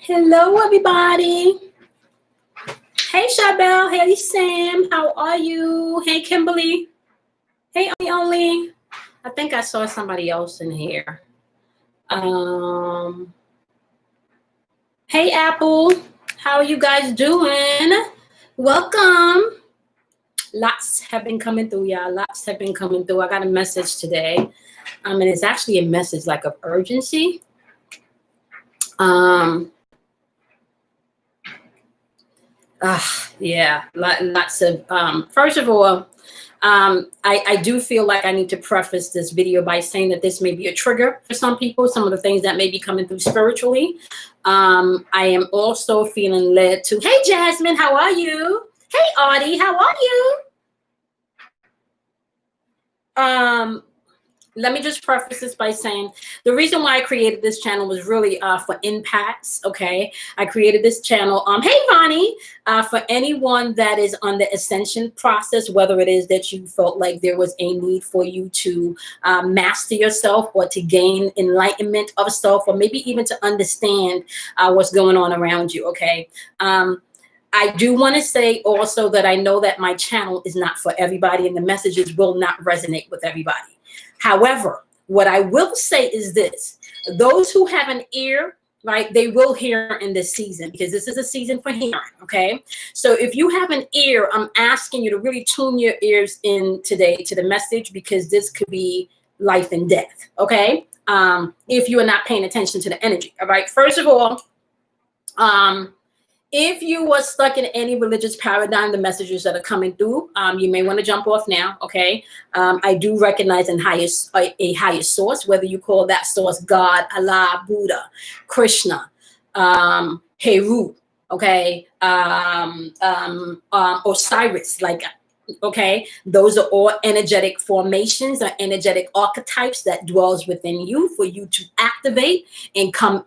Hello, everybody. Hey, Shabelle. Hey, Sam. How are you? Hey, Kimberly. Hey, Only. I think I saw somebody else in here. Hey, Apple. How are you guys doing? Welcome. Lots have been coming through, y'all. Lots have been coming through. I got a message today. And it's actually a message like of urgency. Yeah, lots of, first of all, I do feel like I need to preface this video by saying that this may be a trigger for some people, some of the things that may be coming through spiritually. I am also feeling led to, hey, Jasmine, how are you? Hey, Audie, how are you? Let me just preface this by saying the reason why I created this channel was really for impacts. Okay, I created this channel. Hey, Vonnie, for anyone that is on the ascension process, whether it is that you felt like there was a need for you to master yourself or to gain enlightenment of self, or maybe even to understand what's going on around you. Okay. I do want to say also that I know that my channel is not for everybody and the messages will not resonate with everybody. However, what I will say is this: those who have an ear, right, they will hear in this season, because this is a season for hearing. Okay, so if you have an ear, I'm asking you to really tune your ears in today to the message, because this could be life and death. Okay, if you are not paying attention to the energy. All right. First of all, if you are stuck in any religious paradigm, the messages that are coming through, you may want to jump off now, okay? I do recognize a higher source, whether you call that source God, Allah, Buddha, Krishna, Heru, okay, Osiris, like, okay, those are all energetic formations or energetic archetypes that dwells within you for you to activate and come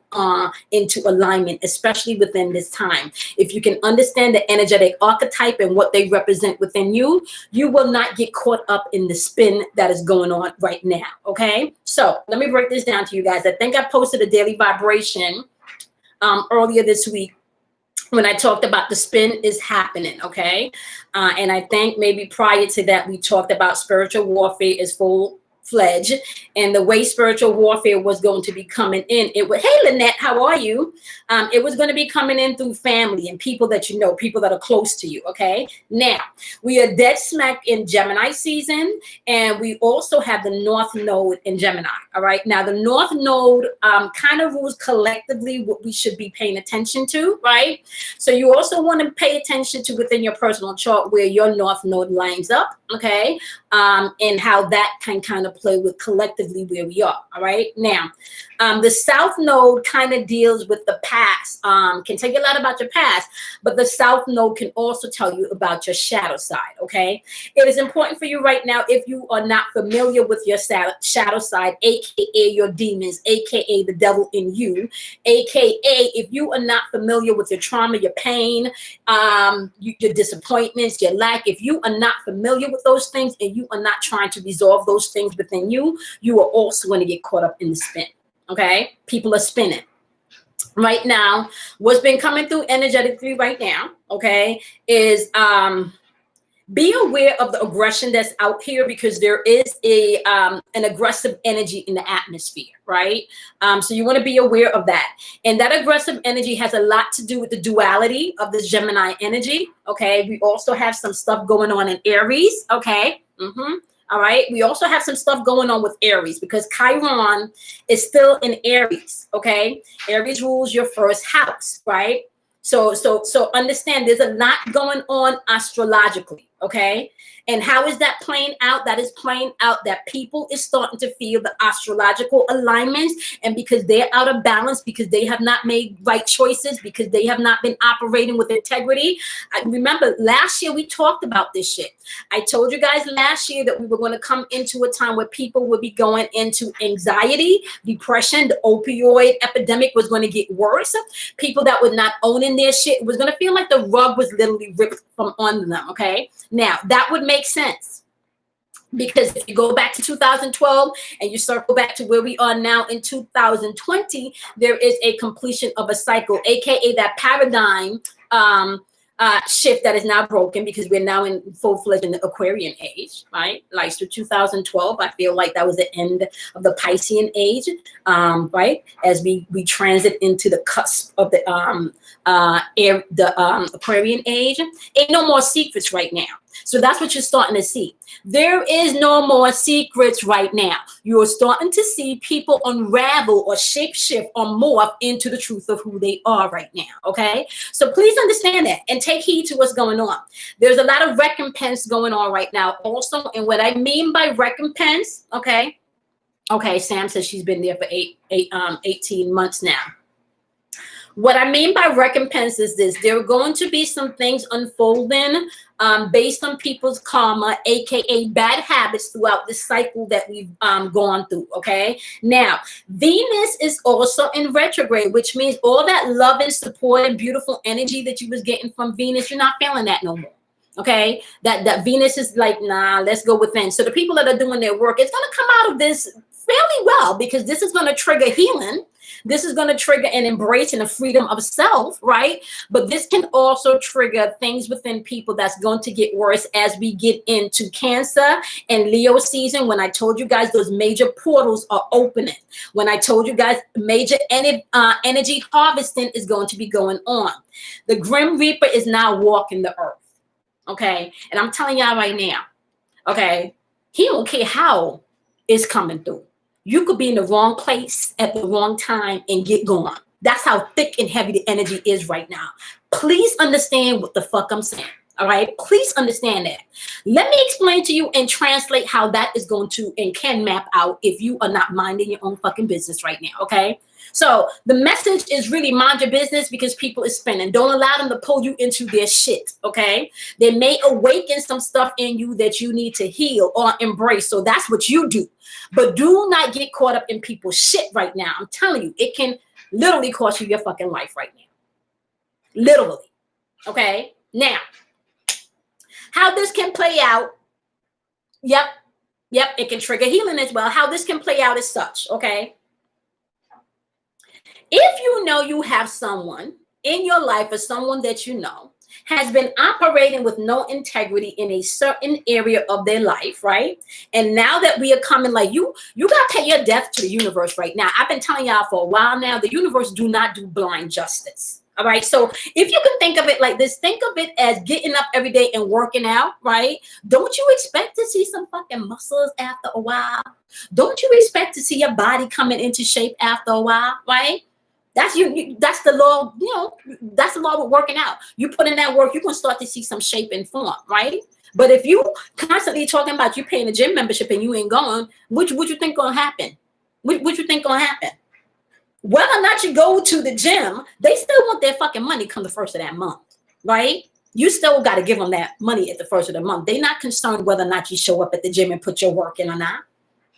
into alignment, especially within this time. If you can understand the energetic archetype and what they represent within you, you will not get caught up in the spin that is going on right now. Okay, so let me break this down to you guys. I think I posted a daily vibration earlier this week when I talked about the spin is happening, okay? And I think maybe prior to that, we talked about spiritual warfare is full-fledged, and the way spiritual warfare was going to be coming in, it was, hey, Lynette, how are you? It was going to be coming in through family and people that you know, people that are close to you, okay? Now, we are dead smack in Gemini season, and we also have the North Node in Gemini, all right? Now, the North Node kind of rules collectively what we should be paying attention to, right? So you also want to pay attention to within your personal chart where your North Node lines up, okay? And how that can kind of play with collectively where we are, all right? Now, the South Node kind of deals with the past, can tell you a lot about your past, but the South Node can also tell you about your shadow side, okay? It is important for you right now, if you are not familiar with your shadow side, AKA your demons, AKA the devil in you, AKA if you are not familiar with your trauma, your pain, your disappointments, your lack, if you are not familiar with those things and you are not trying to resolve those things within you, you are also going to get caught up in the spin. Okay, people are spinning right now. What's been coming through energetically right now, okay, is be aware of the aggression that's out here, because there is an aggressive energy in the atmosphere, right? So you want to be aware of that. And that aggressive energy has a lot to do with the duality of this Gemini energy, okay? We also have some stuff going on in Aries, okay? All right. We also have some stuff going on with Aries, because Chiron is still in Aries. Okay. Aries rules your first house, right? So understand there's a lot going on astrologically. Okay. And how is that playing out? That is playing out that people is starting to feel the astrological alignments, and because they're out of balance, because they have not made right choices, because they have not been operating with integrity. I remember last year we talked about this shit. I told you guys last year that we were going to come into a time where people would be going into anxiety, depression, the opioid epidemic was going to get worse. People that were not owning their shit was going to feel like the rug was literally ripped from under them. Okay. Now that would make sense. Because if you go back to 2012 and you circle back to where we are now in 2020, there is a completion of a cycle, aka that paradigm shift that is now broken, because we're now in full-fledged in the Aquarian age, right? Like through 2012, I feel like that was the end of the Piscean age, right? As we transit into the cusp of the Aquarian age. Ain't no more secrets right now. So that's what you're starting to see. There is no more secrets right now. You're starting to see people unravel or shapeshift or morph into the truth of who they are right now, okay? So please understand that and take heed to what's going on. There's a lot of recompense going on right now also. And what I mean by recompense, okay? Okay, Sam says she's been there for 18 months now. What I mean by recompense is this: there are going to be some things unfolding based on people's karma, aka bad habits throughout the cycle that we've gone through. Okay, now Venus is also in retrograde, which means all that love and support and beautiful energy that you was getting from Venus, you're not feeling that no more. Okay, that Venus is like, nah, let's go within. So the people that are doing their work, it's going to come out of this fairly well, because this is going to trigger healing. This is going to trigger an embrace and a freedom of self, right? But this can also trigger things within people that's going to get worse as we get into Cancer and Leo season. When I told you guys those major portals are opening, when I told you guys major energy harvesting is going to be going on. The Grim Reaper is now walking the earth, okay? And I'm telling y'all right now, okay, he don't care how it's coming through. You could be in the wrong place at the wrong time and get gone. That's how thick and heavy the energy is right now. Please understand what the fuck I'm saying. All right. Please understand that. Let me explain to you and translate how that is going to and can map out if you are not minding your own fucking business right now. Okay. So the message is really mind your business, because people is spinning. Don't allow them to pull you into their shit, okay? They may awaken some stuff in you that you need to heal or embrace. So that's what you do. But do not get caught up in people's shit right now. I'm telling you, it can literally cost you your fucking life right now. Literally, okay? Now, how this can play out, yep, it can trigger healing as well. How this can play out is such, okay? If you know you have someone in your life, or someone that you know has been operating with no integrity in a certain area of their life, right? And now that we are coming, like you got to pay your debt to the universe right now. I've been telling y'all for a while now, the universe do not do blind justice. All right. So if you can think of it like this, think of it as getting up every day and working out, right? Don't you expect to see some fucking muscles after a while? Don't you expect to see your body coming into shape after a while, right? That's that's the law, that's the law with working out. You put in that work, you're going to start to see some shape and form, right? But if you constantly talking about you paying a gym membership and you ain't going, what you think going to happen? What you think going to happen? Whether or not you go to the gym, they still want their fucking money come the first of that month, right? You still got to give them that money at the first of the month. They're not concerned whether or not you show up at the gym and put your work in or not.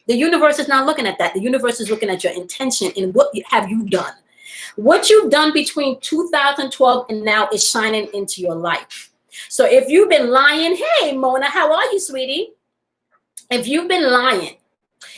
The universe is not looking at that. The universe is looking at your intention and what have you done. What you've done between 2012 and now is shining into your life. So if you've been lying, hey, Mona, how are you, sweetie? If you've been lying,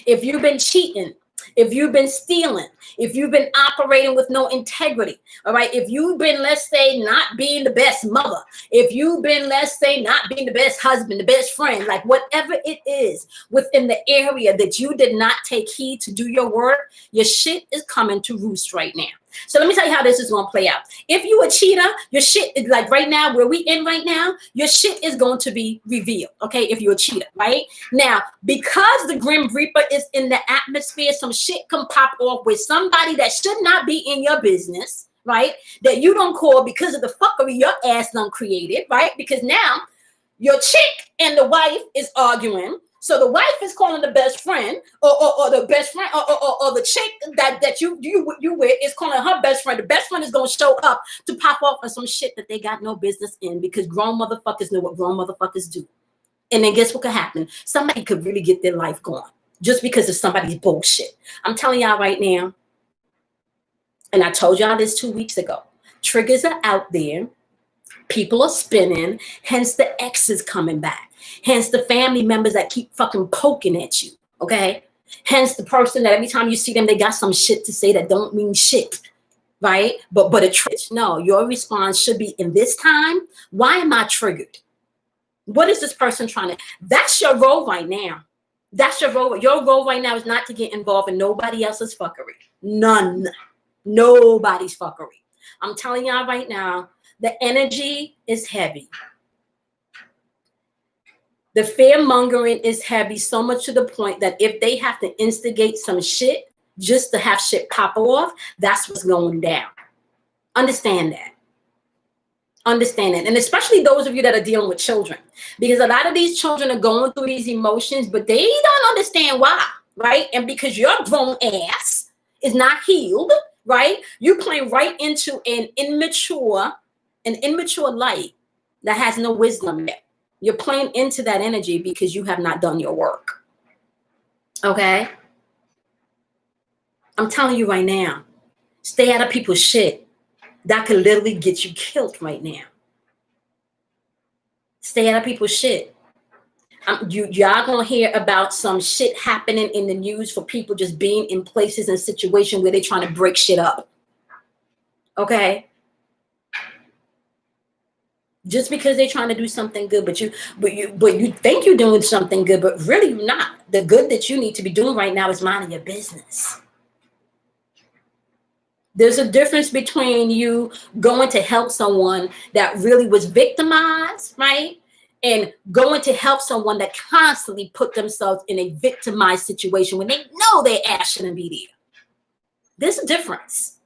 if you've been cheating, if you've been stealing, if you've been operating with no integrity, all right, if you've been, let's say, not being the best mother, if you've been, let's say, not being the best husband, the best friend, like whatever it is within the area that you did not take heed to do your work, your shit is coming to roost right now. So let me tell you how this is going to play out. If you a cheater, your shit is like right now, where we in right now, your shit is going to be revealed, okay, if you're a cheater, right? Now, because the Grim Reaper is in the atmosphere, some shit can pop off with somebody that should not be in your business, right? That you don't call because of the fuckery your ass done created, right? Because now your chick and the wife is arguing. So the wife is calling the best friend, or the best friend, or the chick that you with is calling her best friend. The best friend is gonna show up to pop off on some shit that they got no business in, because grown motherfuckers know what grown motherfuckers do. And then guess what could happen? Somebody could really get their life gone just because of somebody's bullshit. I'm telling y'all right now, and I told y'all this 2 weeks ago. Triggers are out there. People are spinning, hence the ex is coming back. Hence the family members that keep fucking poking at you. Okay. Hence the person that every time you see them, they got some shit to say that don't mean shit. Right? But a no, your response should be in this time. Why am I triggered? What is this person trying to? That's your role right now. That's your role. Your role right now is not to get involved in nobody else's fuckery. None. Nobody's fuckery. I'm telling y'all right now, the energy is heavy. The fear mongering is heavy, so much to the point that if they have to instigate some shit just to have shit pop off, that's what's going down. Understand that. Understand it. And especially those of you that are dealing with children, because a lot of these children are going through these emotions, but they don't understand why, right? And because your grown ass is not healed, right? You playing right into an immature light that has no wisdom yet. You're playing into that energy because you have not done your work. Okay? I'm telling you right now, stay out of people's shit. That could literally get you killed right now. Stay out of people's shit. Y'all gonna hear about some shit happening in the news for people just being in places and situations where they're trying to break shit up. Okay? Just because they're trying to do something good, but you think you're doing something good, but really you're not. The good that you need to be doing right now is minding your business. There's a difference between you going to help someone that really was victimized, right? And going to help someone that constantly put themselves in a victimized situation when they know their ass shouldn't be there. There's a difference.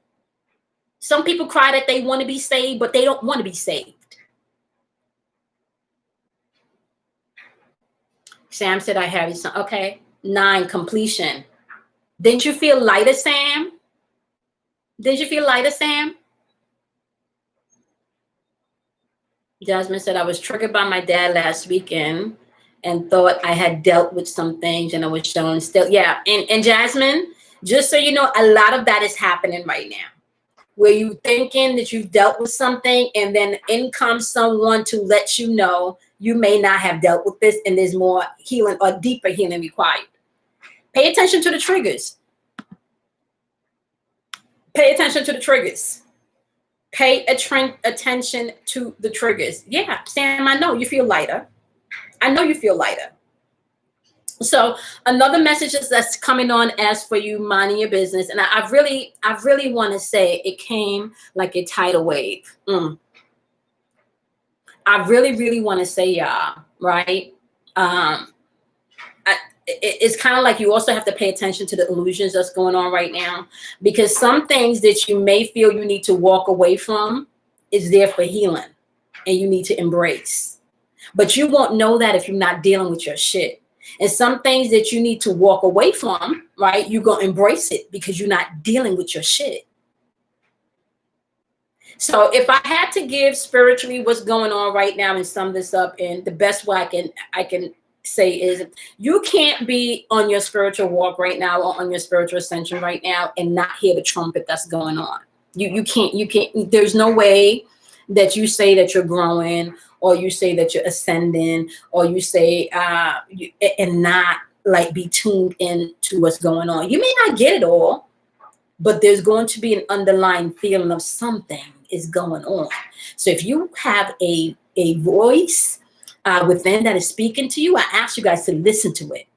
Some people cry that they want to be saved, but they don't want to be saved. Sam said, I have you. Okay. 9, completion. Didn't you feel lighter, Sam? Did you feel lighter, Sam? Jasmine said, I was triggered by my dad last weekend and thought I had dealt with some things and I was shown still. Yeah. And Jasmine, just so you know, a lot of that is happening right now. Where you thinking that you've dealt with something and then in comes someone to let you know you may not have dealt with this and there's more healing or deeper healing required. Pay attention to the triggers. Pay attention to the triggers. Pay attention to the triggers. Yeah, Sam, I know you feel lighter. I know you feel lighter. So another message that's coming on as for you minding your business, and I really want to say it came like a tidal wave. I really want to say, y'all, right? It's kind of like you also have to pay attention to the illusions that's going on right now, because some things that you may feel you need to walk away from is there for healing and you need to embrace. But you won't know that if you're not dealing with your shit. And some things that you need to walk away from, right? You're going to embrace it because you're not dealing with your shit. So if I had to give spiritually what's going on right now and sum this up in the best way I can say is, you can't be on your spiritual walk right now or on your spiritual ascension right now and not hear the trumpet that's going on. You can't, there's no way that you say that you're growing or you say that you're ascending or you say and not like be tuned in to what's going on. You may not get it all, but there's going to be an underlying feeling of something is going on. So if you have a voice within that is speaking to you, I ask you guys to listen to it.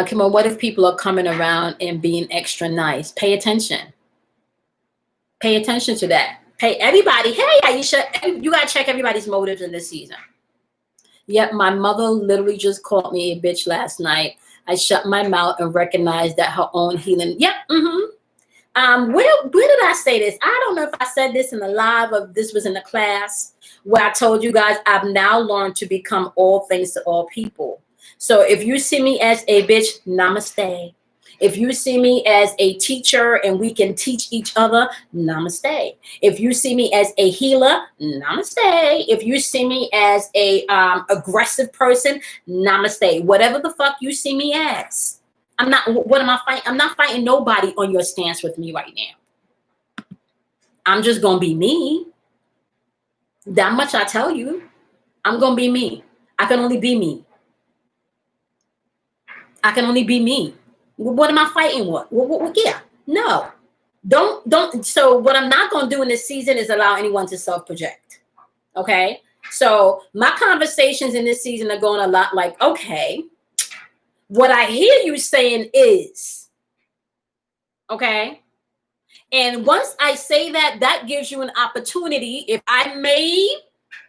Come on, what if people are coming around and being extra nice? Pay attention. Pay attention to that. Pay everybody. Hey, Aisha, you got to check everybody's motives in this season. Yep, my mother literally just called me a bitch last night. I shut my mouth and recognized that her own healing. Yep. Where did I say this? I don't know if I said this in the live or this was in the class where I told you guys I've now learned to become all things to all people. So if you see me as a bitch, namaste. If you see me as a teacher and we can teach each other, namaste. If you see me as a healer, namaste. If you see me as a aggressive person, namaste. Whatever the fuck you see me as. What am I fighting? I'm not fighting nobody on your stance with me right now. I'm just going to be me. That much I tell you. I'm going to be me. I can only be me. I can only be me. What am I fighting with? Yeah. No. Don't. So what I'm not going to do in this season is allow anyone to self-project. Okay? So my conversations in this season are going a lot like, okay, what I hear you saying is, okay? And once I say that, that gives you an opportunity, if I may.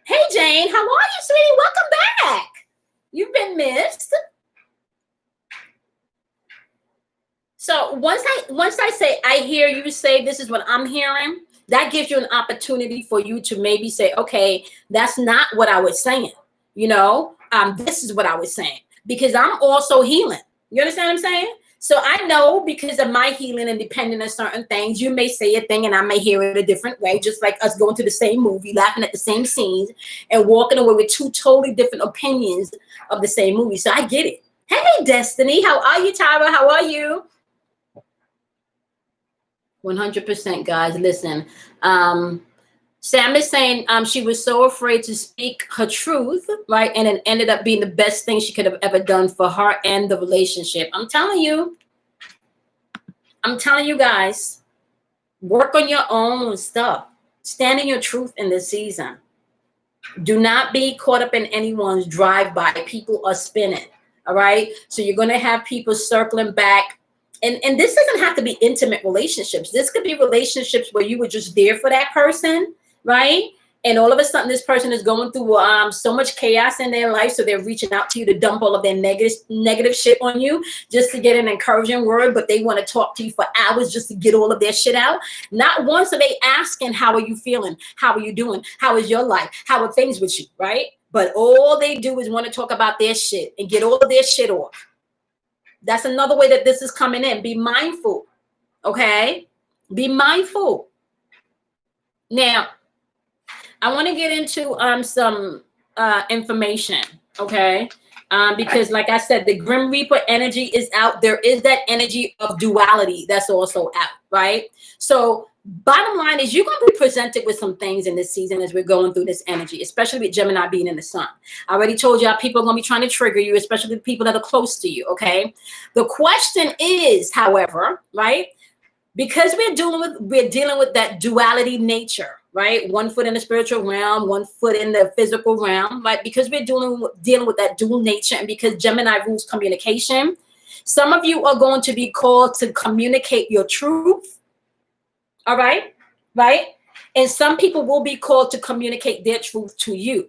Hey, Jane, how are you, sweetie? Welcome back. You've been missed. So once I say, I hear you say, this is what I'm hearing, that gives you an opportunity for you to maybe say, okay, that's not what I was saying. This is what I was saying, because I'm also healing. You understand what I'm saying? So I know, because of my healing and depending on certain things, you may say a thing and I may hear it a different way, just like us going to the same movie, laughing at the same scenes, and walking away with two totally different opinions of the same movie. So I get it. Hey, Destiny, how are you, Tyra? How are you? 100%, guys. Listen, Sam is saying she was so afraid to speak her truth, right? And it ended up being the best thing she could have ever done for her and the relationship. I'm telling you guys, work on your own stuff. Stand in your truth in this season. Do not be caught up in anyone's drive-by. People are spinning, all right? So you're going to have people circling back. And this doesn't have to be intimate relationships. This could be relationships where you were just there for that person, right? And all of a sudden, this person is going through so much chaos in their life, so they're reaching out to you to dump all of their negative shit on you just to get an encouraging word, but they want to talk to you for hours just to get all of their shit out. Not once are they asking, how are you feeling? How are you doing? How is your life? How are things with you, right? But all they do is want to talk about their shit and get all of their shit off. That's another way that this is coming in. Be mindful, okay? Be mindful. Now, I want to get into some information, okay? Because like I said, the Grim Reaper energy is out. There is that energy of duality that's also out, right? So bottom line is, you're going to be presented with some things in this season as we're going through this energy, especially with Gemini being in the sun. I already told y'all people are going to be trying to trigger you, especially the people that are close to you, okay? The question is, however, right? Because we're dealing with that duality nature, right? One foot in the spiritual realm, one foot in the physical realm, right? Because we're dealing with that dual nature, and because Gemini rules communication, some of you are going to be called to communicate your truth. All right, right? And some people will be called to communicate their truth to you.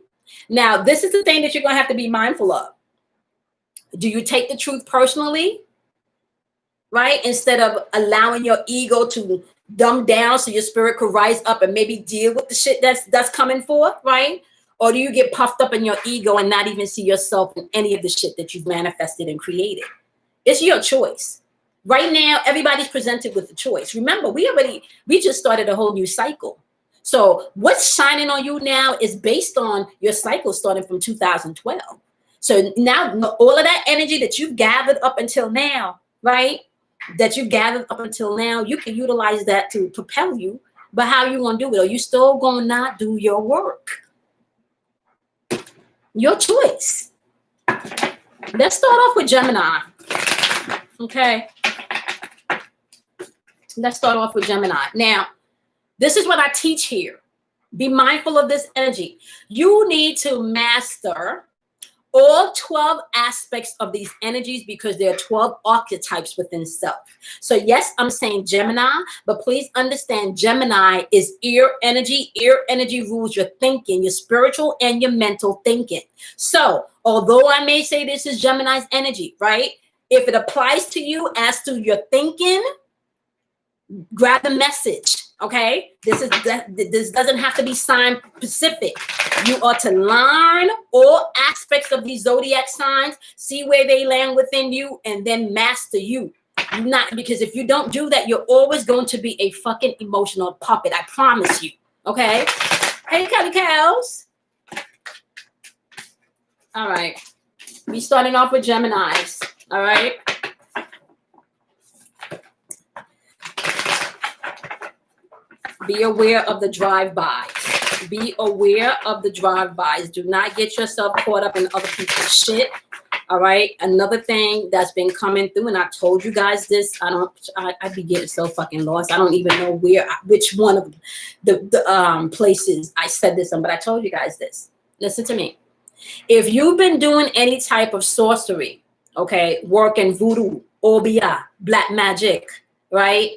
Now, this is the thing that you're going to have to be mindful of. Do you take the truth personally, right? Instead of allowing your ego to dumb down so your spirit could rise up and maybe deal with the shit that's coming forth, right? Or do you get puffed up in your ego and not even see yourself in any of the shit that you've manifested and created? It's your choice. Right now, everybody's presented with a choice. Remember, we just started a whole new cycle. So what's shining on you now is based on your cycle starting from 2012. So now all of that energy that you've gathered up until now, right? You can utilize that to propel you. But how you going to do it? Are you still going to not do your work? Your choice. Let's start off with Gemini. Okay. Let's start off with Gemini. Now, this is what I teach here. Be mindful of this energy. You need to master all 12 aspects of these energies, because there are 12 archetypes within self. So yes, I'm saying Gemini, but please understand Gemini is ear energy. Ear energy rules your thinking, your spiritual and your mental thinking. So although I may say this is Gemini's energy, right? If it applies to you as to your thinking, grab the message, okay? This doesn't have to be sign specific. You are to learn all aspects of these zodiac signs, see where they land within you, and then master you. Because if you don't do that, you're always going to be a fucking emotional puppet. I promise you, okay? Hey, Kelly Cows. All right. We starting off with Geminis, all right? Be aware of the drive-by. Be aware of the drive-bys. Do not get yourself caught up in other people's shit. All right. Another thing that's been coming through, and I told you guys this. I be getting so fucking lost. I don't even know which one of the places I said this on, but I told you guys this. Listen to me. If you've been doing any type of sorcery, okay, working voodoo, obia, black magic, right?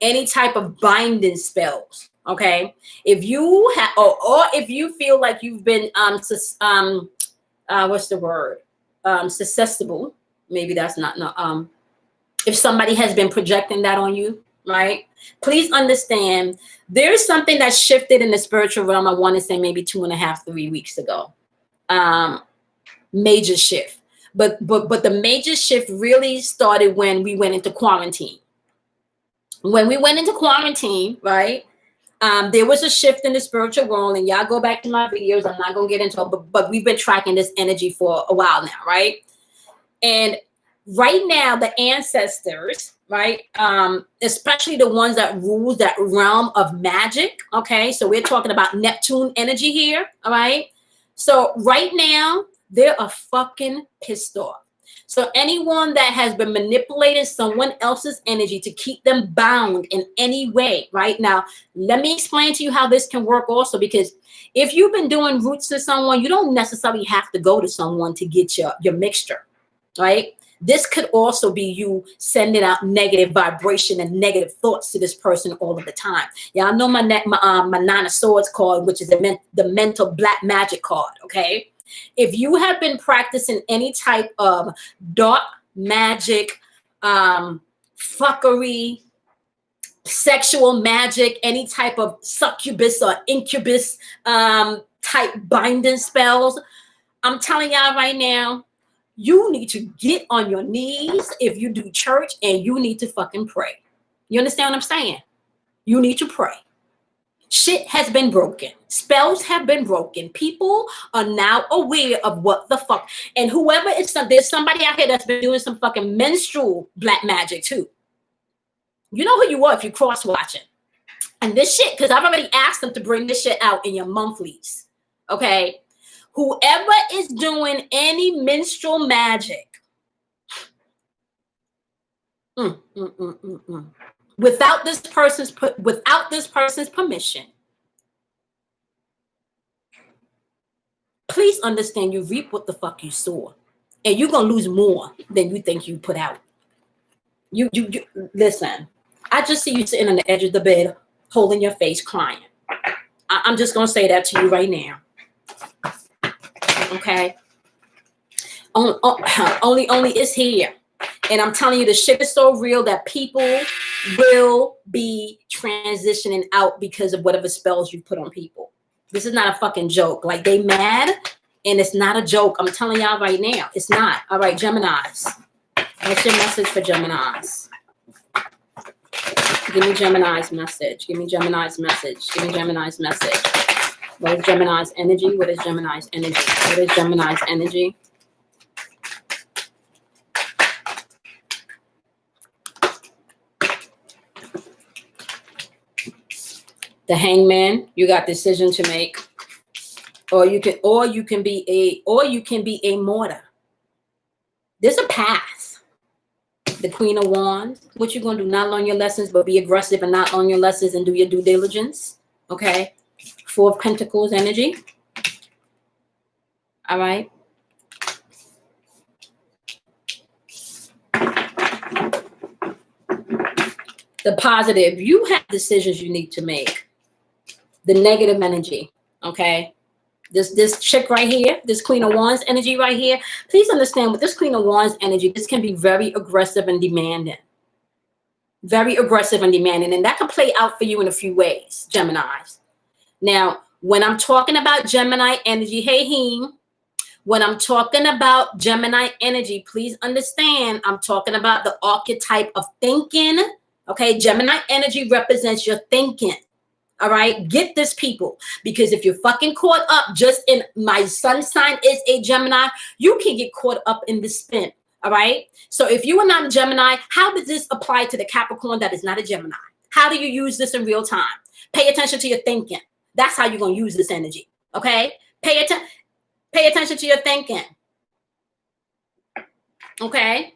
Any type of binding spells, okay. If you have, or if you feel like you've been what's the word? Susceptible. Maybe that's not no. If somebody has been projecting that on you, right? Please understand there's something that shifted in the spiritual realm. I want to say maybe 2.5, 3 weeks ago. Major shift. But the major shift really started when we went into quarantine. When we went into quarantine, right? There was a shift in the spiritual world, and y'all go back to my videos. I'm not gonna get into it, but we've been tracking this energy for a while now, right? And right now, the ancestors, right, especially the ones that rule that realm of magic, okay? So we're talking about Neptune energy here, all right? So right now, they're fucking pissed off. So anyone that has been manipulating someone else's energy to keep them bound in any way, right? Now, let me explain to you how this can work also, because if you've been doing roots to someone, you don't necessarily have to go to someone to get your mixture, right? This could also be you sending out negative vibration and negative thoughts to this person all of the time. Yeah, I know my Nine of Swords card, which is the mental black magic card, okay? If you have been practicing any type of dark magic, fuckery, sexual magic, any type of succubus or incubus type binding spells, I'm telling y'all right now, you need to get on your knees if you do church, and you need to fucking pray. You understand what I'm saying? You need to pray. Shit has been broken. Spells have been broken. People are now aware of what the fuck. And whoever it's, there's somebody out here that's been doing some fucking menstrual black magic too. You know who you are if you're cross-watching. And this shit, because I've already asked them to bring this shit out in your monthlies. Okay? Whoever is doing any menstrual magic, without this person's permission, please understand you reap what the fuck you sow, and you're gonna lose more than you think you put out. You listen. I just see you sitting on the edge of the bed, holding your face, crying. I'm just gonna say that to you right now. Okay. Only is here. And I'm telling you, the shit is so real that people will be transitioning out because of whatever spells you put on people. This is not a fucking joke. Like, they mad, and it's not a joke. I'm telling y'all right now, it's not. All right, Geminis. What's your message for Geminis? Give me Gemini's message. Give me Gemini's message. Give me Gemini's message. What is Gemini's energy? What is Gemini's energy? What is Gemini's energy? The Hangman, you got decision to make. Or you can be a martyr. There's a path. The Queen of Wands. What you gonna do? Not learn your lessons, but be aggressive and not learn your lessons and do your due diligence. Okay. Four of Pentacles energy. All right. The positive, you have decisions you need to make. The negative energy, okay? This chick right here, this Queen of Wands energy right here, please understand with this Queen of Wands energy, this can be very aggressive and demanding. Very aggressive and demanding. And that can play out for you in a few ways, Geminis. Now, when I'm talking about Gemini energy, hey, Heem, when I'm talking about Gemini energy, please understand, I'm talking about the archetype of thinking. Okay, Gemini energy represents your thinking. All right, get this, people, because if you're fucking caught up just in my sun sign is a Gemini, you can get caught up in the spin. All right, so if you are not a Gemini, how does this apply to the Capricorn that is not a Gemini? How do you use this in real time? Pay attention to your thinking. That's how you're going to use this energy. Okay? Pay attention to your thinking. Okay?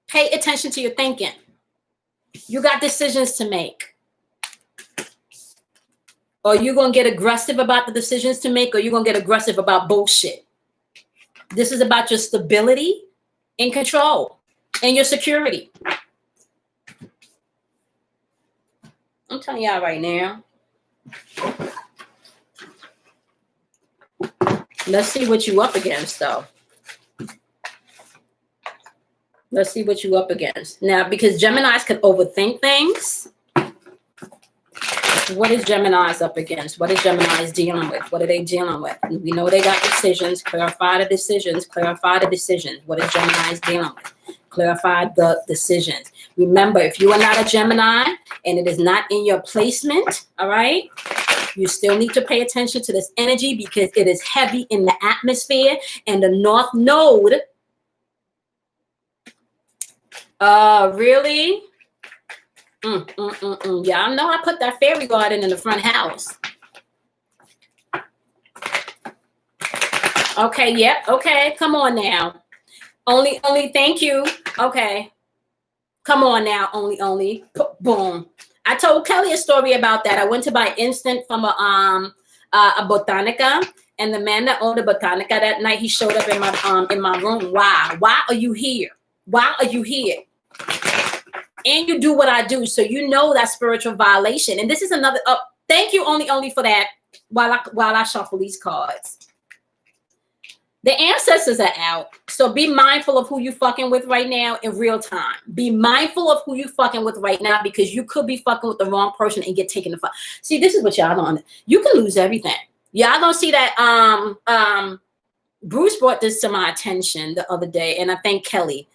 Pay attention to your thinking. You got decisions to make. Or you're going to get aggressive about the decisions to make, or you're going to get aggressive about bullshit. This is about your stability and control and your security. I'm telling y'all right now. Let's see what you up against, though. Let's see what you up against. Now, because Geminis can overthink things. What is Gemini's up against? What is Gemini's dealing with? What are they dealing with? We know they got decisions. Clarify the decisions. Clarify the decisions. What is Gemini's dealing with? Clarify the decisions. Remember, if you are not a Gemini and it is not in your placement, all right, you still need to pay attention to this energy because it is heavy in the atmosphere, and the North Node. Really? Yeah, I know I put that fairy garden in the front house. Okay, yep, okay, come on now. Only, thank you. Okay. Come on now, only. Boom. I told Kelly a story about that. I went to buy instant from a Botanica, and the man that owned the Botanica that night, he showed up in my room. Why are you here? Why are you here? And you do what I do, so you know that spiritual violation. And this is another. Thank you, only for that. While I shuffle these cards, the ancestors are out. So be mindful of who you fucking with right now in real time. Be mindful of who you fucking with right now, because you could be fucking with the wrong person and get taken the fuck. See, this is what y'all don't. You can lose everything. Y'all don't see that. Bruce brought this to my attention the other day, and I thank Kelly.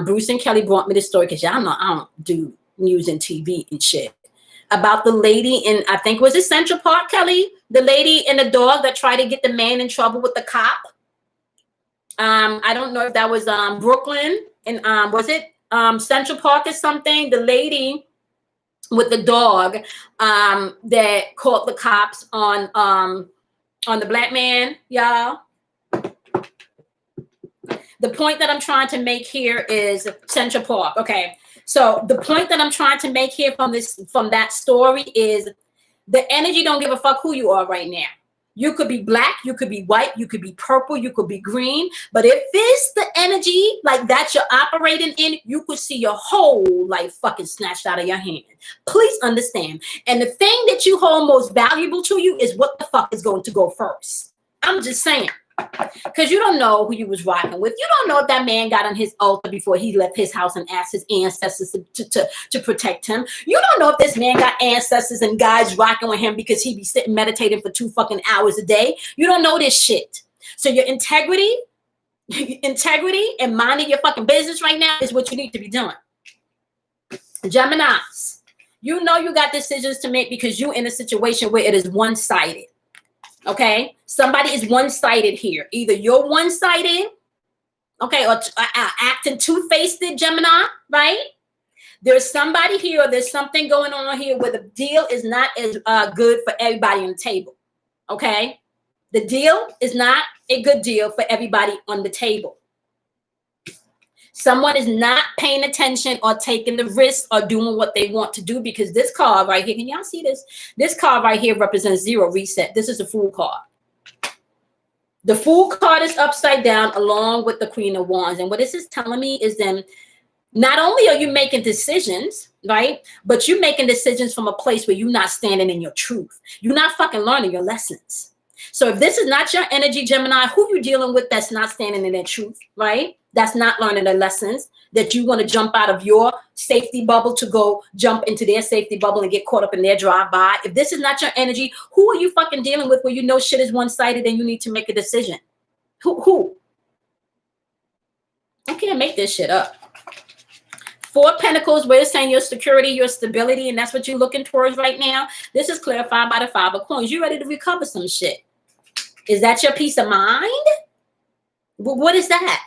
Bruce and Kelly brought me this story because y'all know I don't do news and TV and shit. About the lady in, I think, was it Central Park, Kelly? The lady and the dog that tried to get the man in trouble with the cop. I don't know if that was Brooklyn, and was it Central Park or something? The lady with the dog that caught the cops on the black man, y'all. The point that I'm trying to make here is Central Park. Okay. So the point that I'm trying to make here from that story is the energy don't give a fuck who you are right now. You could be black, you could be white, you could be purple, you could be green. But if it's the energy like that you're operating in, you could see your whole life fucking snatched out of your hand. Please understand. And the thing that you hold most valuable to you is what the fuck is going to go first. I'm just saying. Because you don't know who you was rocking with. You don't know if that man got on his altar before he left his house and asked his ancestors to protect him. You don't know if this man got ancestors and guys rocking with him because he be sitting meditating for 2 fucking hours a day. You don't know this shit. So your integrity and minding your fucking business right now is what you need to be doing. Geminis, you know you got decisions to make because you're in a situation where it is one-sided. Okay, somebody is one-sided here. Either you're one-sided, okay, or acting two-faced, Gemini, right? There's somebody here, or there's something going on here where the deal is not as good for everybody on the table. Okay, the deal is not a good deal for everybody on the table. Someone is not paying attention or taking the risk or doing what they want to do, because this card right here, can y'all see this? This card right here represents 0, reset. This is the Fool card. The Fool card is upside down along with the Queen of Wands. And what this is telling me is then not only are you making decisions, right, but you're making decisions from a place where you're not standing in your truth. You're not fucking learning your lessons. So if this is not your energy, Gemini, who you dealing with that's not standing in their truth, right? That's not learning the lessons, that you want to jump out of your safety bubble to go jump into their safety bubble and get caught up in their drive-by. If this is not your energy, who are you fucking dealing with where you know shit is one-sided and you need to make a decision? Who? I can't make this shit up. 4 Pentacles, where it's saying your security, your stability, and that's what you're looking towards right now. This is clarified by the 5 of Coins. You ready to recover some shit? Is that your peace of mind? What is that?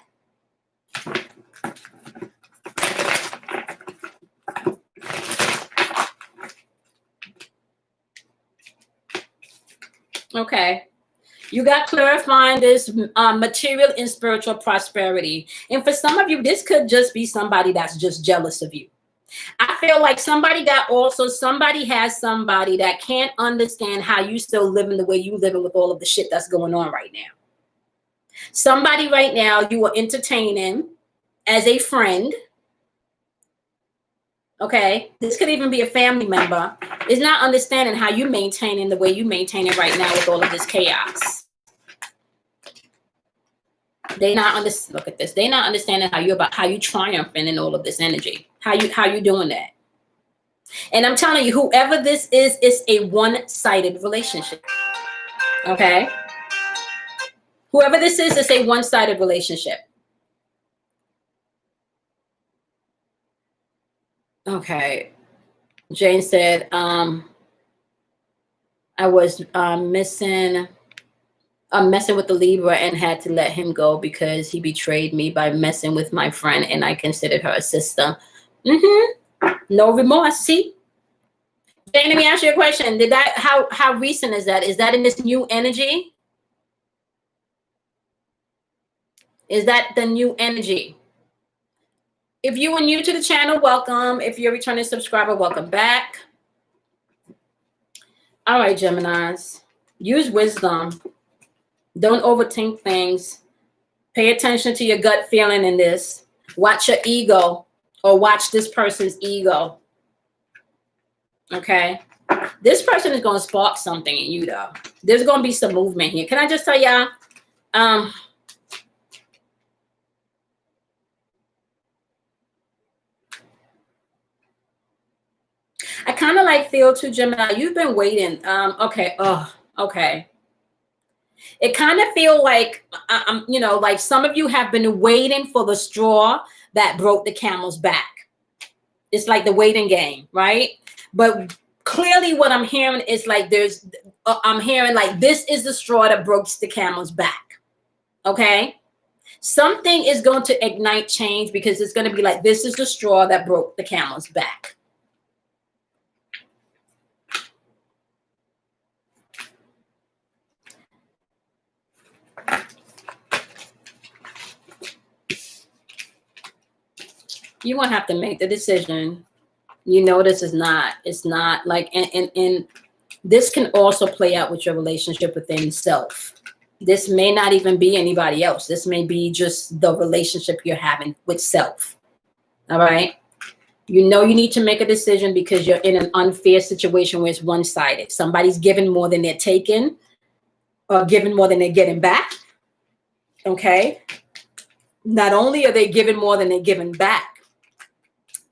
Okay. You got clarifying this material and spiritual prosperity. And for some of you, this could just be somebody that's just jealous of you. I feel like somebody has somebody that can't understand how you still living the way you living with all of the shit that's going on right now. Somebody right now you are entertaining as a friend. Okay, this could even be a family member, is not understanding how you maintaining the way you maintain it right now with all of this chaos. They not understand. Look at this. They not understanding how you triumphing in all of this energy. How you doing that? And I'm telling you, whoever this is, it's a one-sided relationship. Okay, whoever this is, it's a one-sided relationship. Okay, Jane said, I was messing with the Libra and had to let him go because he betrayed me by messing with my friend, and I considered her a sister. No remorse. See, Jane, let me ask you a question. How recent is that? Is that in this new energy? Is that the new energy? If you are new to the channel, welcome. If you're a returning subscriber, welcome back. All right, Geminis, use wisdom. Don't overthink things. Pay attention to your gut feeling in this. Watch your ego, or watch this person's ego. Okay? This person is going to spark something in you, though. There's going to be some movement here. Can I just tell y'all? I kind of like feel too, Gemini, you've been waiting. Okay. Oh, okay. It kind of feel like, like some of you have been waiting for the straw that broke the camel's back. It's like the waiting game, right? But clearly what I'm hearing is like I'm hearing like this is the straw that broke the camel's back. Okay? Something is going to ignite change because it's going to be like this is the straw that broke the camel's back. You won't have to make the decision. You know, it's not like, and this can also play out with your relationship within self. This may not even be anybody else. This may be just the relationship you're having with self. All right. You know, you need to make a decision because you're in an unfair situation where it's one-sided. Somebody's giving more than they're taking, or giving more than they're getting back. Okay. Not only are they giving more than they're giving back,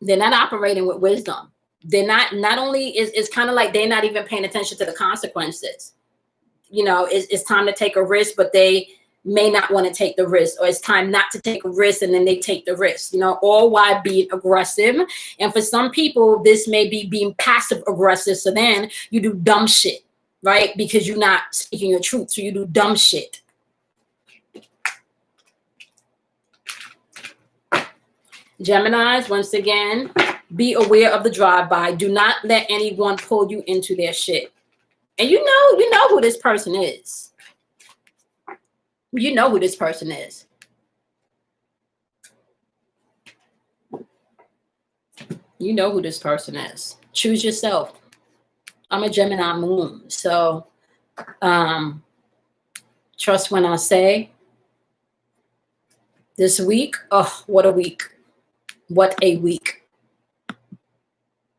they're not operating with wisdom. They're not only it's kind of like they're not even paying attention to the consequences. You know, it's time to take a risk, but they may not want to take the risk, or it's time not to take a risk and then they take the risk, you know, all while being aggressive. And for some people, this may be being passive aggressive. So then you do dumb shit, right? Because you're not speaking your truth. So you do dumb shit. Geminis, once again, be aware of the drive-by. Do not let anyone pull you into their shit. And you know who this person is. You know who this person is. You know who this person is. Choose yourself. I'm a Gemini moon. So trust when I say this week. Oh, what a week. What a week.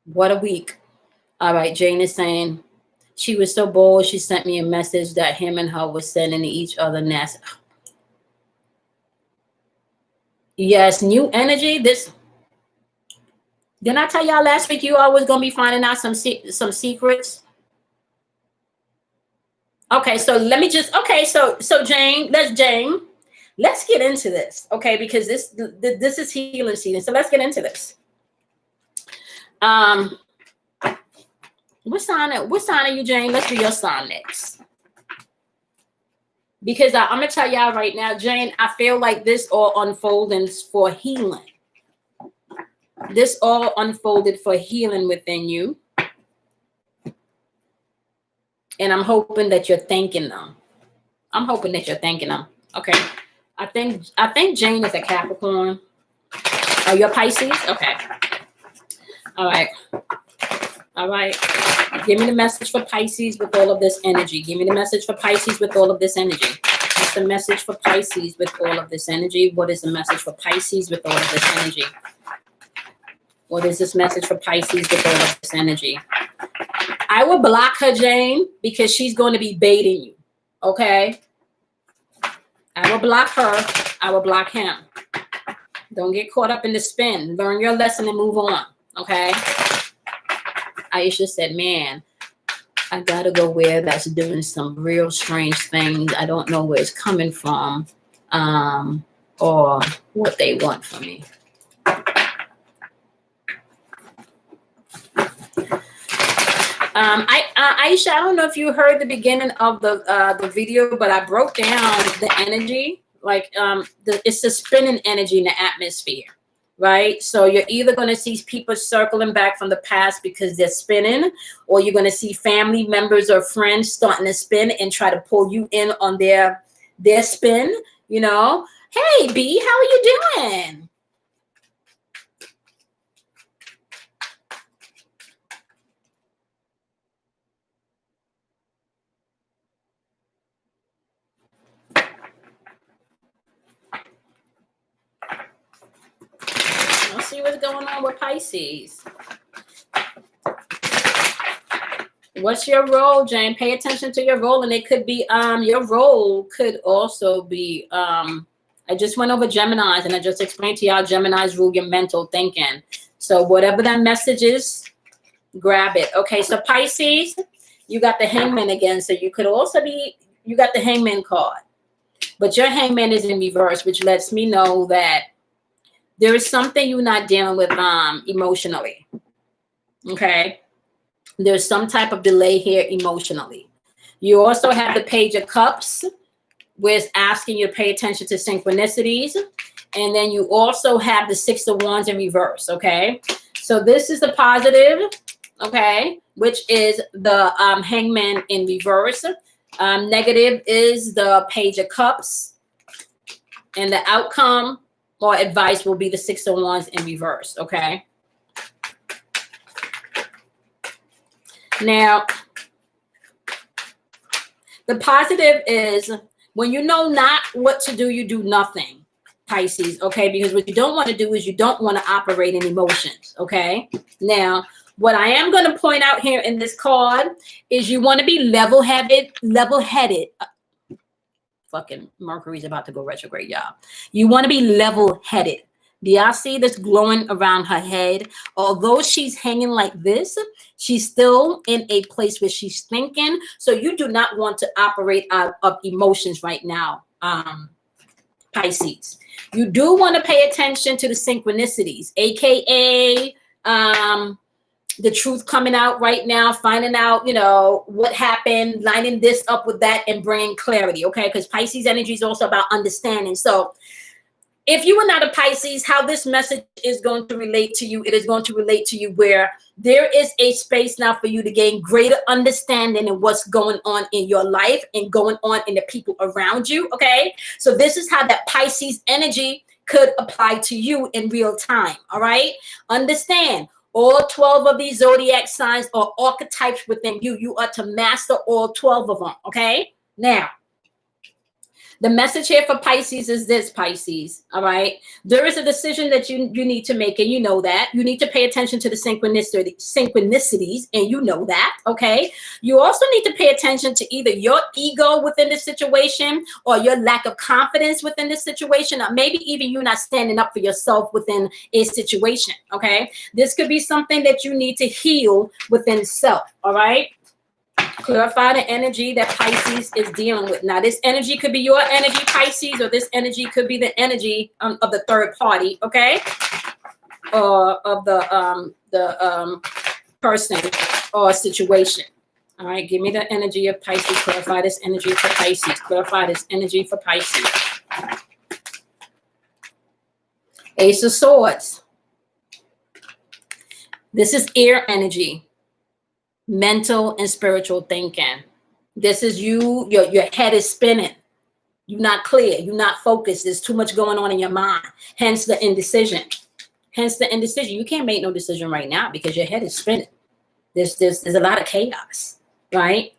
What a week. All right, Jane is saying she was so bold. She sent me a message that him and her were sending to each other. Yes, new energy. This. Didn't I tell y'all last week you all was gonna be finding out some secrets? Okay, so let me just. Okay, so Jane, let's get into this. Okay, because this is healing season. So let's get into this. What sign are you, Jane? Let's do your sign next. Because I'm gonna tell y'all right now, Jane, I feel like this all unfolding for healing. This all unfolded for healing within you. And I'm hoping that you're thanking them. I'm hoping that you're thanking them. Okay. I think Jane is a Capricorn. Oh, you're Pisces? Okay. All right. All right. Give me the message for Pisces with all of this energy. Give me the message for Pisces with all of this energy. What's the message for Pisces with all of this energy? What is the message for Pisces with all of this energy? What is this message for Pisces with all of this energy? I will block her, Jane, because she's going to be baiting you. Okay? I will block her. I will block him. Don't get caught up in the spin. Learn your lesson and move on. Okay? Aisha said, man, I gotta go where that's doing some real strange things. I don't know where it's coming from, or what they want from me. Aisha, I don't know if you heard the beginning of the video, but I broke down the energy. Like it's the spinning energy in the atmosphere. Right? So you're either going to see people circling back from the past because they're spinning, or you're going to see family members or friends starting to spin and try to pull you in on their spin, you know? Hey, B, how are you doing? Let's see what's going on with Pisces. What's your role, Jane? Pay attention to your role, and it could be your role could also be I just went over Geminis, and I just explained to y'all Geminis rule your mental thinking. So whatever that message is, grab it. Okay, so Pisces, you got the Hangman again. So you could also be, you got the Hangman card, but your Hangman is in reverse, which lets me know that there is something you're not dealing with emotionally. Okay. There's some type of delay here emotionally. You also have the Page of Cups, with asking you to pay attention to synchronicities. And then you also have the Six of Wands in reverse, okay? So this is the positive, okay, which is the Hangman in reverse. Negative is the Page of Cups. And the outcome or advice will be the Six of Wands in reverse, okay? Now, the positive is when you know not what to do, you do nothing, Pisces, okay? Because what you don't want to do is you don't want to operate in emotions, okay? Now, what I am going to point out here in this card is you want to be level-headed. Fucking Mercury's about to go retrograde, y'all. You want to be level-headed. Do y'all see this glowing around her head? Although she's hanging like this, she's still in a place where she's thinking. So you do not want to operate out of emotions right now, Pisces. You do want to pay attention to the synchronicities, aka the truth coming out right now, finding out, you know, what happened, lining this up with that and bringing clarity, okay? Because Pisces energy is also about understanding. So if you are not a Pisces, how this message is going to relate to you, it is going to relate to you where there is a space now for you to gain greater understanding of what's going on in your life and going on in the people around you, okay? So this is how that Pisces energy could apply to you in real time, all right? Understand, all 12 of these zodiac signs are archetypes within you. You are to master all 12 of them, okay? Now, the message here for Pisces is this, Pisces, all right? There is a decision that you need to make, and you know that. You need to pay attention to the synchronicities, and you know that, okay? You also need to pay attention to either your ego within the situation or your lack of confidence within the situation, or maybe even you not standing up for yourself within a situation, okay? This could be something that you need to heal within self, all right? Clarify the energy that Pisces is dealing with. Now, this energy could be your energy, Pisces, or this energy could be the energy of the third party, okay? Or of the person or situation. All right, give me the energy of Pisces. Clarify this energy for Pisces. Clarify this energy for Pisces. Ace of Swords. This is air energy. Mental and spiritual thinking. This is you, your head is spinning. You're not clear. You're not focused. There's too much going on in your mind. Hence the indecision. Hence the indecision. You can't make no decision right now because your head is spinning. There's a lot of chaos, right?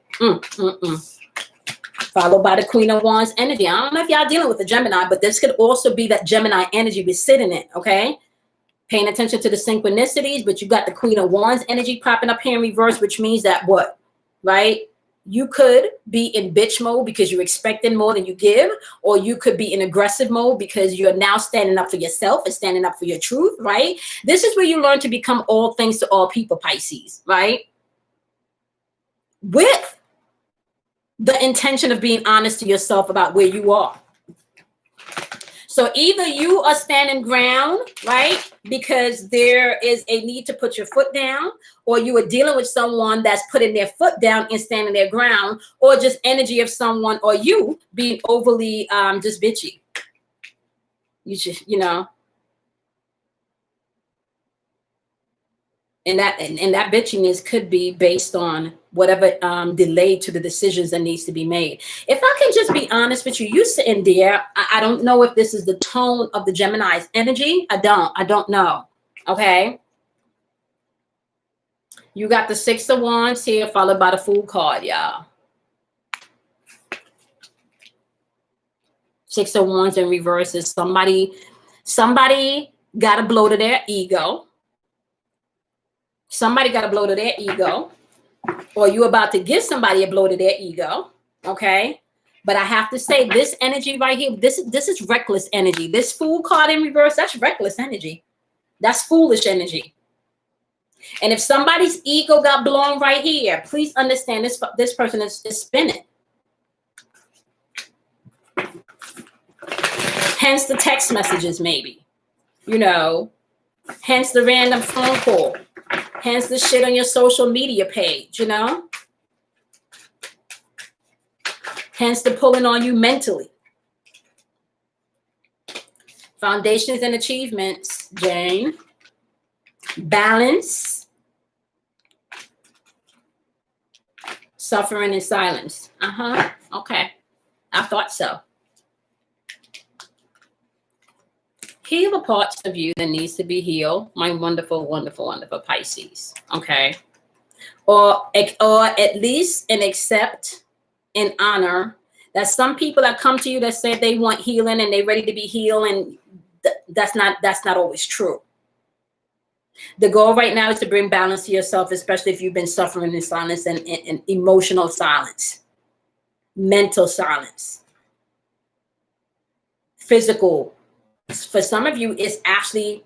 Followed by the Queen of Wands energy. I don't know if y'all dealing with the Gemini, but this could also be that Gemini energy we're sitting in, okay? Paying attention to the synchronicities, but you got the Queen of Wands energy popping up here in reverse, which means that what, right? You could be in bitch mode because you're expecting more than you give, or you could be in aggressive mode because you're now standing up for yourself and standing up for your truth, right? This is where you learn to become all things to all people, Pisces, right? With the intention of being honest to yourself about where you are. So either you are standing ground, right? Because there is a need to put your foot down, or you are dealing with someone that's putting their foot down and standing their ground, or just energy of someone or you being overly just bitchy. You just, and that bitchiness could be based on whatever delay to the decisions that needs to be made. If I can just be honest with you, you sitting there, I don't know if this is the tone of the Gemini's energy. I don't know. Okay. You got the Six of Wands here, followed by the Fool card, y'all. Six of Wands in reverse is somebody got to blow to their ego. Somebody got to blow to their ego, or you're about to give somebody a blow to their ego, okay? But I have to say, this energy right here, this is reckless energy. This Fool card in reverse, that's reckless energy. That's foolish energy. And if somebody's ego got blown right here, please understand this person is spinning. Hence the text messages, maybe, hence the random phone call. Hence the shit on your social media page, Hence the pulling on you mentally. Foundations and achievements, Jane. Balance. Suffering and silence. Okay. I thought so. Heal the parts of you that needs to be healed, my wonderful, wonderful, wonderful Pisces. Okay. Or at least accept and honor that some people that come to you that say they want healing and they're ready to be healed, and that's not always true. The goal right now is to bring balance to yourself, especially if you've been suffering in silence and emotional silence, mental silence, physical. For some of you, it's actually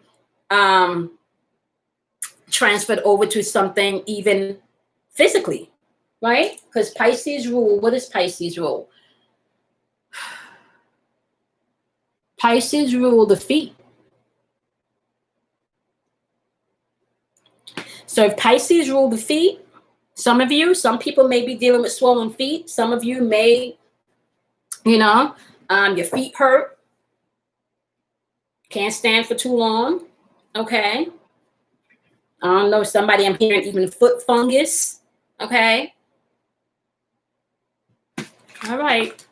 transferred over to something even physically, right? Because Pisces rule, what is Pisces rule? Pisces rule the feet. So if Pisces rule the feet, some people may be dealing with swollen feet. Some of you may, your feet hurt. Can't stand for too long. Okay. I don't know, somebody, I'm hearing even foot fungus. Okay. All right.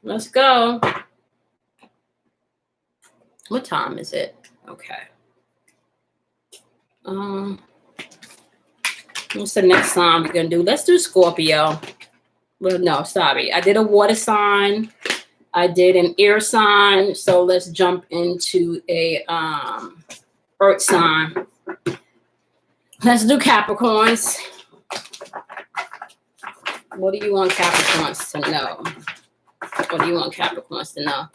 Let's go. What time is it? Okay. What's the next sign we're going to do? Let's do Scorpio. Well, no, sorry. I did a water sign. I did an air sign, so let's jump into a earth sign. Let's do Capricorns. What do you want Capricorns to know? What do you want Capricorns to know?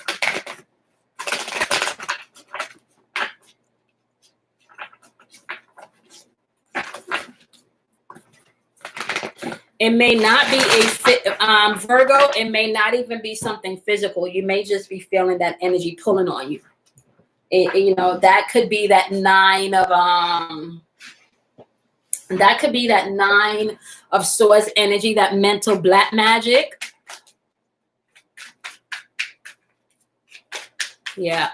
It may not be Virgo. It may not even be something physical. You may just be feeling that energy pulling on you. That could be that nine of swords energy, that mental black magic. Yeah.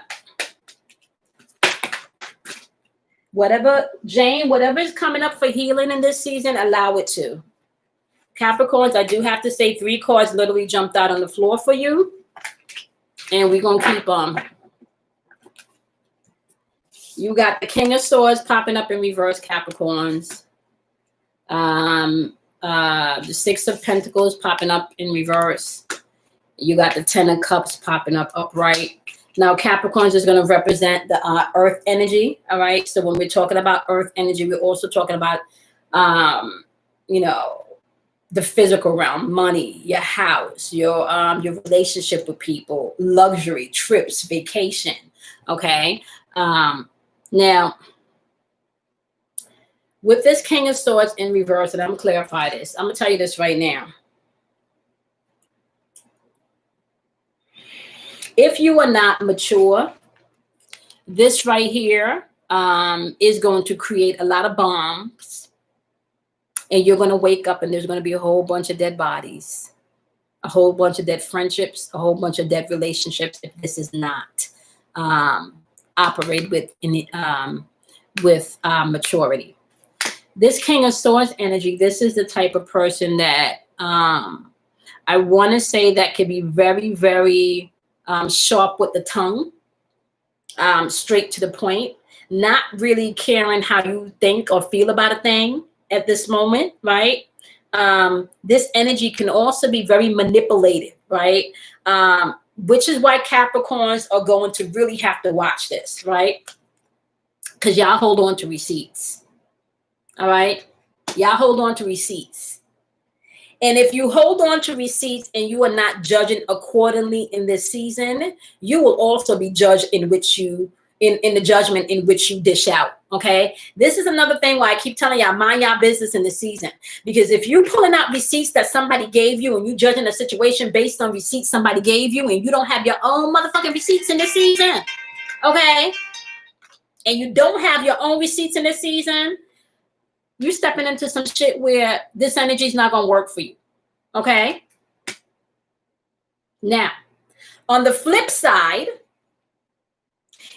Whatever, Jane, whatever is coming up for healing in this season, allow it to. Capricorns, I do have to say 3 cards literally jumped out on the floor for you. And we're going to keep you got the King of Swords popping up in reverse, Capricorns. The 6 of Pentacles popping up in reverse. You got the 10 of Cups popping up upright. Now, Capricorns is going to represent the earth energy. All right. So when we're talking about earth energy, we're also talking about, you know, the physical realm, money, your house, your relationship with people, luxury, trips, vacation. Okay. Now, with this King of Swords in reverse, and I'm going to clarify this. I'm going to tell you this right now. If you are not mature, this right here is going to create a lot of bombs. And you're going to wake up and there's going to be a whole bunch of dead bodies, a whole bunch of dead friendships, a whole bunch of dead relationships if this is not operated with maturity. This King of Swords energy, this is the type of person that I want to say that could be very, very sharp with the tongue, straight to the point, not really caring how you think or feel about a thing at this moment, right? This energy can also be very manipulative, right? Which is why Capricorns are going to really have to watch this, right? Because y'all hold on to receipts. All right. Y'all hold on to receipts. And if you hold on to receipts and you are not judging accordingly in this season, you will also be judged in which you, in the judgment in which you dish out. Okay. This is another thing why I keep telling y'all, mind y'all business in the season. Because if you're pulling out receipts that somebody gave you and you judging a situation based on receipts somebody gave you and you don't have your own motherfucking receipts in this season. Okay. And you don't have your own receipts in this season, you're stepping into some shit where this energy is not going to work for you. Okay. Now, on the flip side,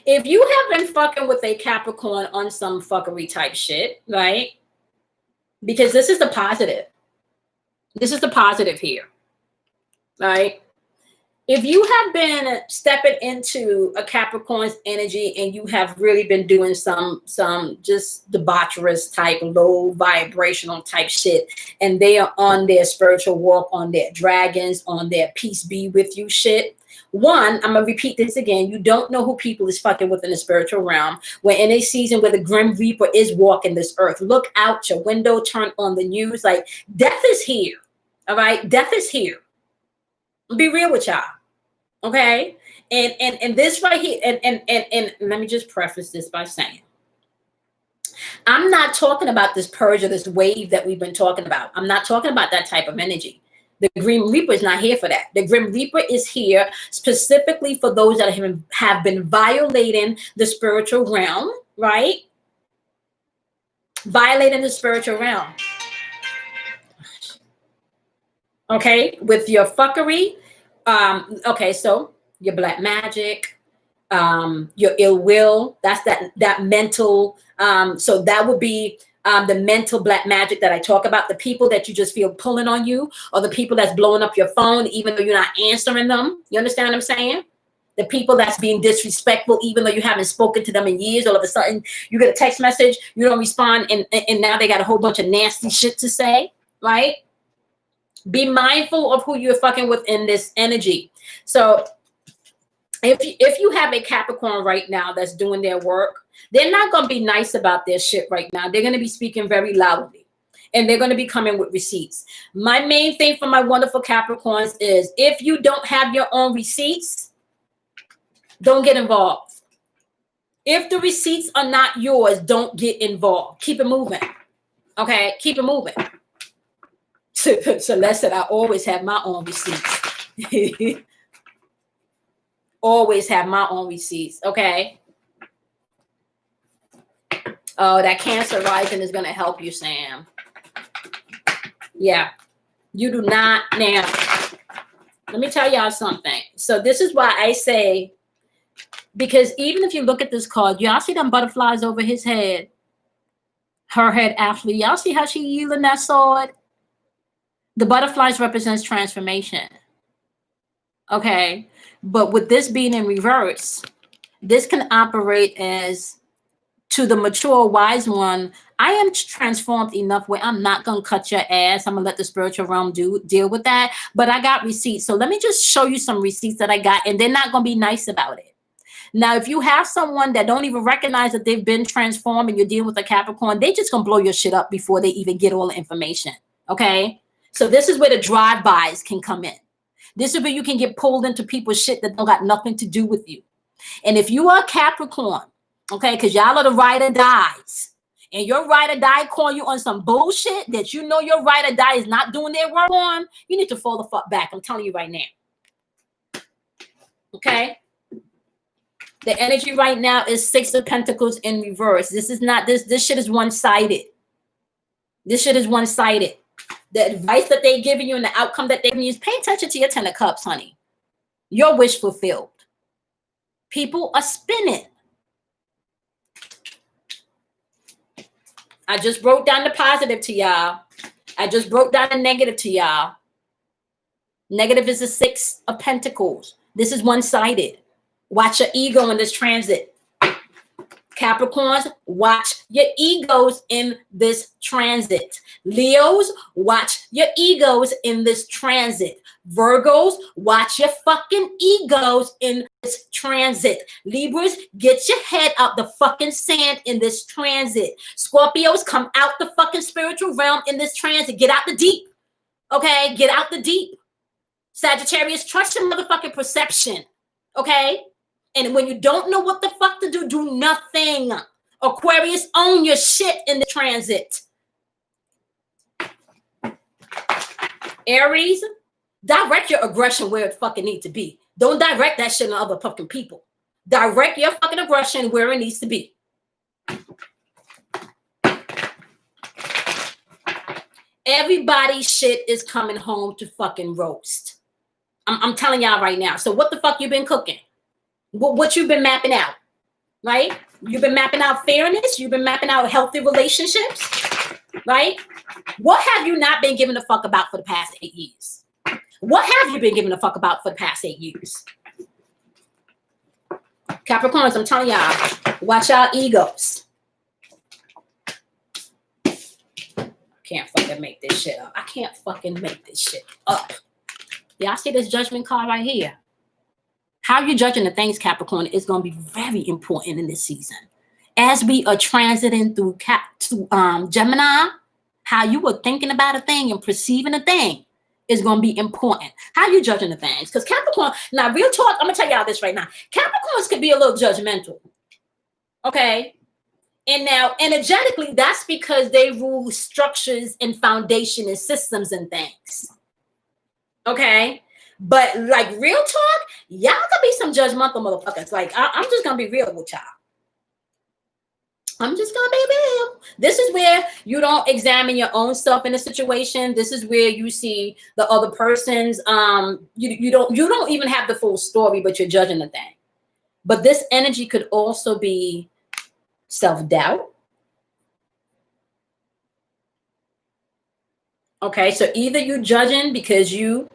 if you have been fucking with a Capricorn on some fuckery type shit, right? Because this is the positive. This is the positive here. Right? If you have been stepping into a Capricorn's energy and you have really been doing some just debaucherous type, low vibrational type shit, and they are on their spiritual walk, on their dragons, on their peace be with you shit. One, I'm going to repeat this again. You don't know who people is fucking with in the spiritual realm. We're in a season where the Grim Reaper is walking this earth. Look out your window, turn on the news. Like, death is here. All right? Death is here. Be real with y'all. Okay. And this right here, and let me just preface this by saying, I'm not talking about this purge or this wave that we've been talking about. I'm not talking about that type of energy. The Grim Reaper is not here for that. The Grim Reaper is here specifically for those that have been violating the spiritual realm, right? Violating the spiritual realm. Okay, with your fuckery. Okay, so your black magic, your ill will, that's that mental, so that would be the mental black magic that I talk about, the people that you just feel pulling on you, or the people that's blowing up your phone even though you're not answering them. You understand what I'm saying? The people that's being disrespectful even though you haven't spoken to them in years. All of a sudden you get a text message, you don't respond, and now they got a whole bunch of nasty shit to say, right? Be mindful of who you're fucking with in this energy. So if you have a Capricorn right now that's doing their work, they're not going to be nice about their shit right now. They're going to be speaking very loudly, and they're going to be coming with receipts. My main thing for my wonderful Capricorns is if you don't have your own receipts, don't get involved. If the receipts are not yours, don't get involved. Keep it moving. Okay? Keep it moving. Celeste said, I always have my own receipts. Always have my own receipts. Okay. Oh, that Cancer rising is going to help you, Sam. Yeah. You do not. Now, let me tell y'all something. So this is why I say, because even if you look at this card, y'all see them butterflies over his head. Her head, actually. Y'all see how she yielding that sword? The butterflies represents transformation. Okay. But with this being in reverse, this can operate as, to the mature wise one, I am transformed enough where I'm not gonna cut your ass. I'm gonna let the spiritual realm deal with that. But I got receipts. So let me just show you some receipts that I got, and they're not gonna be nice about it. Now, if you have someone that don't even recognize that they've been transformed and you're dealing with a Capricorn, they just gonna blow your shit up before they even get all the information. Okay. So this is where the drive-bys can come in. This is where you can get pulled into people's shit that don't got nothing to do with you. And if you are a Capricorn, okay, because y'all are the ride or dies, and your ride or die calling you on some bullshit that you know your ride or die is not doing their work on, you need to fall the fuck back. I'm telling you right now. Okay? The energy right now is Six of Pentacles in reverse. This is not, this shit is one-sided. This shit is one-sided. The advice that they're giving you and the outcome that they're giving you is pay attention to your Ten of Cups, honey. Your wish fulfilled. People are spinning. I just broke down the positive to y'all. I just broke down the negative to y'all. Negative is the Six of Pentacles. This is one-sided. Watch your ego in this transit. Capricorns, watch your egos in this transit. Leos, watch your egos in this transit. Virgos, watch your fucking egos in this transit. Libras, get your head out the fucking sand in this transit. Scorpios, come out the fucking spiritual realm in this transit. Get out the deep. Okay? Get out the deep. Sagittarius, trust your motherfucking perception. Okay? And when you don't know what the fuck to do, do nothing. Aquarius, own your shit in the transit. Aries, direct your aggression where it fucking needs to be. Don't direct that shit on other fucking people. Direct your fucking aggression where it needs to be. Everybody's shit is coming home to fucking roast. I'm telling y'all right now. So what the fuck you been cooking? What you've been mapping out, right? You've been mapping out fairness. You've been mapping out healthy relationships, right? What have you not been giving a fuck about for the past 8 years? What have you been giving a fuck about for the past 8 years? Capricorns, I'm telling y'all, watch our egos. I can't fucking make this shit up. I can't fucking make this shit up. Y'all see this judgment card right here? How you're judging the things, Capricorn, is going to be very important in this season. As we are transiting through Gemini, how you were thinking about a thing and perceiving a thing is going to be important. How you judging the things? Because Capricorn, now real talk, I'm going to tell y'all this right now. Capricorns could be a little judgmental. Okay? And now, energetically, that's because they rule structures and foundation and systems and things. Okay? But like real talk, y'all could be some judgmental motherfuckers. Like I'm just gonna be real with y'all. I'm just gonna be real. This is where you don't examine your own stuff in a situation. This is where you see the other person's. You don't even have the full story, but you're judging the thing. But this energy could also be self-doubt. Okay, so either you judging because you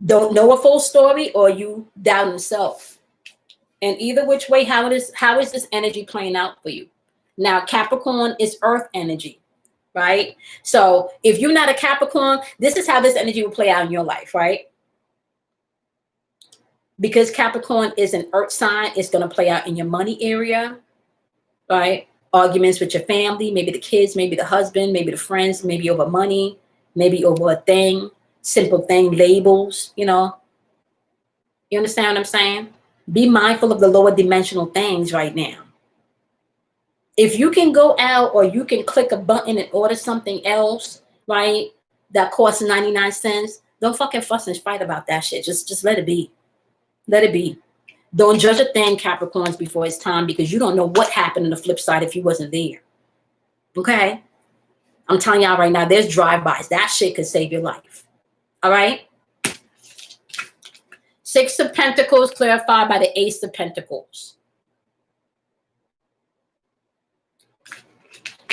don't know a full story, or you doubt yourself. And either which way, how is this energy playing out for you? Now, Capricorn is earth energy, right? So if you're not a Capricorn, this is how this energy will play out in your life, right? Because Capricorn is an earth sign, it's going to play out in your money area, right? Arguments with your family, maybe the kids, maybe the husband, maybe the friends, maybe over money, maybe over a thing. Simple thing, labels, you know. You understand what I'm saying? Be mindful of the lower dimensional things right now. If you can go out or you can click a button and order something else, right, that costs 99 cents, don't fucking fuss and fight about that shit. Just let it be. Let it be. Don't judge a thing, Capricorns, before it's time, because you don't know what happened on the flip side if you wasn't there. Okay? I'm telling y'all right now, there's drive-bys. That shit could save your life. All right. Six of Pentacles clarified by the Ace of Pentacles.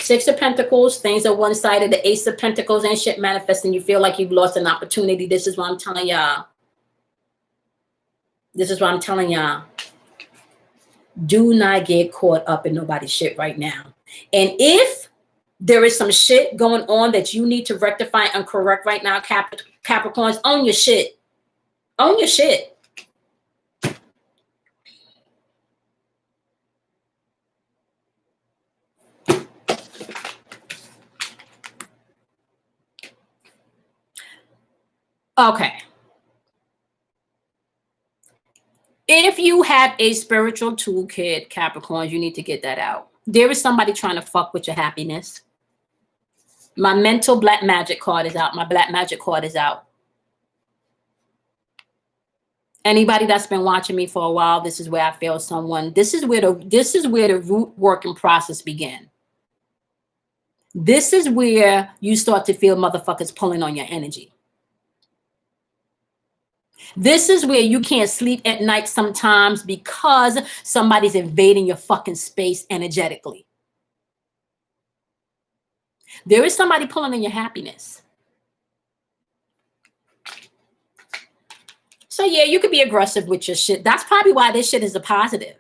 Six of Pentacles, things are one-sided. The Ace of Pentacles and shit manifesting. You feel like you've lost an opportunity. This is what I'm telling y'all. This is what I'm telling y'all. Do not get caught up in nobody's shit right now. And if there is some shit going on that you need to rectify and correct right now, Capricorns, own your shit. Own your shit. Okay. If you have a spiritual toolkit, Capricorns, you need to get that out. There is somebody trying to fuck with your happiness. My mental black magic card is out. My black magic card is out. Anybody that's been watching me for a while, this is where I feel someone. This is where the root working process begin. This is where you start to feel motherfuckers pulling on your energy. This is where you can't sleep at night sometimes because somebody's invading your fucking space energetically. There is somebody pulling on your happiness. So yeah, you could be aggressive with your shit. That's probably why this shit is a positive.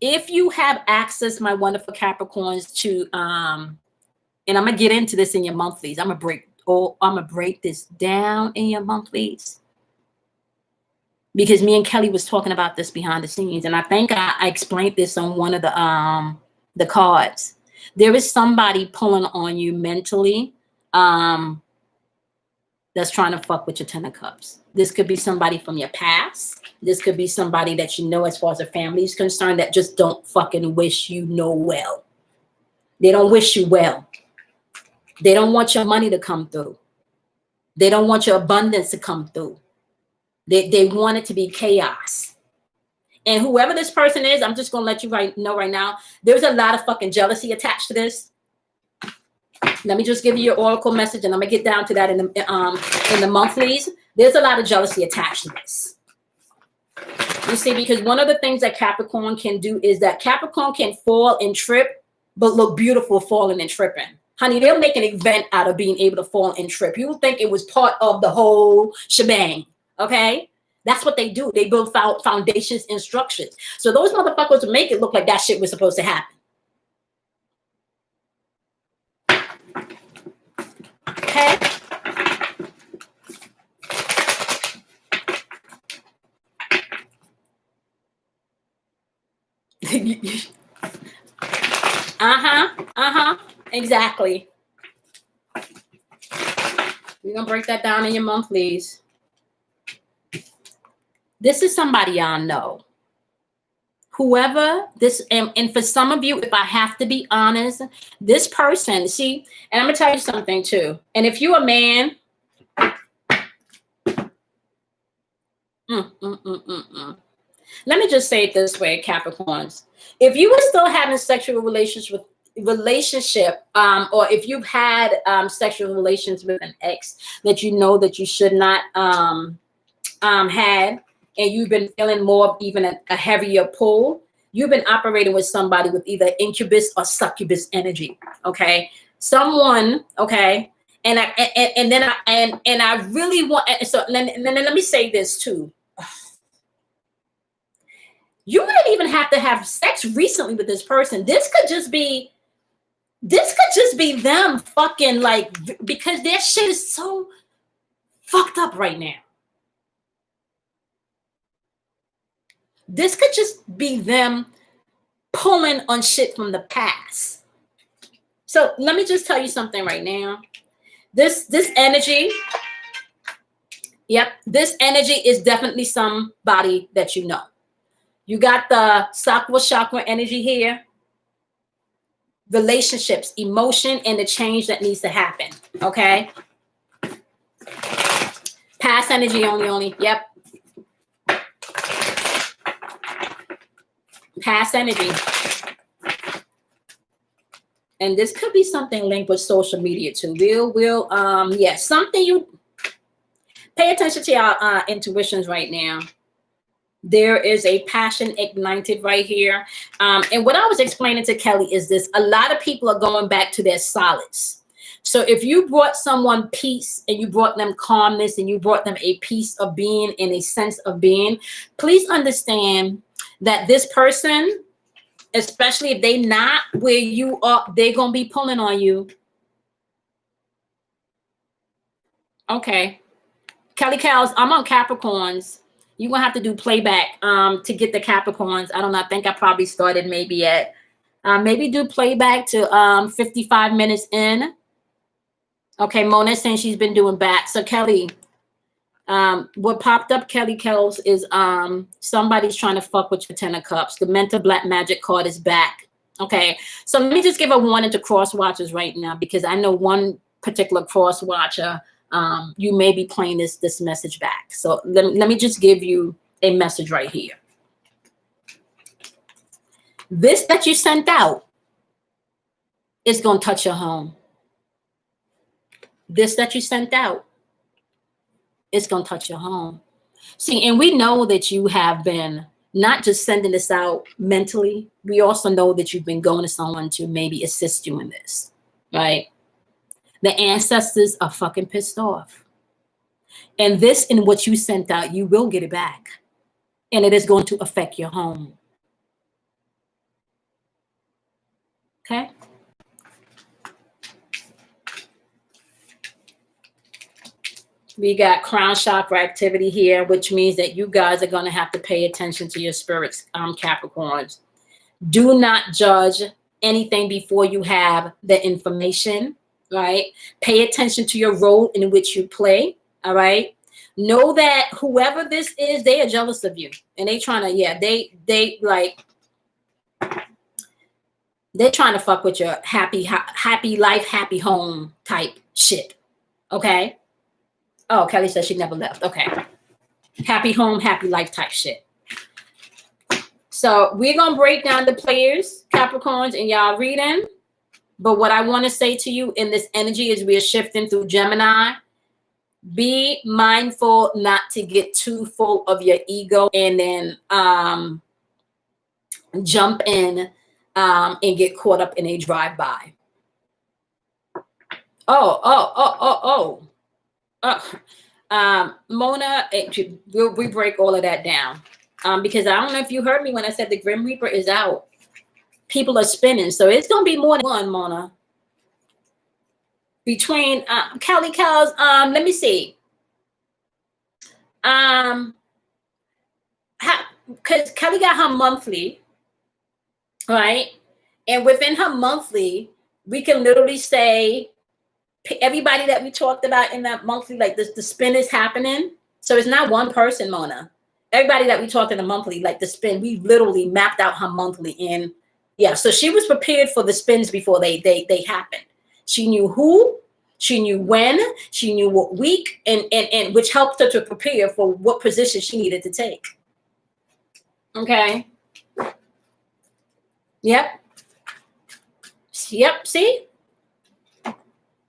If you have access, my wonderful Capricorns, to and I'm gonna get into this in your monthlies. I'm gonna break this down in your monthlies. Because me and Kelly was talking about this behind the scenes, and I think I explained this on one of the cards. There is somebody pulling on you mentally that's trying to fuck with your Ten of Cups. This could be somebody from your past. This could be somebody that you know as far as a family is concerned that just don't fucking wish you no well. They don't wish you well. They don't want your money to come through. They don't want your abundance to come through. They want it to be chaos. And whoever this person is, I'm just going to let you know right now, there's a lot of fucking jealousy attached to this. Let me just give you your oracle message, and I'm going to get down to that in the monthlies. There's a lot of jealousy attached to this. You see, because one of the things that Capricorn can do is that Capricorn can fall and trip, but look beautiful falling and tripping. Honey, they'll make an event out of being able to fall and trip. You would think it was part of the whole shebang. Okay, that's what they do. They build foundations and structures. So those motherfuckers make it look like that shit was supposed to happen. Okay. Exactly. We're gonna break that down in your monthlies. This is somebody y'all know. Whoever this, and for some of you, if I have to be honest, this person, see, and I'm gonna tell you something too. And if you're a man, let me just say it this way, Capricorns. If you were still having sexual relationship, or if you've had sexual relations with an ex that you know that you should not had, and you've been feeling more of even a heavier pull, you've been operating with somebody with either incubus or succubus energy. Okay, someone. Okay, and I really want. So then let me say this too. You wouldn't even have to have sex recently with this person. This could just be them fucking like, because their shit is so fucked up right now. This could just be them pulling on shit from the past. So let me just tell you something right now. This energy, yep, this energy is definitely somebody that you know. You got the Sakura chakra energy here. Relationships, emotion, and the change that needs to happen. Okay. Past energy only. Yep. Past energy. And this could be something linked with social media too. Something you pay attention to your intuitions right now. There is a passion ignited right here. And what I was explaining to Kelly is this: a lot of people are going back to their solids. So if you brought someone peace and you brought them calmness and you brought them a piece of being and a sense of being, please understand that this person, especially if they not where you are, they're going to be pulling on you. Okay. Kelly Cows, I'm on Capricorns. You're going to have to do playback to get the Capricorns. I don't know. I think I probably started maybe at, maybe do playback to 55 minutes in. Okay, Mona's saying she's been doing back. So Kelly, what popped up, Kelly Kells, is somebody's trying to fuck with your 10 of Cups. The mental black magic card is back. Okay, so let me just give a warning to cross watchers right now, because I know one particular cross watcher, you may be playing this message back. So let me just give you a message right here. This that you sent out is going to touch your home. This that you sent out, it's going to touch your home. See, and we know that you have been not just sending this out mentally. We also know that you've been going to someone to maybe assist you in this, right? The ancestors are fucking pissed off. And this, in what you sent out, you will get it back. And it is going to affect your home. Okay? We got crown chakra activity here, which means that you guys are going to have to pay attention to your spirits, Capricorns. Do not judge anything before you have the information, right? Pay attention to your role in which you play, all right? Know that whoever this is, they are jealous of you. And they trying to, yeah, they're trying to fuck with your happy life, happy home type shit, okay? Oh, Kelly says she never left. Okay. Happy home, happy life type shit. So we're going to break down the players, Capricorns, and y'all reading. But what I want to say to you in this energy is we are shifting through Gemini. Be mindful not to get too full of your ego and then jump in and get caught up in a drive-by. Mona, we break all of that down because I don't know if you heard me when I said the Grim Reaper is out. People are spinning, so it's gonna be more than one, Mona. Between Kelly Cows, let me see. Because Kelly got her monthly, right? And within her monthly, we can literally say everybody that we talked about in that monthly, like the spin is happening. So it's not one person, Mona. Everybody that we talked in the monthly, like the spin, we literally mapped out her monthly. And yeah, so she was prepared for the spins before they happened. She knew who, she knew when, she knew what week, and which helped her to prepare for what position she needed to take. Okay. Yep. See?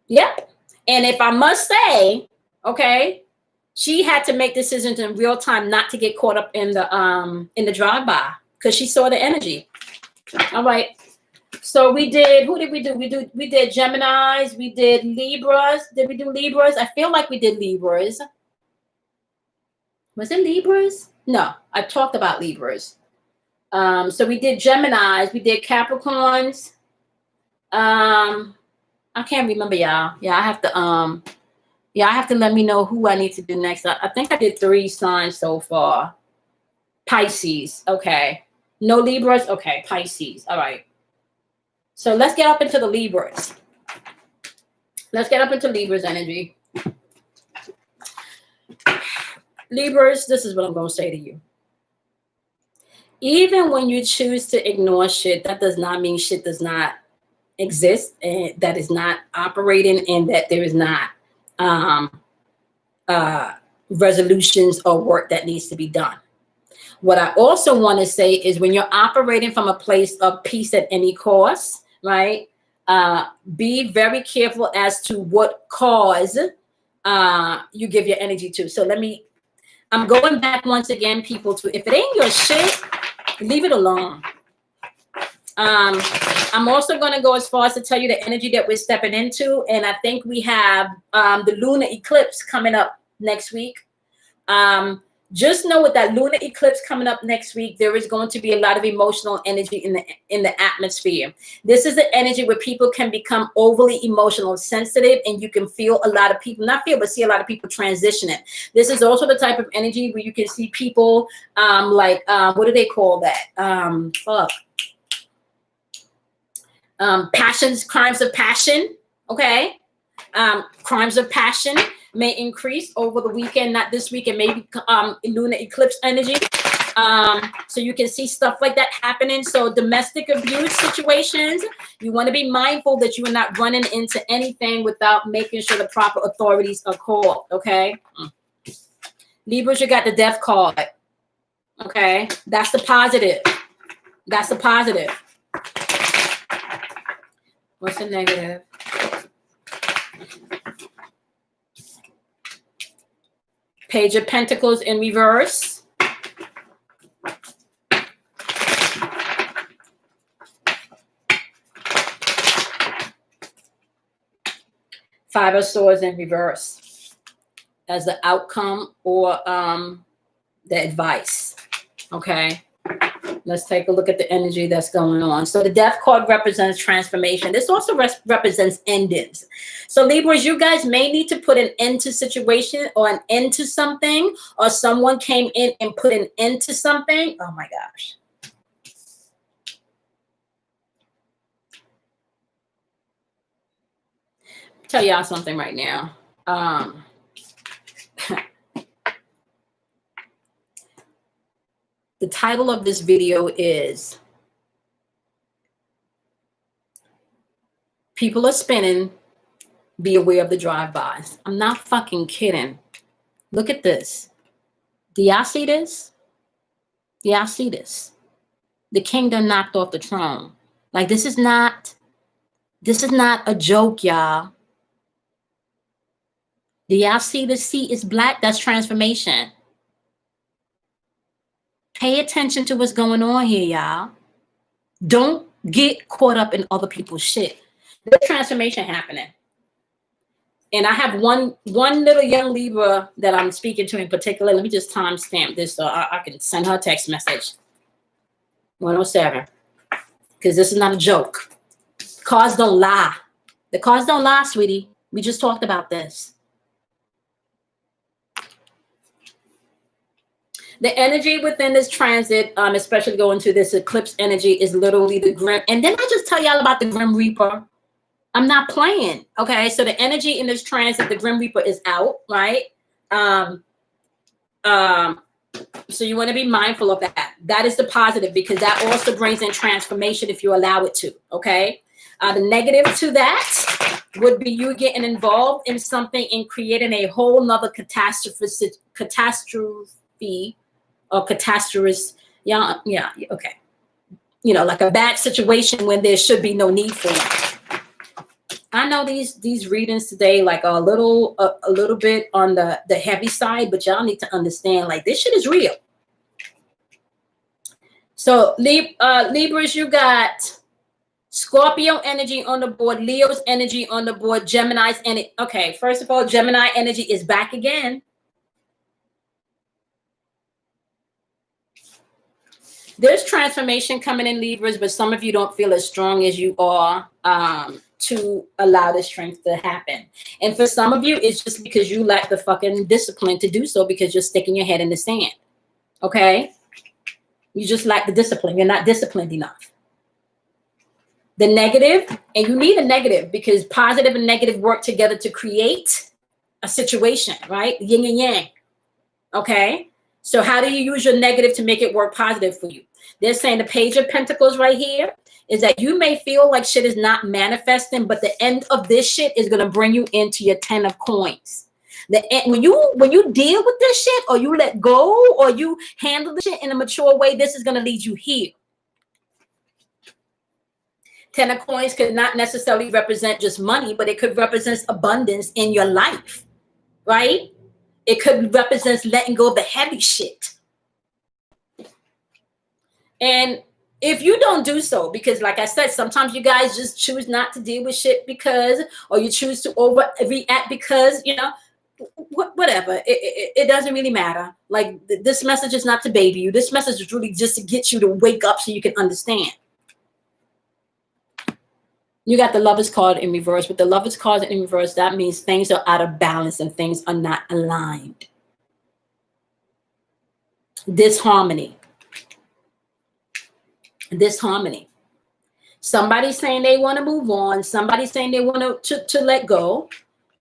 Yep. And if I must say, okay, she had to make decisions in real time not to get caught up in the drive-by because she saw the energy. All right. So we did, who did we do? We did Geminis, we did Libras. Did we do Libras? I feel like we did Libras. Was it Libras? No, I talked about Libras. So we did Geminis, we did Capricorns. I can't remember, y'all. Yeah, I have to let me know who I need to do next. I think I did 3 signs so far. Pisces, okay. No Libras, okay. Pisces, all right. So let's get up into the Libras. Let's get up into Libras energy. Libras, this is what I'm going to say to you. Even when you choose to ignore shit, that does not mean shit does not exist and that is not operating and that there is not resolutions or work that needs to be done. What I also want to say is when you're operating from a place of peace at any cost, right? Be very careful as to what cause you give your energy to. So let me I'm going back once again, people, to if it ain't your shit, leave it alone. I'm also going to go as far as to tell you the energy that we're stepping into. And I think we have the lunar eclipse coming up next week. Just know with that lunar eclipse coming up next week, there is going to be a lot of emotional energy in the atmosphere. This is the energy where people can become overly emotional sensitive, and you can feel a lot of people, not feel, but see a lot of people transitioning. This is also the type of energy where you can see people what do they call that? Passions, crimes of passion. Okay. Crimes of passion may increase over the weekend, not this weekend, maybe lunar eclipse energy. So you can see stuff like that happening. So domestic abuse situations, you want to be mindful that you are not running into anything without making sure the proper authorities are called. Okay. Libras, you got the death card. Okay. That's the positive. That's the positive. What's the negative? Page of Pentacles in reverse. Five of Swords in reverse as the outcome or the advice. Okay. Let's take a look at the energy that's going on. So the death card represents transformation. This also represents endings. So Libras, you guys may need to put an end to situation or an end to something, or someone came in and put an end to something. Oh my gosh. Tell y'all something right now. The title of this video is People Are Spinning, Be Aware of the Drive-Bys. I'm not fucking kidding. Look at this. Do y'all see this? Do y'all see this? The king done knocked off the throne. Like this is not a joke, y'all. Do y'all see the seat is black? That's transformation. Pay attention to what's going on here, y'all. Don't get caught up in other people's shit. There's transformation happening. And I have one little young Libra that I'm speaking to in particular. Let me just timestamp this so I can send her a text message. 107. Because this is not a joke. Cards don't lie. The cards don't lie, sweetie. We just talked about this. The energy within this transit, especially going to this eclipse energy, is literally the Grim. And then I just tell y'all about the Grim Reaper. I'm not playing. Okay, so the energy in this transit, the Grim Reaper is out, right? So you want to be mindful of that. That is the positive, because that also brings in transformation if you allow it to. Okay. The negative to that would be you getting involved in something and creating a whole nother catastrophe or catastrophe. Yeah, okay. You know, like a bad situation when there should be no need for it. I know these readings today like are a little bit on the heavy side, but y'all need to understand like this shit is real. So Libras, you got Scorpio energy on the board, Leo's energy on the board, Gemini's energy. Okay, first of all, Gemini energy is back again. There's transformation coming in Libras, but some of you don't feel as strong as you are to allow the strength to happen. And for some of you, it's just because you lack the fucking discipline to do so because you're sticking your head in the sand. Okay? You just lack the discipline. You're not disciplined enough. The negative, and you need a negative because positive and negative work together to create a situation, right? Yin and yang. Okay? So how do you use your negative to make it work positive for you? They're saying the Page of Pentacles right here is that you may feel like shit is not manifesting, but the end of this shit is going to bring you into your 10 of coins. When you deal with this shit, or you let go, or you handle the shit in a mature way, this is going to lead you here. 10 of coins could not necessarily represent just money, but it could represent abundance in your life, right? It could represent letting go of the heavy shit. And if you don't do so, because like I said, sometimes you guys just choose not to deal with shit because, or you choose to overreact because, you know, whatever. It doesn't really matter. Like this message is not to baby you. This message is really just to get you to wake up so you can understand. You got the Lovers card in reverse. With the Lovers card in reverse, that means things are out of balance and things are not aligned. Disharmony. Disharmony. Somebody's saying they want to move on. Somebody's saying they want to let go.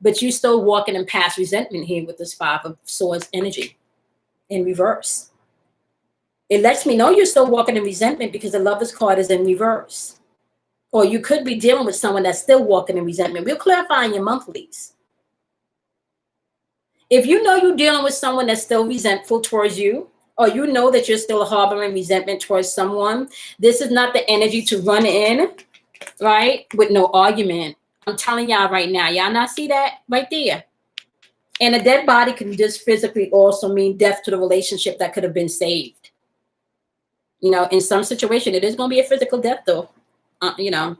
But you still walking in past resentment here with this Five of Swords energy in reverse. It lets me know you're still walking in resentment because the Lovers card is in reverse. Or you could be dealing with someone that's still walking in resentment. We'll clarify in your monthlies. If you know you're dealing with someone that's still resentful towards you, or you know that you're still harboring resentment towards someone, this is not the energy to run in, right, with no argument. I'm telling y'all right now. Y'all not see that right there? And a dead body can just physically also mean death to the relationship that could have been saved. You know, in some situation, it is going to be a physical death, though. You know.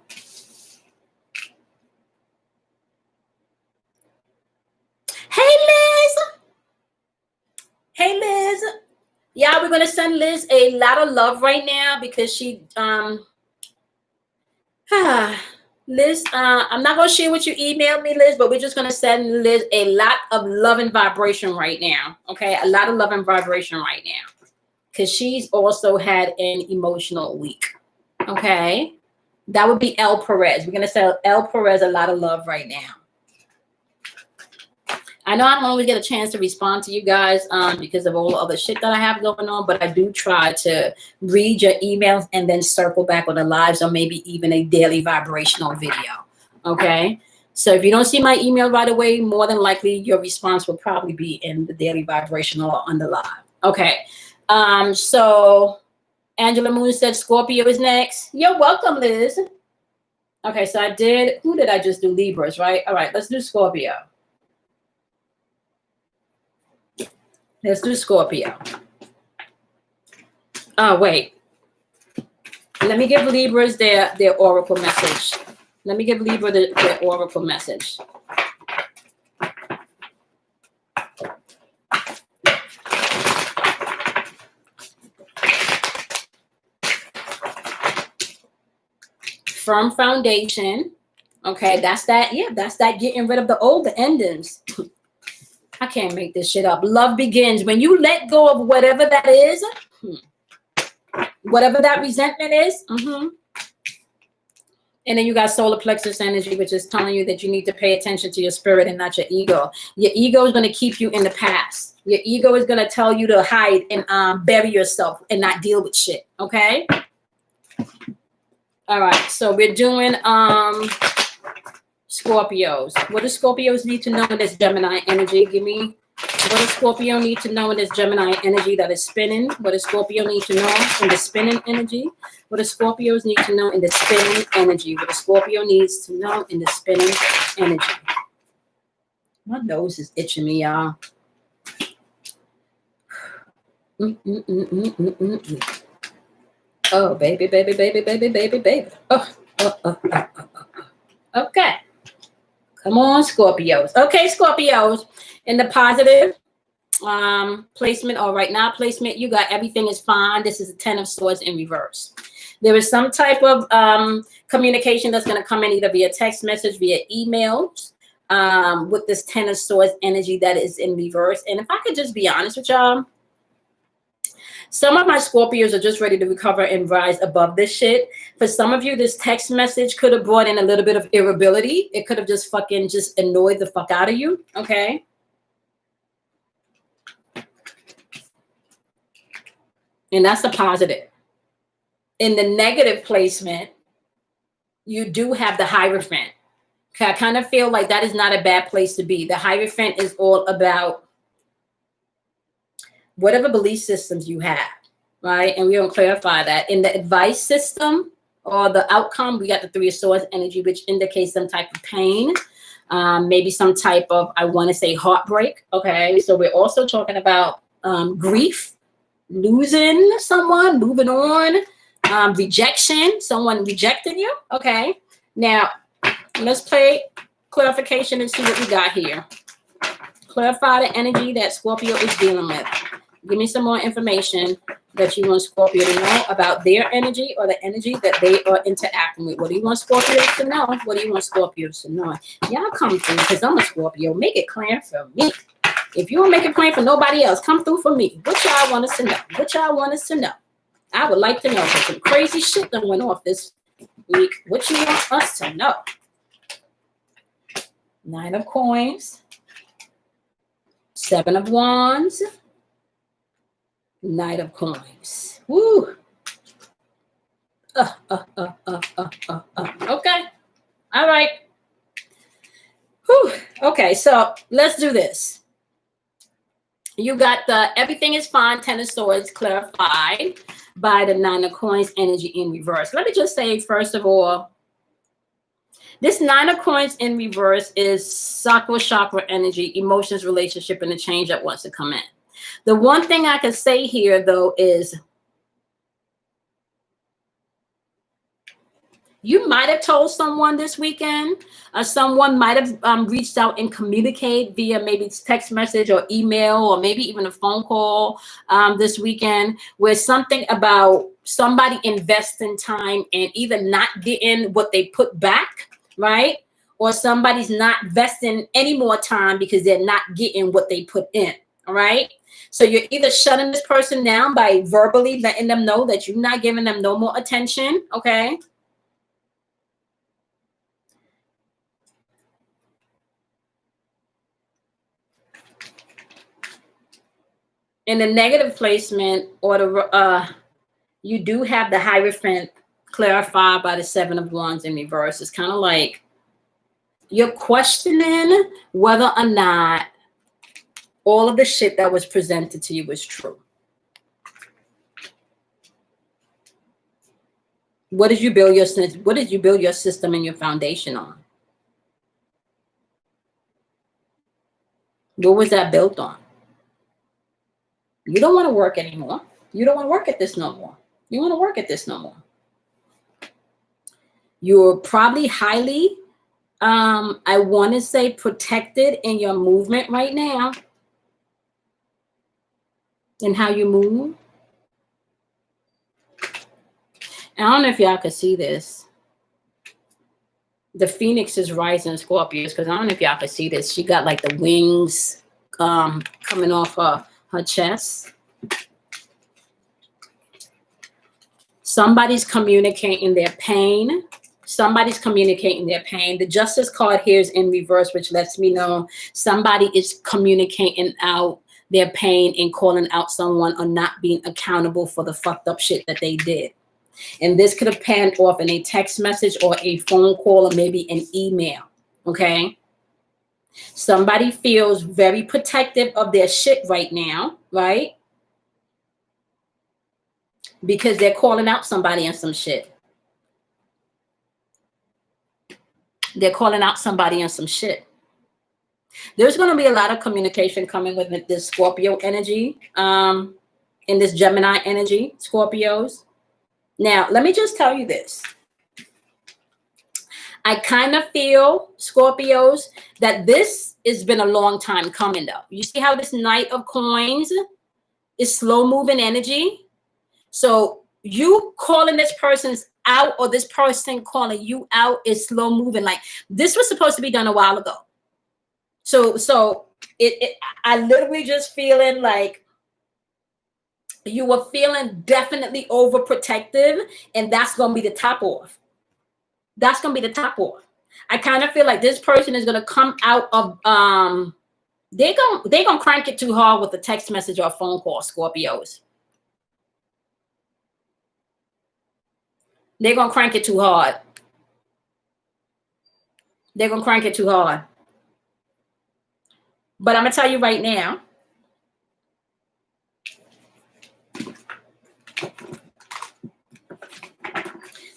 Hey, Liz. Hey, Liz. Yeah, we're going to send Liz a lot of love right now because she, Liz, I'm not going to share what you emailed me, Liz, but we're just going to send Liz a lot of love and vibration right now. Okay. A lot of love and vibration right now because she's also had an emotional week. Okay. That would be El Perez. We're going to send El Perez a lot of love right now. I know I don't always get a chance to respond to you guys because of all the other shit that I have going on, but I do try to read your emails and then circle back on the lives or maybe even a daily vibrational video. Okay. So if you don't see my email right away, more than likely your response will probably be in the daily vibrational or on the live. Okay. So Angela Moon said Scorpio is next. You're welcome, Liz. Okay, so who did I just do? Libras, right? All right, let's do Scorpio. Let's do Scorpio. Oh, wait. Let me give Libras their oracle message. Let me give Libra their oracle message. Firm foundation. Okay, that's that. Yeah, that's that getting rid of the old, the endings. I can't make this shit up. Love begins when you let go of whatever that is, whatever that resentment is. And then you got solar plexus energy, which is telling you that you need to pay attention to your spirit and not your ego. Your ego is going to keep you in the past. Your ego is going to tell you to hide and bury yourself and not deal with shit. Okay. All right, so we're doing Scorpios. What do Scorpios need to know in this Gemini energy? Give me, what does Scorpio need to know in this Gemini energy that is spinning? What does Scorpio need to know in the spinning energy? What does Scorpios need to know in the spinning energy? What does Scorpio needs to know in the spinning energy? My nose is itching me, y'all. Oh, baby, baby, baby, baby, baby, baby. Okay. Come on, Scorpios. Okay, Scorpios. In the positive placement or right now placement, you got everything is fine. This is a 10 of Swords in reverse. There is some type of communication that's going to come in either via text message, via emails, with this 10 of Swords energy that is in reverse. And if I could just be honest with y'all, some of my Scorpios are just ready to recover and rise above this shit. For some of you, this text message could have brought in a little bit of irritability. It could have just fucking just annoyed the fuck out of you. Okay. And that's the positive. In the negative placement, you do have the Hierophant. I kind of feel like that is not a bad place to be. The Hierophant is all about whatever belief systems you have, right? And we're going to clarify that. In the advice system or the outcome, we got the Three of Swords energy, which indicates some type of pain. maybe some type of, I want to say, heartbreak. Okay, so we're also talking about grief, losing someone, moving on, rejection, someone rejecting you. Okay, now let's play clarification and see what we got here. Clarify the energy that Scorpio is dealing with. Give me some more information that you want Scorpio to know about their energy or the energy that they are interacting with. What do you want Scorpios to know? What do you want Scorpios to know? Y'all come through, because I'm a Scorpio. Make it clear for me. If you don't make it plain for nobody else, come through for me. What y'all want us to know? What y'all want us to know? I would like to know, because some crazy shit that went off this week. What you want us to know? Nine of Coins. Seven of Wands. Knight of Coins. Woo. Okay. All right. Whew. Okay, so let's do this. You got the everything is fine, Ten of Swords clarified by the Nine of Coins energy in reverse. Let me just say, first of all, this Nine of Coins in reverse is Sakura chakra energy, emotions, relationship, and the change that wants to come in. The one thing I can say here, though, is you might have told someone this weekend, or someone might have reached out and communicate via maybe text message or email, or maybe even a phone call this weekend, where something about somebody investing time and either not getting what they put back, right? Or somebody's not investing any more time because they're not getting what they put in, all right? So you're either shutting this person down by verbally letting them know that you're not giving them no more attention, okay? In the negative placement, or the you do have the Hierophant clarified by the Seven of Wands in reverse. It's kind of like you're questioning whether or not all of the shit that was presented to you was true. What did you build your system and your foundation on? What was that built on? You don't want to work anymore. You don't want to work at this no more. You want to work at this no more. You're probably highly, I want to say, protected in your movement right now. And how you move. I don't know if y'all could see this. The Phoenix is rising Scorpios, because I don't know if y'all could see this. She got like the wings coming off her chest. Somebody's communicating their pain. Somebody's communicating their pain. The Justice card here is in reverse, which lets me know somebody is communicating out their pain and calling out someone or not being accountable for the fucked up shit that they did. And this could have panned off in a text message or a phone call or maybe an email, okay? Somebody feels very protective of their shit right now, right? Because they're calling out somebody on some shit. They're calling out somebody on some shit. There's going to be a lot of communication coming with this Scorpio energy, in this Gemini energy, Scorpios. Now, let me just tell you this. I kind of feel, Scorpios, that this has been a long time coming, though. You see how this Knight of Coins is slow-moving energy? So you calling this person's out, or this person calling you out, is slow-moving. Like, this was supposed to be done a while ago. So I literally just feeling like you were feeling definitely overprotective, and that's going to be the top off. That's going to be the top off. I kind of feel like this person is going to come out of, they're going to crank it too hard with a text message or a phone call, Scorpios. They're going to crank it too hard. They're going to crank it too hard. But I'm going to tell you right now,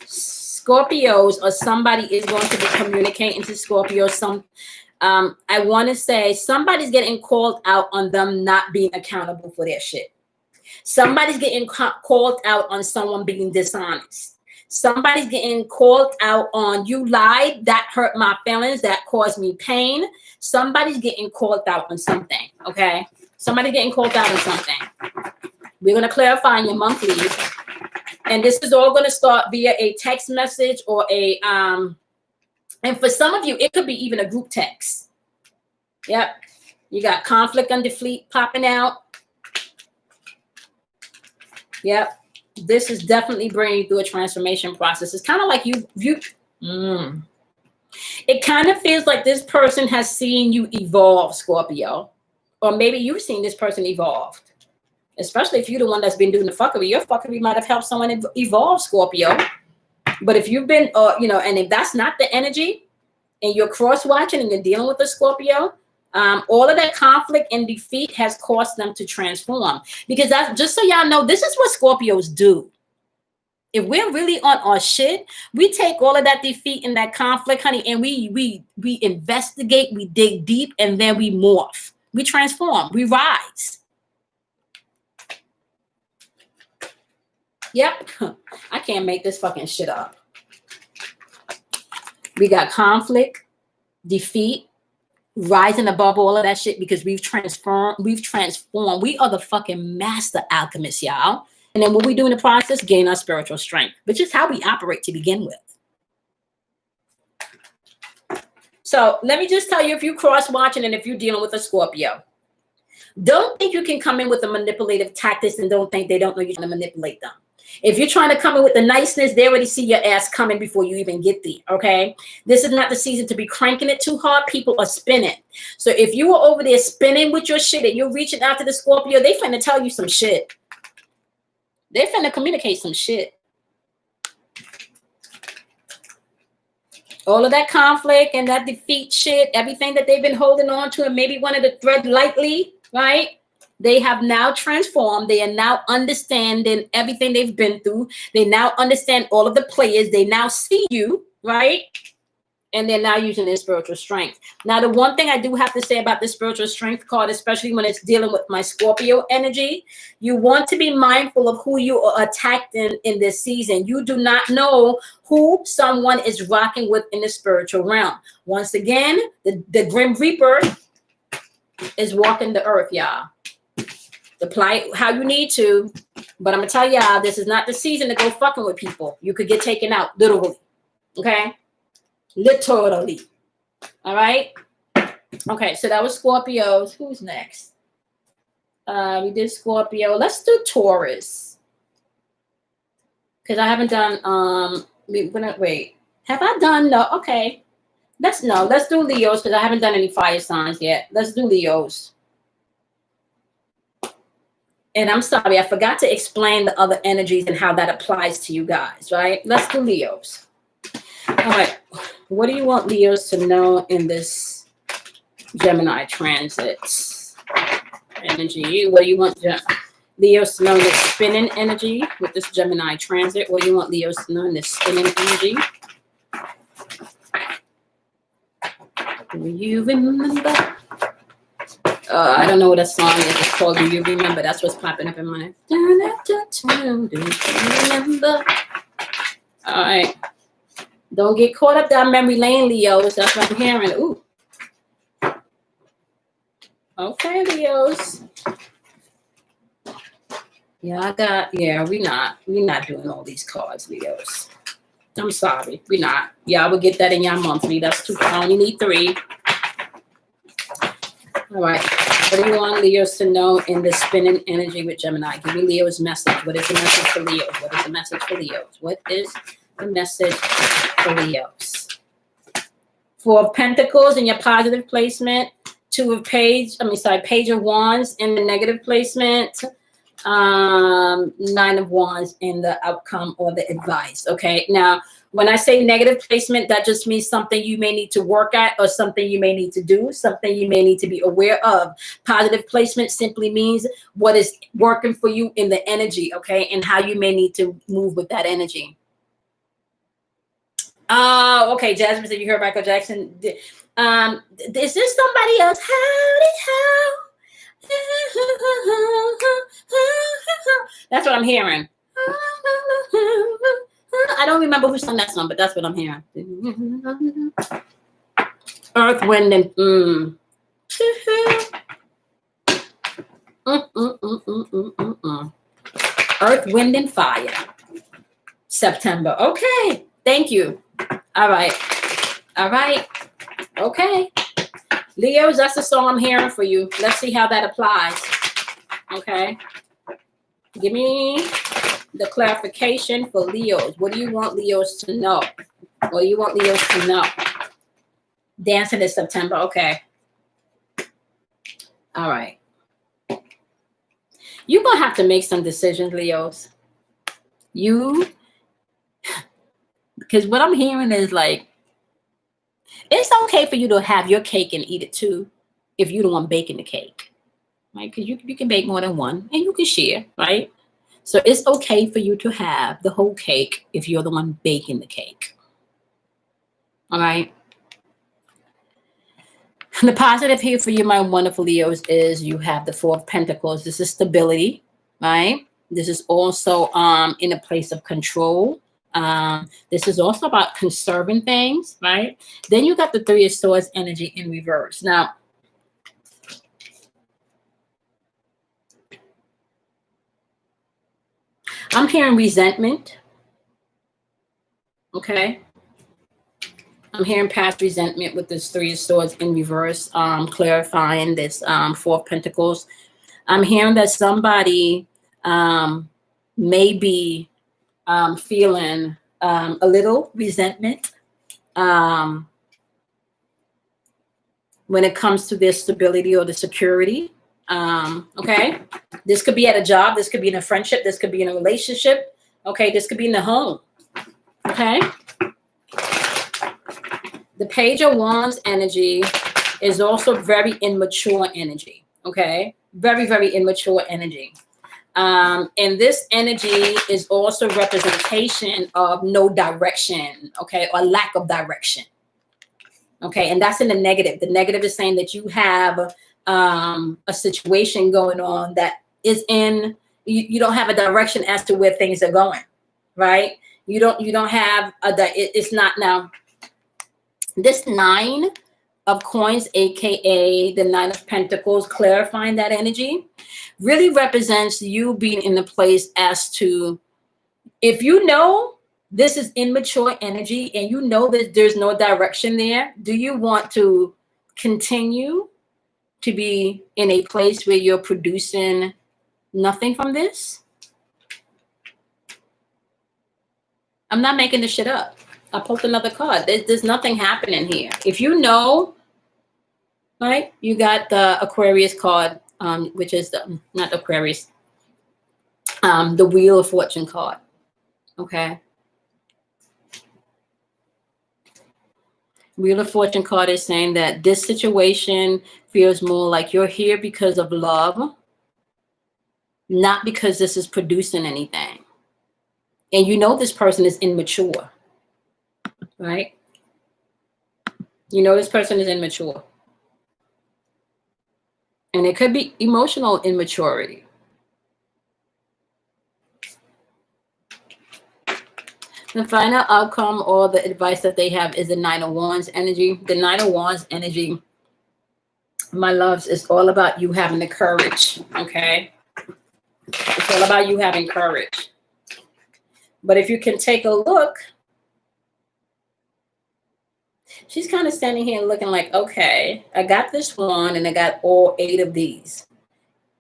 Scorpios, or somebody is going to be communicating to Scorpios I want to say somebody's getting called out on them not being accountable for their shit. Somebody's getting called out on someone being dishonest. Somebody's getting called out on you lied, that hurt my feelings, that caused me pain. Somebody's getting called out on something, okay? Somebody's getting called out on something. We're going to clarify in your monthly. And this is all going to start via a text message or a, and for some of you, it could be even a group text. Yep. You got conflict and defeat popping out. Yep. This is definitely bringing you through a transformation process. It's kind of like it kind of feels like this person has seen you evolve, Scorpio. Or maybe you've seen this person evolve. Especially if you're the one that's been doing the fuckery. Your fuckery might have helped someone evolve, Scorpio. But if you've been, and if that's not the energy, and you're cross-watching and you're dealing with a Scorpio, all of that conflict and defeat has caused them to transform. Because that's, just so y'all know, this is what Scorpios do. If we're really on our shit, we take all of that defeat and that conflict, honey, and we investigate, we dig deep, and then we morph. We transform. We rise. Yep. I can't make this fucking shit up. We got conflict, defeat, rising above all of that shit because we've transformed. We are the fucking master alchemists, y'all. And then what we do in the process, gain our spiritual strength, which is how we operate to begin with. So let me just tell you, if you cross-watching and if you're dealing with a Scorpio, don't think you can come in with a manipulative tactics and don't think they don't know you're trying to manipulate them. If you're trying to come in with the niceness, they already see your ass coming before you even get there, okay? This is not the season to be cranking it too hard. People are spinning. So if you were over there spinning with your shit and you're reaching out to the Scorpio, they finna tell you some shit. They finna communicate some shit. All of that conflict and that defeat shit, everything that they've been holding on to and maybe wanted to thread lightly, right? They have now transformed. They are now understanding everything they've been through. They now understand all of the players. They now see you, right? And they're now using their spiritual strength. Now, the one thing I do have to say about the spiritual strength card, especially when it's dealing with my Scorpio energy, you want to be mindful of who you are attacking in this season. You do not know who someone is rocking with in the spiritual realm. Once again, the Grim Reaper is walking the earth, y'all. Apply how you need to, but I'm gonna tell y'all, this is not the season to go fucking with people. You could get taken out, literally. Okay, literally. All right. Okay, so that was Scorpios. Who's next? We did Scorpio. Let's do Taurus, because I haven't done. Wait. Have I done? No. Okay. Let's do Leos because I haven't done any fire signs yet. Let's do Leos. And I'm sorry, I forgot to explain the other energies and how that applies to you guys, right? Let's do Leos. All right. What do you want Leos to know in this Gemini transit energy? What do you want Leos to know in this spinning energy with this Gemini transit? What do you want Leos to know in this spinning energy? Do you remember? I don't know what that song is. It's called Do You Remember? That's what's popping up in my head. Do you remember? All right. Don't get caught up down memory lane, Leos. That's what I'm hearing. Ooh. Okay, Leos. Yeah, we're not doing all these cards, Leos. I'm sorry. We're not. Y'all will get that in your monthly. That's too. I only need 3. All right. What do you want Leos to know in the spinning energy with Gemini? Give me Leo's message. What is the message for Leos? What is the message for Leos? What is the message for Leos? 4 of Pentacles in your positive placement. 2 of Page of Wands in the negative placement. 9 of Wands in the outcome or the advice. Okay. Now, when I say negative placement, that just means something you may need to work at or something you may need to do, something you may need to be aware of. Positive placement simply means what is working for you in the energy, okay, and how you may need to move with that energy. Okay, Jasmine said you heard Michael Jackson. Is this somebody else? Howdy how. That's what I'm hearing. I don't remember who sung that song, but that's what I'm hearing. Earth, wind, and Earth, wind, and fire. September. Okay. Thank you. All right. All right. Okay. Leos, that's the song I'm hearing for you. Let's see how that applies. Okay. Give me the clarification for Leos. What do you want Leos to know? What do you want Leos to know? Dancing in September. Okay. All right. You're going to have to make some decisions, Leos. Because what I'm hearing is like, it's okay for you to have your cake and eat it too, if you're the one baking the cake, right? Because you can bake more than one and you can share, right? So it's okay for you to have the whole cake if you're the one baking the cake. All right. The positive here for you, my wonderful Leos, is you have the Four of Pentacles. This is stability, right? This is also in a place of control. This is also about conserving things, right? Then you got the Three of Swords energy in reverse. Now, I'm hearing resentment. Okay. I'm hearing past resentment with this Three of Swords in reverse, clarifying this Four of Pentacles. I'm hearing that somebody may be feeling a little resentment when it comes to their stability or the security. Okay. This could be at a job. This could be in a friendship. This could be in a relationship. Okay. This could be in the home. Okay. The Page of Wands energy is also very immature energy. Okay. Very, very immature energy. And this energy is also representation of no direction. Okay. Or lack of direction. Okay. And that's in the negative. The negative is saying that you have a situation going on that is in, you don't have a direction as to where things are going. Right. You don't have it's not now. This Nine of Coins, aka the Nine of Pentacles, clarifying that energy, really represents you being in the place as to, if you know this is immature energy and you know that there's no direction there, do you want to continue to be in a place where you're producing nothing from this? I'm not making this shit up. I pulled another card. There's nothing happening here. If you know, right, you got the Aquarius card, which is not Aquarius, the Wheel of Fortune card. Okay. Wheel of Fortune card is saying that this situation feels more like you're here because of love, not because this is producing anything. And you know this person is immature. Right? You know this person is immature. And it could be emotional immaturity. The final outcome or the advice that they have is the Nine of Wands energy. The Nine of Wands energy, my loves, is all about you having the courage. Okay? It's all about you having courage. But if you can take a look, she's kind of standing here looking like, okay, I got this one and I got all 8 of these.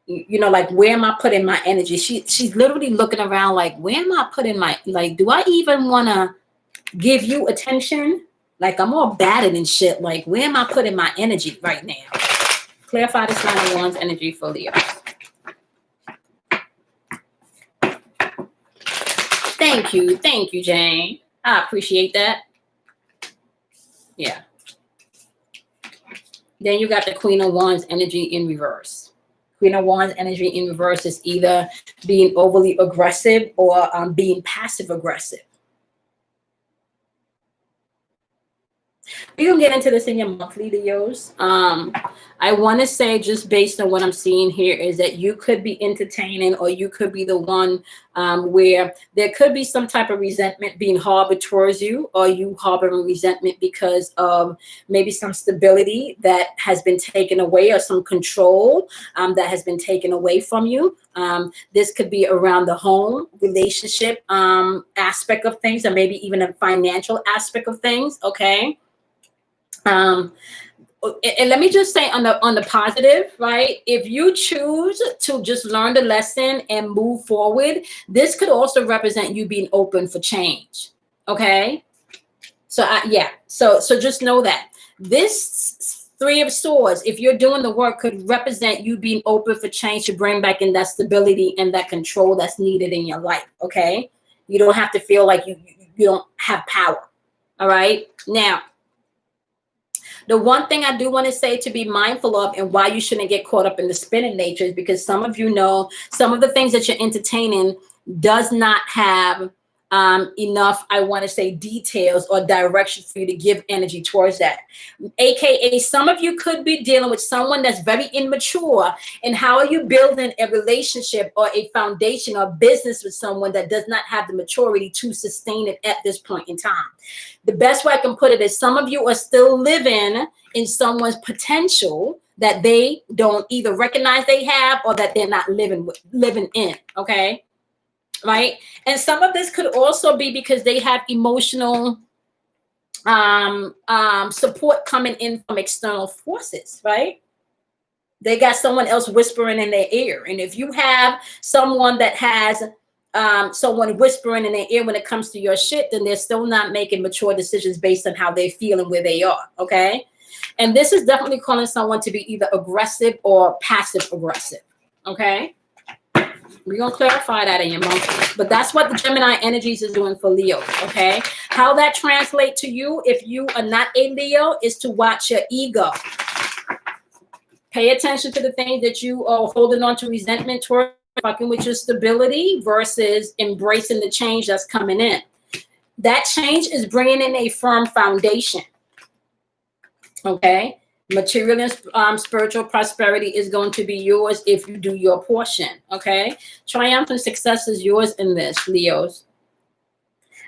You know, like, where am I putting my energy? She's literally looking around like, where am I putting my, like, do I even want to give you attention? Like, I'm all battered and shit. Like, where am I putting my energy right now? Clarify this Nine of Wands energy for Leo. Thank you. Thank you, Jane. I appreciate that. Yeah. Then you got the Queen of Wands energy in reverse. Queen of Wands energy in reverse is either being overly aggressive or being passive aggressive. We're gonna get into this in your monthly Leos. I want to say, just based on what I'm seeing here, is that you could be entertaining, or you could be the one where there could be some type of resentment being harbored towards you, or you harboring resentment because of maybe some stability that has been taken away, or some control that has been taken away from you. This could be around the home, relationship aspect of things, or maybe even a financial aspect of things. Okay. And let me just say on the positive, right? If you choose to just learn the lesson and move forward, this could also represent you being open for change. Okay. So yeah. So just know that this Three of Swords, if you're doing the work, could represent you being open for change to bring back in that stability and that control that's needed in your life. Okay. You don't have to feel like you don't have power. All right. Now, the one thing I do want to say to be mindful of, and why you shouldn't get caught up in the spinning nature, is because some of you know some of the things that you're entertaining does not have enough, I want to say, details or direction for you to give energy towards that. AKA, some of you could be dealing with someone that's very immature. And how are you building a relationship or a foundation or business with someone that does not have the maturity to sustain it at this point in time? The best way I can put it is some of you are still living in someone's potential that they don't either recognize they have, or that they're not living in. Okay. Right. And some of this could also be because they have emotional support coming in from external forces. Right. They got someone else whispering in their ear. And if you have someone that has someone whispering in their ear when it comes to your shit, then they're still not making mature decisions based on how they feel and where they are. Okay. And this is definitely calling someone to be either aggressive or passive aggressive. Okay. We're going to clarify that in your monthly. But that's what the Gemini energies is doing for Leo. Okay. How that translates to you, if you are not a Leo, is to watch your ego. Pay attention to the things that you are holding on to resentment toward, fucking with your stability versus embracing the change that's coming in. That change is bringing in a firm foundation. Okay. Material and spiritual prosperity is going to be yours if you do your portion. Okay. Triumphant success is yours in this, Leos.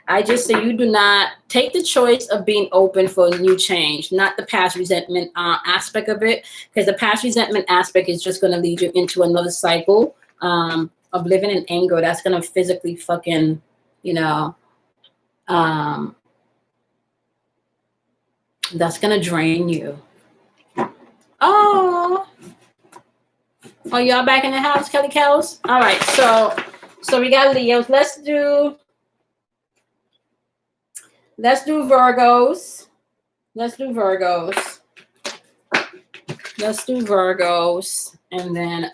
I just say you do not take the choice of being open for new change, not the past resentment aspect of it, because the past resentment aspect is just going to lead you into another cycle of living in anger. That's going to physically fucking, that's going to drain you. Oh, y'all back in the house, Kelly Kells? All right, so we got Leos. Let's do Virgos. Let's do Virgos. And then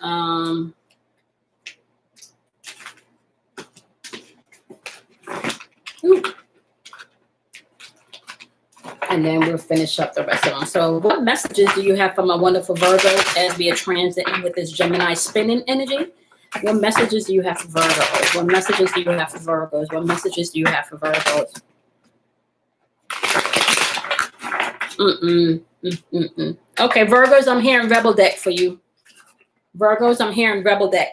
and then we'll finish up the rest of them. So what messages do you have from a wonderful Virgo as we are transiting with this Gemini spinning energy? What messages do you have for Virgos? What messages do you have for Virgos? What messages do you have for Virgos? Okay, Virgos, I'm hearing Rebel Deck for you. Virgos, I'm hearing Rebel Deck.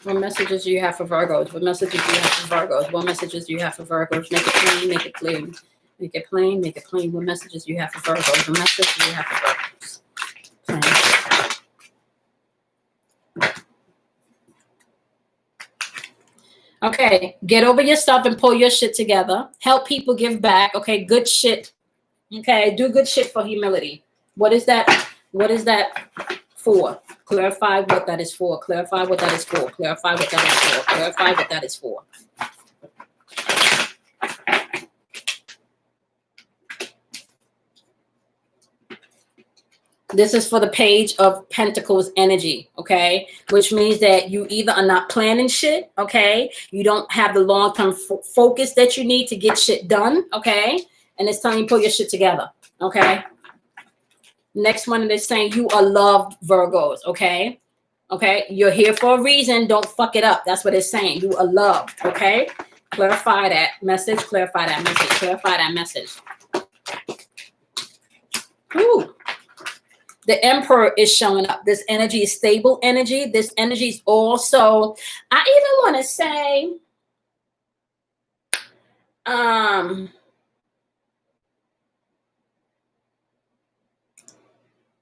What messages do you have for Virgos? What messages do you have for Virgos? What messages do you have for Virgos? Make it plain, make it clear. Make it plain, make it plain. What messages do you have for Virgos? What messages do you have for Virgos? Plain. Okay, get over yourself and pull your shit together. Help people, give back. Okay, good shit. Okay, do good shit for humility. What is that? What is that for? Clarify what that is for. Clarify what that is for. Clarify what that is for. Clarify what that is for. This is for the Page of Pentacles energy, okay? Which means that you either are not planning shit, okay? You don't have the long-term focus that you need to get shit done, okay? And it's time you pull your shit together, okay? Next one is saying you are loved, Virgos, okay? Okay, you're here for a reason. Don't fuck it up. That's what it's saying. You are loved, okay? Clarify that message. Clarify that message. Clarify that message. Ooh. The Emperor is showing up. This energy is stable energy. This energy is also, I even want to say, I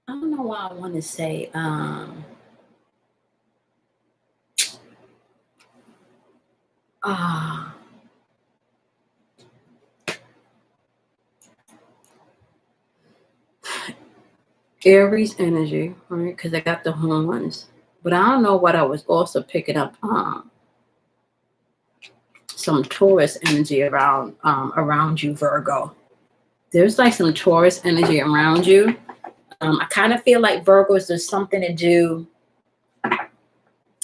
don't know why I want to say, Aries energy, right? Because I got the horns. But I don't know what I was also picking up some Taurus energy around you, Virgo. There's like some Taurus energy around you. I kind of feel like Virgos, there's something to do. Hey,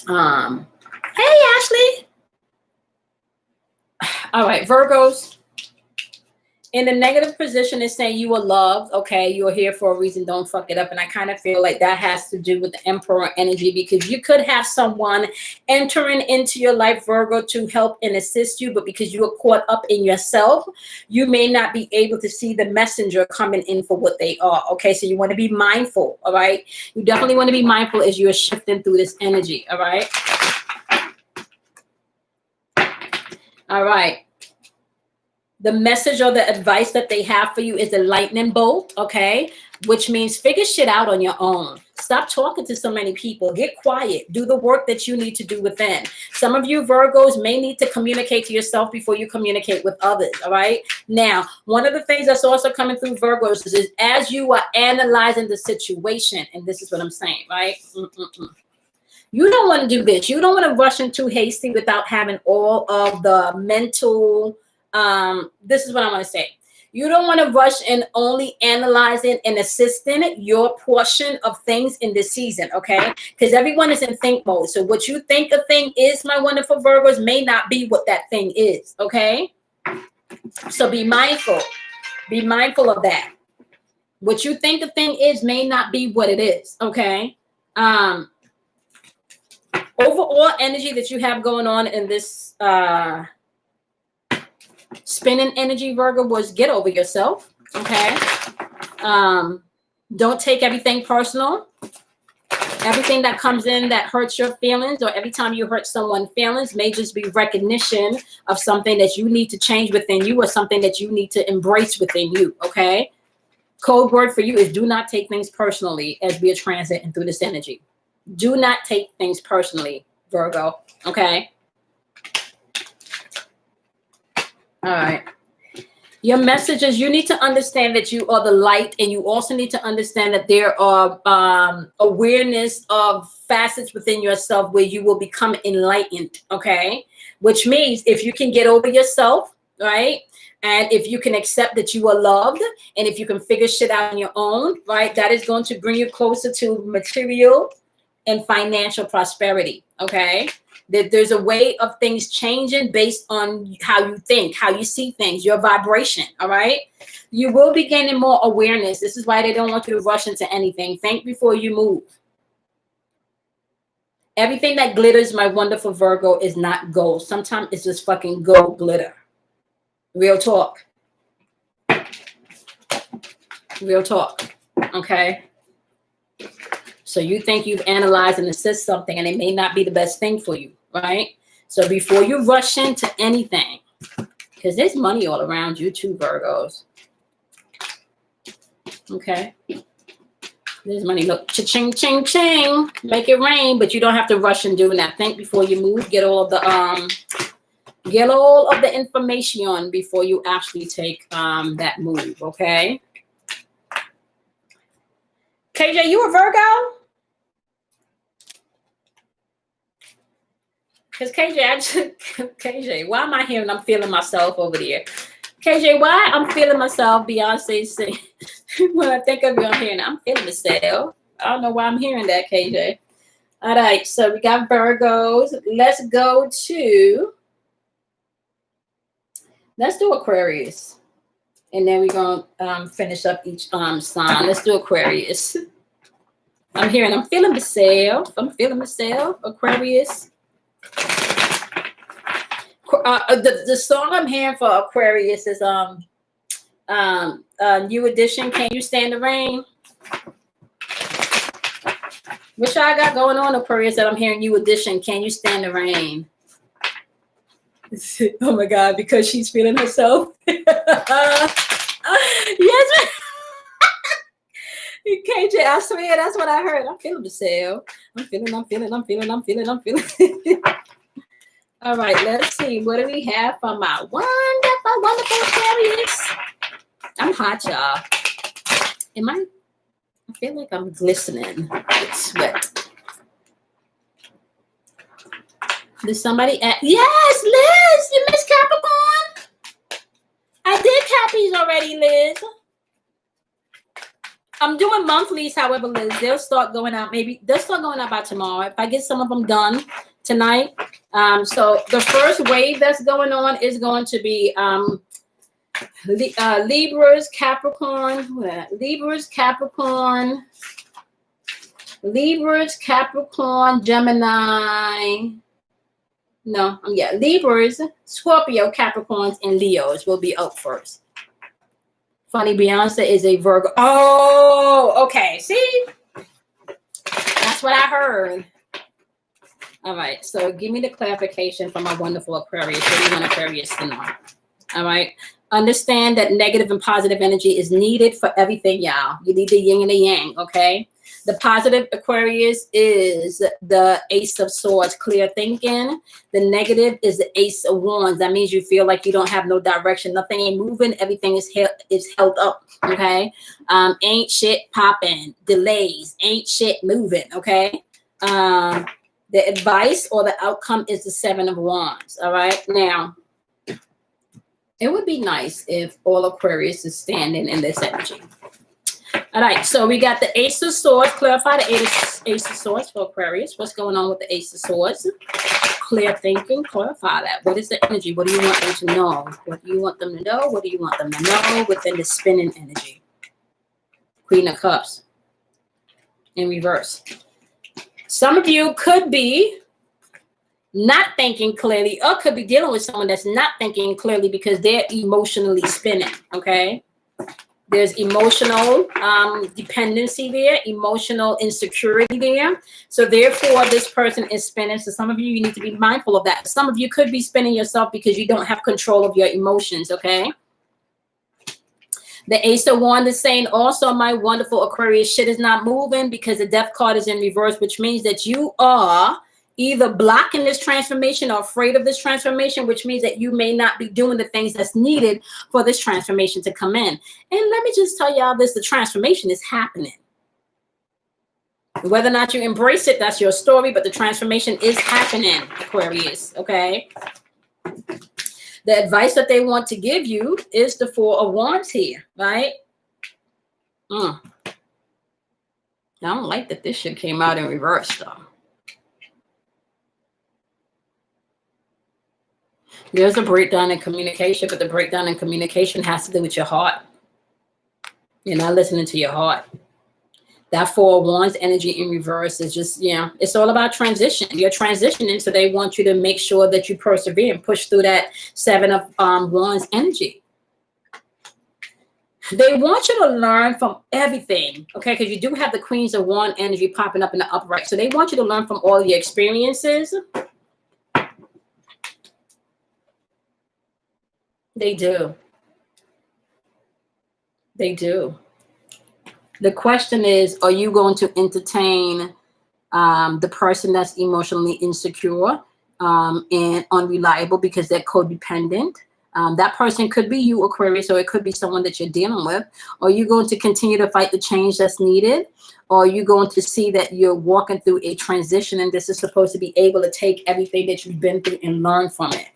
Ashley. All right, Virgos. In the negative position is saying you are loved. Okay, you're here for a reason. Don't fuck it up. And I kind of feel like that has to do with the Emperor energy, because you could have someone entering into your life, Virgo, to help and assist you, but because you are caught up in yourself, you may not be able to see the messenger coming in for what they are. Okay, so you want to be mindful. All right, you definitely want to be mindful as you're shifting through this energy. All right. All right. The message or the advice that they have for you is the lightning bolt, okay? Which means figure shit out on your own. Stop talking to so many people. Get quiet. Do the work that you need to do within. Some of you Virgos may need to communicate to yourself before you communicate with others, all right? Now, one of the things that's also coming through Virgos is as you are analyzing the situation, and this is what I'm saying, right? You don't want to do this. You don't want to rush in too hasty without having all of the mental... this is what I want to say. You don't want to rush in only analyzing and assisting your portion of things in this season, okay? Because everyone is in think mode. So what you think a thing is, my wonderful Virgos, may not be what that thing is, okay? So be mindful. Be mindful of that. What you think a thing is may not be what it is, okay? Overall energy that you have going on in this... spinning energy, Virgo, was get over yourself, okay? Don't take everything personal. Everything that comes in that hurts your feelings, or every time you hurt someone's feelings, may just be recognition of something that you need to change within you, or something that you need to embrace within you, okay? Code word for you is do not take things personally as we are transiting through this energy. Do not take things personally, Virgo, okay? All right. Your message is you need to understand that you are the light, and you also need to understand that there are awareness of facets within yourself where you will become enlightened, okay? Which means if you can get over yourself, right? And if you can accept that you are loved, and if you can figure shit out on your own, right? That is going to bring you closer to material and financial prosperity, okay? That there's a way of things changing based on how you think, how you see things, your vibration, all right? You will be gaining more awareness. This is why they don't want you to rush into anything. Think before you move. Everything that glitters, my wonderful Virgo, is not gold. Sometimes it's just fucking gold glitter. Real talk. Real talk, okay? So you think you've analyzed and assessed something, and it may not be the best thing for you, right? So before you rush into anything, because there's money all around you too, Virgos. Okay. There's money. Look, cha-ching, ching, ching. Make it rain, but you don't have to rush and do that. Think before you move. Get all of the information before you actually take that move, okay? KJ, you a Virgo? Because KJ, why am I hearing I'm feeling myself over there? KJ, why I'm feeling myself, Beyonce sing. When I think of you, I'm hearing, I'm feeling myself. I don't know why I'm hearing that, KJ. All right, so we got Virgos. Let's do Aquarius. And then we're going to finish up each sign. Let's do Aquarius. I'm feeling myself. Aquarius. The song I'm hearing for Aquarius is New Edition. Can you stand the rain? What y'all got going on, Aquarius? That I'm hearing New Edition. Can you stand the rain? Oh my God! Because she's feeling herself. Yes. KJ, I swear that's what I heard. I'm feeling myself. I'm feeling. All right, let's see. What do we have for my wonderful Aquarius? I'm hot, y'all. I feel like I'm glistening with sweat. Did somebody ask? Yes, Liz, you missed Capricorn? I did Cappies already, Liz. I'm doing monthlies, however, Liz. They'll start going out. Maybe they'll start going out by tomorrow. If I get some of them done tonight. So the first wave that's going on is going to be Libras, Capricorn, Gemini. No, Libras, Scorpio, Capricorns, and Leos will be up first. Funny, Beyonce is a Virgo. Oh, okay. See? That's what I heard. All right. So give me the clarification from my wonderful Aquarius. What do you want Aquarius to know? All right. Understand that negative and positive energy is needed for everything, y'all. You need the yin and the yang, okay? The positive Aquarius is the Ace of Swords, clear thinking. The negative is the Ace of Wands. That means you feel like you don't have no direction. Nothing ain't moving. Everything is held up, okay? Ain't shit popping. Delays. Ain't shit moving, okay? The advice or the outcome is the Seven of Wands, all right? Now, it would be nice if all Aquarius is standing in this energy. All right, so we got the Ace of Swords. Clarify the Ace of Swords for Aquarius. What's going on with the Ace of Swords? Clear thinking. Clarify that. What is the energy? What do you want them to know? What do you want them to know? What do you want them to know within the spinning energy? Queen of Cups in reverse. Some of you could be not thinking clearly, or could be dealing with someone that's not thinking clearly because they're emotionally spinning, okay? There's emotional dependency there, emotional insecurity there. So therefore, this person is spinning. So some of you need to be mindful of that. Some of you could be spinning yourself because you don't have control of your emotions, okay? The Ace of Wands is saying also, my wonderful Aquarius, shit is not moving because the Death card is in reverse, which means that you are either blocking this transformation or afraid of this transformation, which means that you may not be doing the things that's needed for this transformation to come in. And let me just tell y'all this, the transformation is happening. Whether or not you embrace it, that's your story, but the transformation is happening, Aquarius, okay? The advice that they want to give you is the Four of Wands here, right? I don't like that this shit came out in reverse, though. There's a breakdown in communication, but the breakdown in communication has to do with your heart. You're not listening to your heart. That Four of Wands energy in reverse is just, it's all about transition. You're transitioning, so they want you to make sure that you persevere and push through that Seven of Wands energy. They want you to learn from everything, okay? Because you do have the Queens of Wands energy popping up in the upright. So they want you to learn from all your experiences. They do. They do. The question is, are you going to entertain the person that's emotionally insecure and unreliable because they're codependent? That person could be you, Aquarius, or it could be someone that you're dealing with. Are you going to continue to fight the change that's needed? Or are you going to see that you're walking through a transition and this is supposed to be able to take everything that you've been through and learn from it?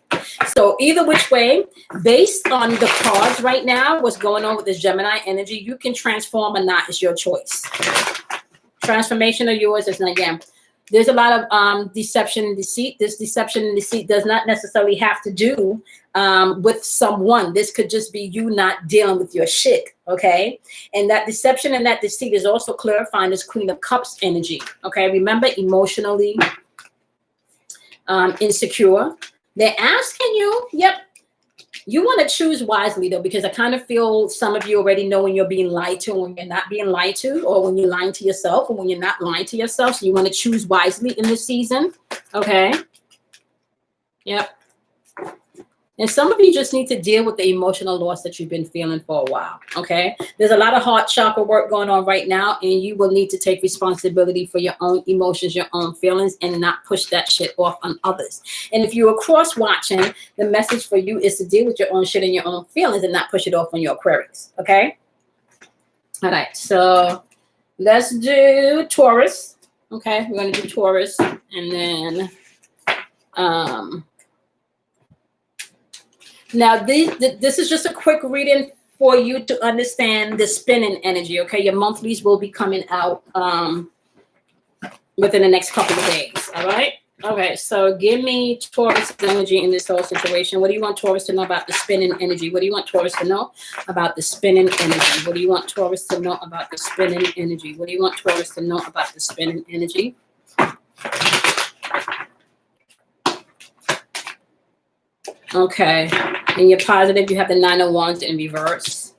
So either which way, based on the cards right now, what's going on with this Gemini energy, you can transform or not. It's your choice. Transformation of yours is not, again, there's a lot of deception and deceit. This deception and deceit does not necessarily have to do with someone. This could just be you not dealing with your shit, okay? And that deception and that deceit is also clarifying this Queen of Cups energy, okay? Remember, emotionally insecure. They're asking you. Yep. You want to choose wisely though, because I kind of feel some of you already know when you're being lied to, and when you're not being lied to, or when you're lying to yourself, or when you're not lying to yourself. So you want to choose wisely in this season. Okay. Yep. And some of you just need to deal with the emotional loss that you've been feeling for a while. Okay. There's a lot of heart chakra work going on right now, and you will need to take responsibility for your own emotions, your own feelings, and not push that shit off on others. And if you're cross watching, the message for you is to deal with your own shit and your own feelings and not push it off on your Aquarius. Okay. All right. So let's do Taurus. Okay. We're going to do Taurus, and then, now, this is just a quick reading for you to understand the spinning energy, okay? Your monthlies will be coming out within the next couple of days, all right? Okay, so give me Taurus energy in this whole situation. What do you want Taurus to know about the spinning energy? What do you want Taurus to know about the spinning energy? What do you want Taurus to know about the spinning energy? What do you want Taurus to know about the spinning energy? Okay. In your positive, you have the 9 of Wands in reverse.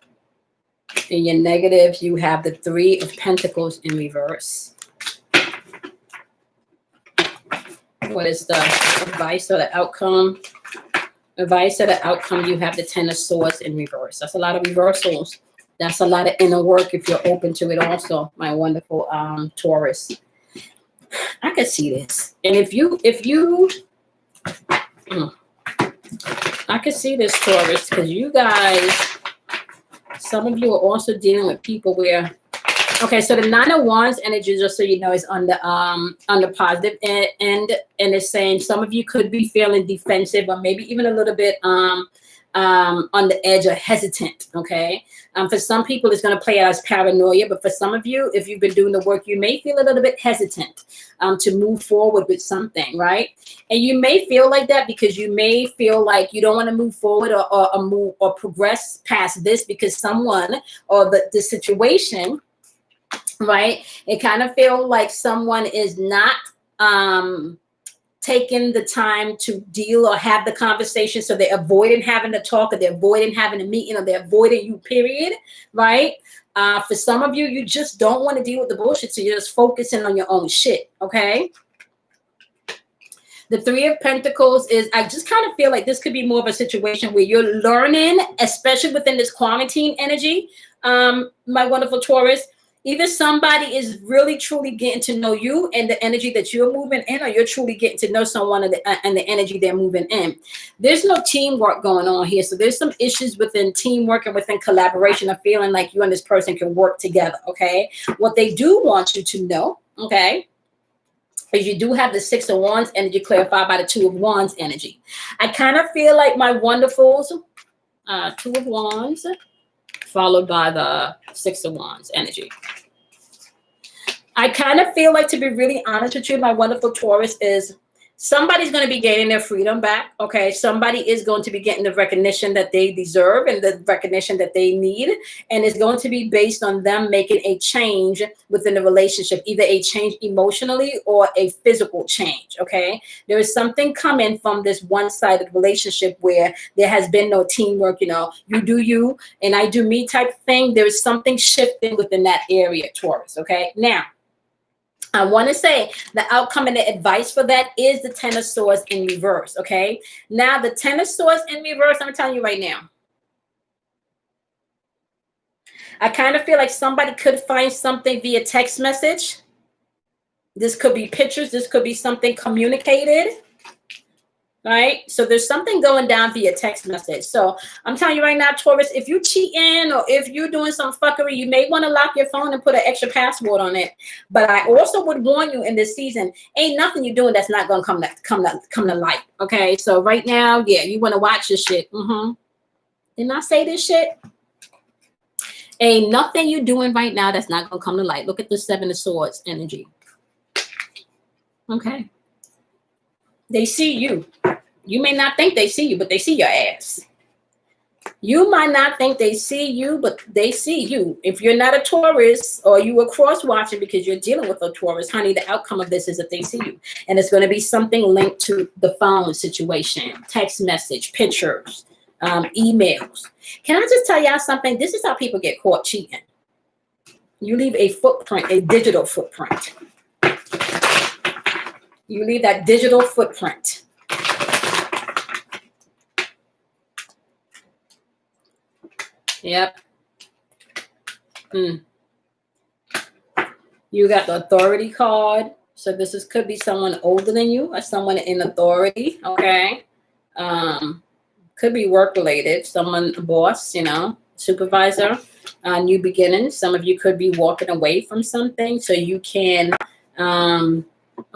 In your negative, you have the 3 of Pentacles in reverse. What is the advice or the outcome? Advice or the outcome, you have the 10 of Swords in reverse. That's a lot of reversals. That's a lot of inner work if you're open to it also, my wonderful Taurus. I could see this. And if you I could see this, Taurus, because you guys, some of you are also dealing with people where, okay, so the 9 of Wands energy, just so you know, is on the positive end, and it's saying some of you could be feeling defensive, or maybe even a little bit on the edge or hesitant. Okay, for some people, it's going to play out as paranoia, but for some of you, if you've been doing the work, you may feel a little bit hesitant to move forward with something, right? And you may feel like that because you may feel like you don't want to move forward or move or progress past this because someone or the situation, right? It kind of feel like someone is not taking the time to deal or have the conversation, so they're avoiding having to talk, or they're avoiding having a meeting, or they're avoiding you, period, right? For some of you, you just don't want to deal with the bullshit, so you're just focusing on your own shit, okay? The 3 of Pentacles is, I just kind of feel like this could be more of a situation where you're learning, especially within this quarantine energy, my wonderful Taurus. Either somebody is really truly getting to know you and the energy that you're moving in, or you're truly getting to know someone and the energy they're moving in. There's no teamwork going on here. So there's some issues within teamwork and within collaboration of feeling like you and this person can work together, okay? What they do want you to know, okay, is you do have the 6 of Wands energy clarified by the 2 of Wands energy. I kind of feel like my wonderfuls, 2 of Wands, followed by the 6 of Wands energy. I kind of feel like, to be really honest with you, my wonderful Taurus, is somebody's going to be getting their freedom back, okay? Somebody is going to be getting the recognition that they deserve and the recognition that they need, and it's going to be based on them making a change within the relationship, either a change emotionally or a physical change, okay? There is something coming from this one-sided relationship where there has been no teamwork, you know, you do you and I do me type thing. There is something shifting within that area, Taurus, okay? Now, I want to say the outcome and the advice for that is the 10 of Swords in reverse, okay? Now, the 10 of Swords in reverse, I'm telling you right now, I kind of feel like somebody could find something via text message. This could be pictures. This could be something communicated, right? So there's something going down via text message. So I'm telling you right now, Taurus, if you cheating or if you're doing some fuckery, you may want to lock your phone and put an extra password on it. But I also would warn you in this season, ain't nothing you're doing that's not going to come to light. Okay. So right now, yeah, you want to watch this shit. Didn't I say this shit? Ain't nothing you're doing right now that's not going to come to light. Look at the 7 of Swords energy. Okay. They see you. You may not think they see you, but they see your ass. You might not think they see you, but they see you. If you're not a Taurus or you were cross watching because you're dealing with a Taurus, honey, the outcome of this is that they see you. And it's going to be something linked to the phone situation, text message, pictures, emails. Can I just tell y'all something? This is how people get caught cheating. You leave a footprint, a digital footprint. You leave that digital footprint. Yep. You got the authority card. So this could be someone older than you or someone in authority. Okay. Could be work related. Someone, a boss, supervisor, new beginnings. Some of you could be walking away from something so you can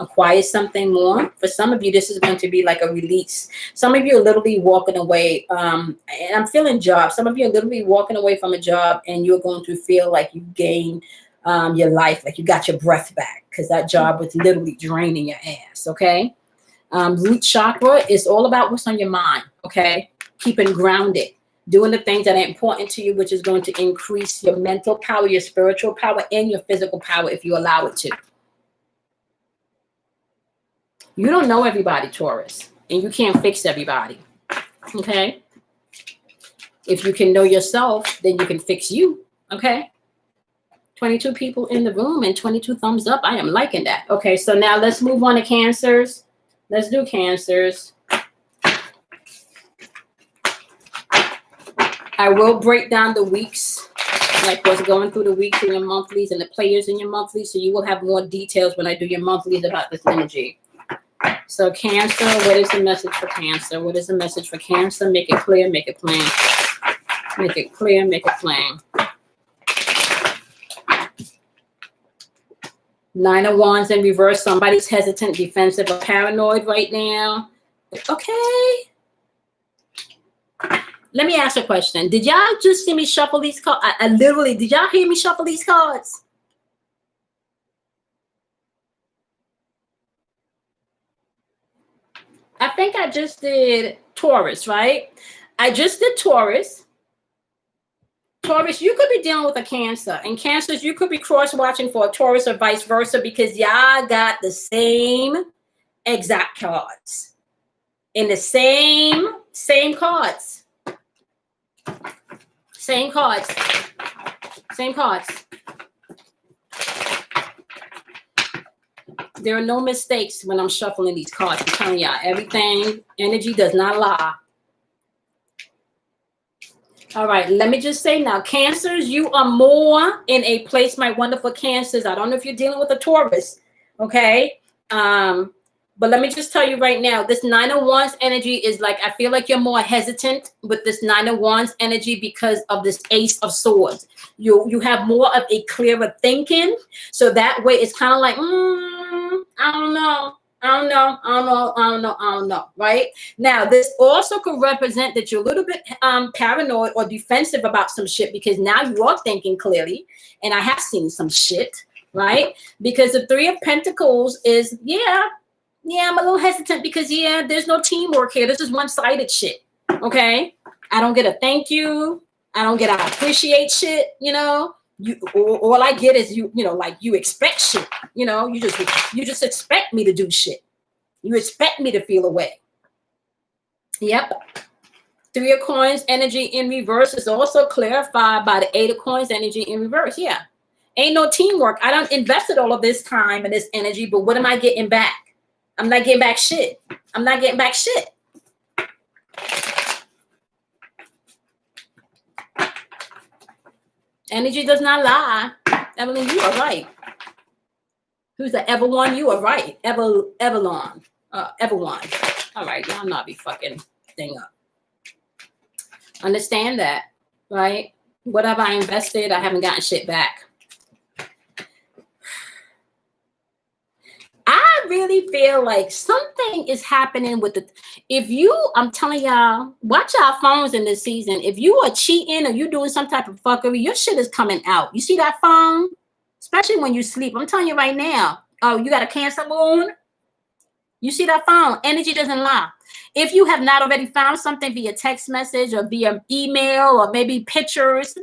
acquire something more. For some of you, this is going to be like a release. Some of you are literally walking away. And I'm feeling jobs. Some of you are literally walking away from a job and you're going to feel like you gained your life, like you got your breath back because that job was literally draining your ass. Okay. Root chakra is all about what's on your mind. Okay. Keeping grounded, doing the things that are important to you, which is going to increase your mental power, your spiritual power, and your physical power if you allow it to. You don't know everybody, Taurus, and you can't fix everybody. Okay. If you can know yourself, then you can fix you. Okay. 22 people in the room and 22 thumbs up. I am liking that. Okay. So now let's move on to Cancers. Let's do Cancers. I will break down the weeks, like what's going through the weeks in your monthlies and the players in your monthlies. So you will have more details when I do your monthlies about this energy. So Cancer, what is the message for Cancer? What is the message for Cancer? Make it clear, make it plain. Make it clear, make it plain. 9 of Wands in reverse. Somebody's hesitant, defensive, or paranoid right now. Okay. Let me ask a question. Did y'all just see me shuffle these cards? I literally, did y'all hear me shuffle these cards? I think I just did Taurus, right? I just did Taurus. Taurus, you could be dealing with a Cancer. And Cancers, you could be cross-watching for a Taurus or vice versa because y'all got the same exact cards. In the same cards. Same cards. Same cards. There are no mistakes when I'm shuffling these cards. I'm telling y'all, everything, energy does not lie. All right, let me just say now, Cancers, you are more in a place, my wonderful Cancers. I don't know if you're dealing with a Taurus, okay? But let me just tell you right now, this 9 of Wands energy is like, I feel like you're more hesitant with this 9 of Wands energy because of this Ace of Swords. You have more of a clearer thinking. So that way it's kind of like, I don't know, right? Now, this also could represent that you're a little bit paranoid or defensive about some shit because now you are thinking clearly. And I have seen some shit, right? Because the 3 of Pentacles is, yeah, I'm a little hesitant because, there's no teamwork here. This is one-sided shit, okay? I don't get a thank you. I don't get I appreciate shit, all I get is like you expect shit, you just expect me to do shit. You expect me to feel a way. Yep. 3 of Coins energy in reverse is also clarified by the 8 of Coins energy in reverse. Yeah. Ain't no teamwork. I done invested all of this time and this energy, but what am I getting back? I'm not getting back shit. I'm not getting back shit. Energy does not lie. Evelyn, you are right. Who's the ever one? You are right. Everlon. Everone. All right, y'all not be fucking thing up. Understand that, right? Whatever I invested, I haven't gotten shit back. I really feel like something is happening with I'm telling y'all, watch our phones in this season. If you are cheating or you doing some type of fuckery, your shit is coming out. You see that phone? Especially when you sleep. I'm telling you right now. Oh, you got a Cancer moon? You see that phone? Energy doesn't lie. If you have not already found something via text message or via email or maybe pictures,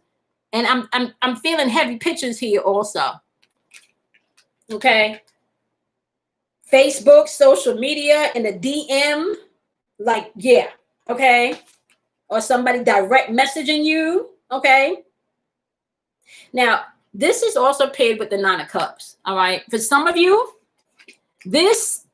and I'm feeling heavy pictures here also. Okay. Facebook, social media, in the DM, like, yeah, okay. Or somebody direct messaging you, okay. Now, this is also paired with the 9 of Cups, all right. For some of you, this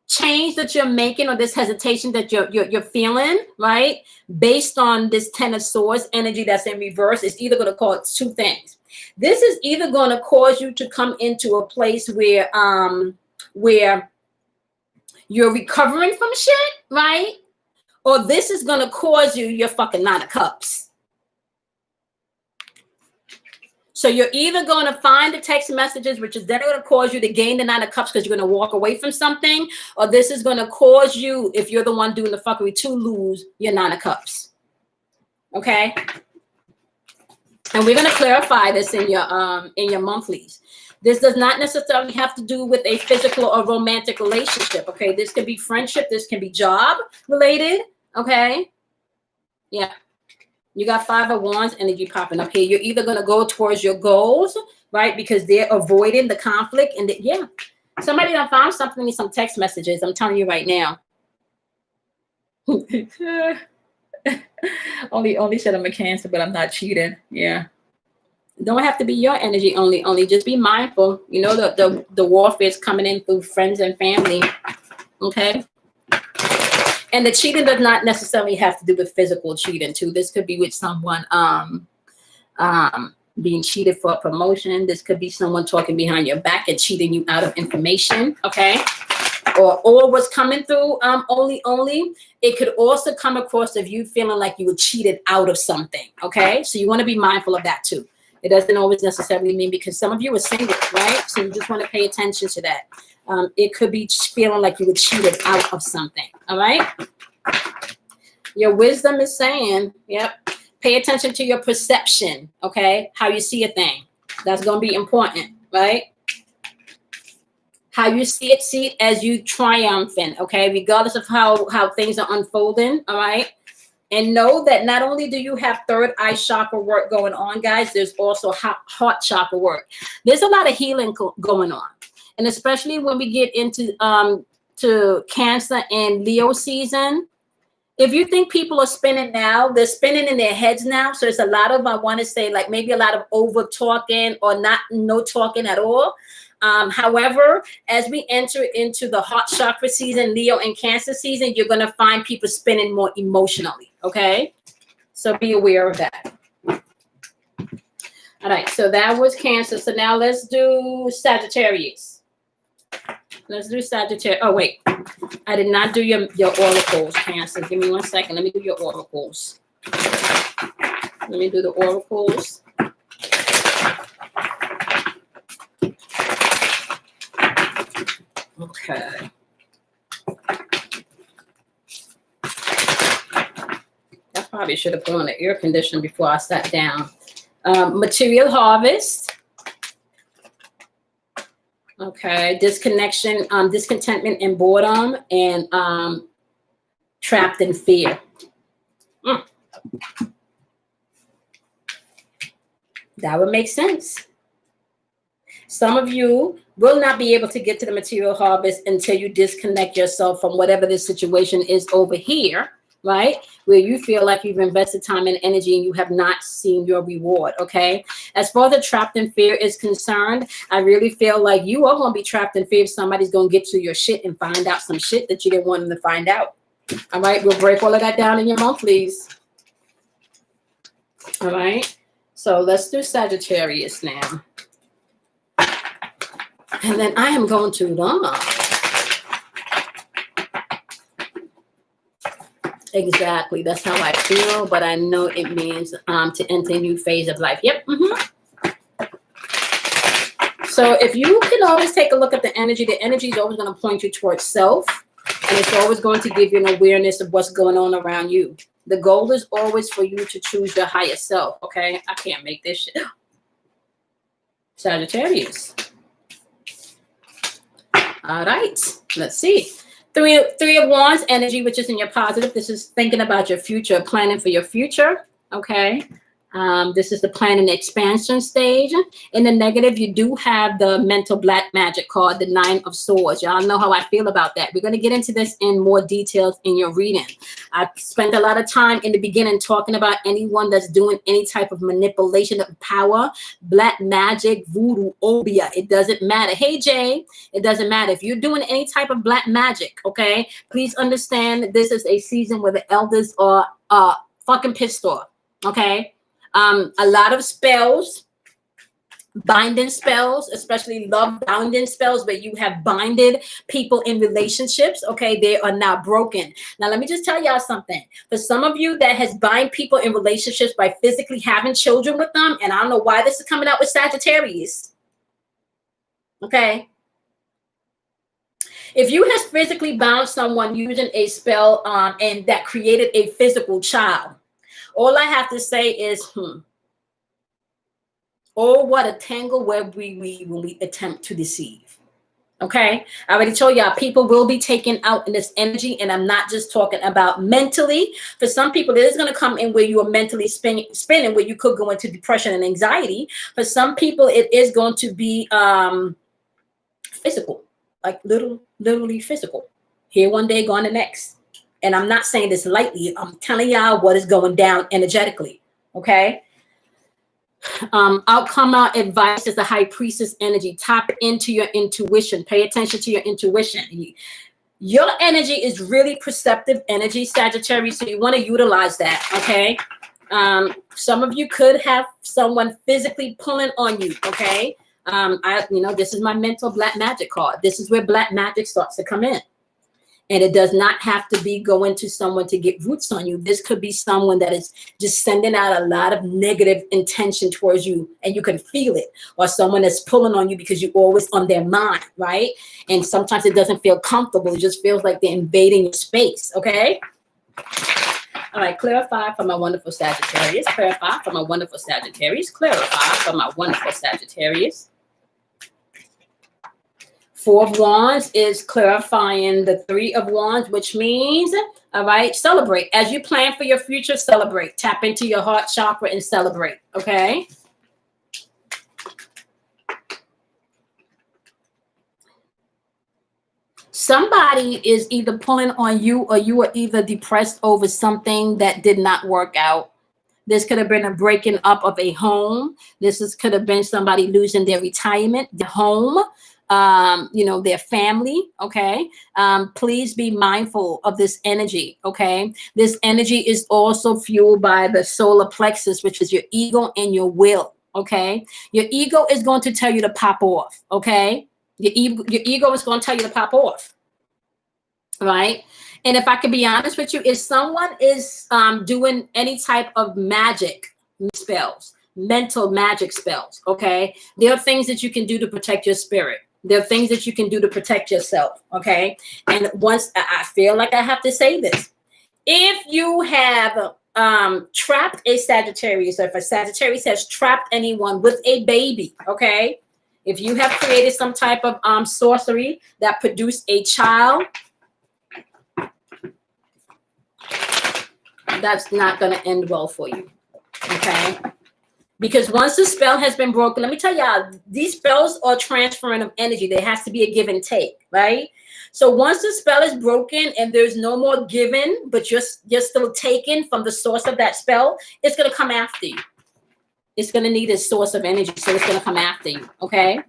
change that you're making or this hesitation that you're feeling, right, based on this 10 of Swords energy that's in reverse, is either going to cause 2 things. This is either going to cause you to come into a place where you're recovering from shit, right? Or this is going to cause you your fucking 9 of Cups. So you're either going to find the text messages, which is then going to cause you to gain the 9 of Cups because you're going to walk away from something, or this is going to cause you, if you're the one doing the fuckery, to lose your 9 of Cups. Okay? And we're going to clarify this in your monthlies. This does not necessarily have to do with a physical or romantic relationship. Okay? This can be friendship. This can be job related. Okay? Yeah. You got 5 of Wands energy popping up here. You're either going to go towards your goals, right? Because they're avoiding the conflict. And yeah, somebody done found something in some text messages. I'm telling you right now. only said I'm a Cancer, but I'm not cheating. Yeah. Don't have to be your energy only. Just be mindful. You know, the warfare is coming in through friends and family. Okay. And the cheating does not necessarily have to do with physical cheating too. This could be with someone being cheated for a promotion. This could be someone talking behind your back and cheating you out of information. Okay. Or what's coming through only. It could also come across of you feeling like you were cheated out of something. Okay. So you want to be mindful of that too. It doesn't always necessarily mean, because some of you are single, right? So you just want to pay attention to that. It could be feeling like you were cheated out of something. All right. Your wisdom is saying, yep, pay attention to your perception. Okay. How you see a thing. That's going to be important, right? How you see it as you triumphant. Okay. Regardless of how things are unfolding. All right. And know that not only do you have third eye chakra work going on, guys, there's also heart chakra work. There's a lot of healing going on. And especially when we get into to Cancer and Leo season, if you think people are spinning now, they're spinning in their heads now. So it's a lot of, I want to say, like maybe a lot of over talking or no talking at all. However, as we enter into the heart chakra season, Leo and Cancer season, you're going to find people spinning more emotionally. Okay. So be aware of that. All right. So that was Cancer. So now let's do Sagittarius. Let's do Sagittarius. Oh, wait. I did not do your oracles, Cancer. Give me 1 second. Let me do your oracles. Let me do the oracles. Okay. I probably should have put on the air conditioner before I sat down. Material harvest. Okay. Disconnection, discontentment and boredom, and trapped in fear. That would make sense. Some of you will not be able to get to the material harvest until you disconnect yourself from whatever this situation is over here, right? Where you feel like you've invested time and energy and you have not seen your reward, okay? As far as the trapped in fear is concerned, I really feel like you are going to be trapped in fear if somebody's going to get to your shit and find out some shit that you didn't want them to find out. All right, we'll break all of that down in your month, please. All right, so let's do Sagittarius now. And then I am going to exactly. That's how I feel, but I know it means to enter a new phase of life. Yep. So if you can always take a look at the energy is always going to point you towards self, and it's always going to give you an awareness of what's going on around you. The goal is always for you to choose your higher self. Okay, I can't make this shit. Sagittarius. All right, let's see. Three of Wands energy, which is in your positive. This is thinking about your future, planning for your future. Okay. This is the planning expansion stage. In the negative, you do have the mental black magic card, the 9 of Swords. Y'all know how I feel about that. We're going to get into this in more details in your reading. I spent a lot of time in the beginning talking about anyone that's doing any type of manipulation of power, black magic, voodoo, obia. It doesn't matter. Hey, Jay, it doesn't matter. If you're doing any type of black magic, okay, please understand this is a season where the elders are fucking pissed off, okay? A lot of spells, binding spells, especially love binding spells, where you have binded people in relationships. Okay, they are now broken. Now, let me just tell y'all something. For some of you that has bind people in relationships by physically having children with them, and I don't know why this is coming out with Sagittarius. Okay. If you have physically bound someone using a spell and that created a physical child, all I have to say is, oh, what a tangle web we weave when we attempt to deceive. Okay, I already told y'all people will be taken out in this energy, and I'm not just talking about mentally. For some people, it is going to come in where you are mentally spinning, where you could go into depression and anxiety. For some people, it is going to be physical, like literally physical. Here one day, gone the next. And I'm not saying this lightly. I'm telling y'all what is going down energetically. Okay. Outcome out advice is the High Priestess energy. Tap into your intuition. Pay attention to your intuition. Your energy is really perceptive energy, Sagittarius. So you want to utilize that. Okay. Some of you could have someone physically pulling on you. Okay. This is my mental black magic card. This is where black magic starts to come in. And it does not have to be going to someone to get roots on you. This could be someone that is just sending out a lot of negative intention towards you, and you can feel it. Or someone that's pulling on you because you're always on their mind, right? And sometimes it doesn't feel comfortable. It just feels like they're invading your space, okay? All right, clarify for my wonderful Sagittarius. Clarify for my wonderful Sagittarius. Clarify for my wonderful Sagittarius. 4 of Wands is clarifying the 3 of Wands, which means, all right, celebrate. As you plan for your future, celebrate. Tap into your heart chakra and celebrate, okay? Somebody is either pulling on you, or you are either depressed over something that did not work out. This could have been a breaking up of a home. Could have been somebody losing their retirement, their home. Their family. Okay. Please be mindful of this energy. Okay. This energy is also fueled by the solar plexus, which is your ego and your will. Okay. Your ego is going to tell you to pop off. Okay. Your ego is going to tell you to pop off. Right. And if I can be honest with you, if someone is doing any type of magic spells, mental magic spells, okay, there are things that you can do to protect your spirit. There are things that you can do to protect yourself, okay? And once I feel like I have to say this, if you have trapped a Sagittarius, or if a Sagittarius has trapped anyone with a baby, okay? If you have created some type of sorcery that produced a child, that's not going to end well for you, okay? Because once the spell has been broken, let me tell y'all, these spells are transferring of energy. There has to be a give and take, right? So once the spell is broken and there's no more giving, but you're still taking from the source of that spell, it's going to come after you. It's going to need a source of energy, so it's going to come after you, okay?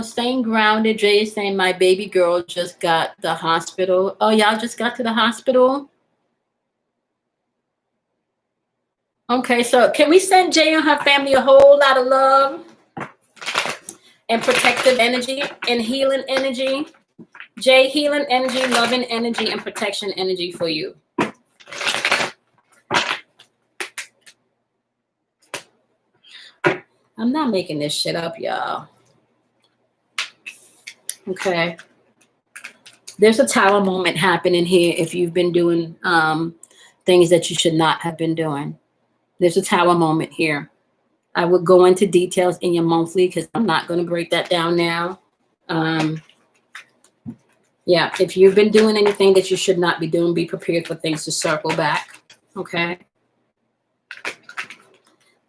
Staying grounded. Jay is saying my baby girl just got the hospital. Oh, y'all just got to the hospital? Okay, so can we send Jay and her family a whole lot of love and protective energy and healing energy? Jay, healing energy, loving energy, and protection energy for you. I'm not making this shit up, y'all. Okay. There's a tower moment happening here if you've been doing things that you should not have been doing. There's a tower moment here. I would go into details in your monthly because I'm not going to break that down now. Yeah, if you've been doing anything that you should not be doing, be prepared for things to circle back. Okay.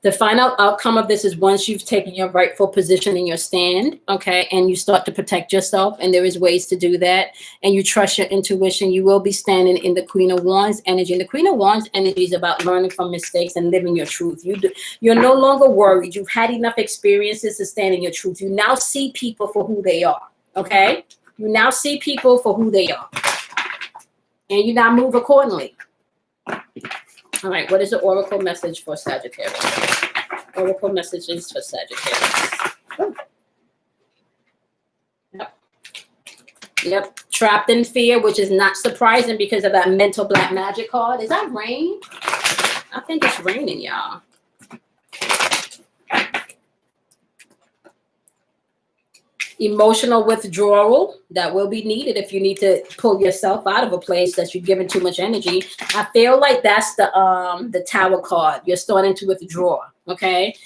The final outcome of this is once you've taken your rightful position in your stand, okay, and you start to protect yourself, and there is ways to do that, and you trust your intuition, you will be standing in the Queen of Wands energy. And the Queen of Wands energy is about learning from mistakes and living your truth. You're no longer worried. You've had enough experiences to stand in your truth. You now see people for who they are, okay? You now see people for who they are, and you now move accordingly. All right, what is the oracle message for Sagittarius? Oracle messages for Sagittarius. Yep. Yep. Trapped in fear, which is not surprising because of that mental black magic card. Is that rain? I think it's raining, y'all. Emotional withdrawal that will be needed if you need to pull yourself out of a place that you're giving too much energy. I feel like that's the Tower card. You're starting to withdraw. Okay.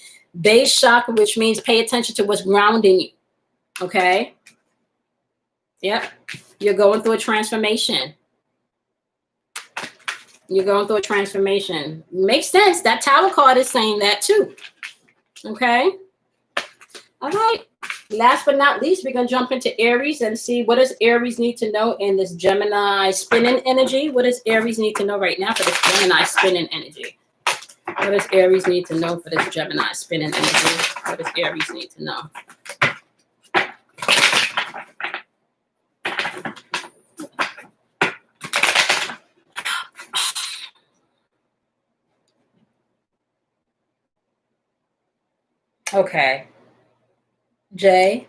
Base chakra, which means pay attention to what's grounding you. Okay. Yep. You're going through a transformation. You're going through a transformation. Makes sense. That Tower card is saying that too. Okay. All right. Last but not least, we're going to jump into Aries and see what does Aries need to know in this Gemini spinning energy. What does Aries need to know right now for this Gemini spinning energy? What does Aries need to know for this Gemini spinning energy? What does Aries need to know? Okay. Jay.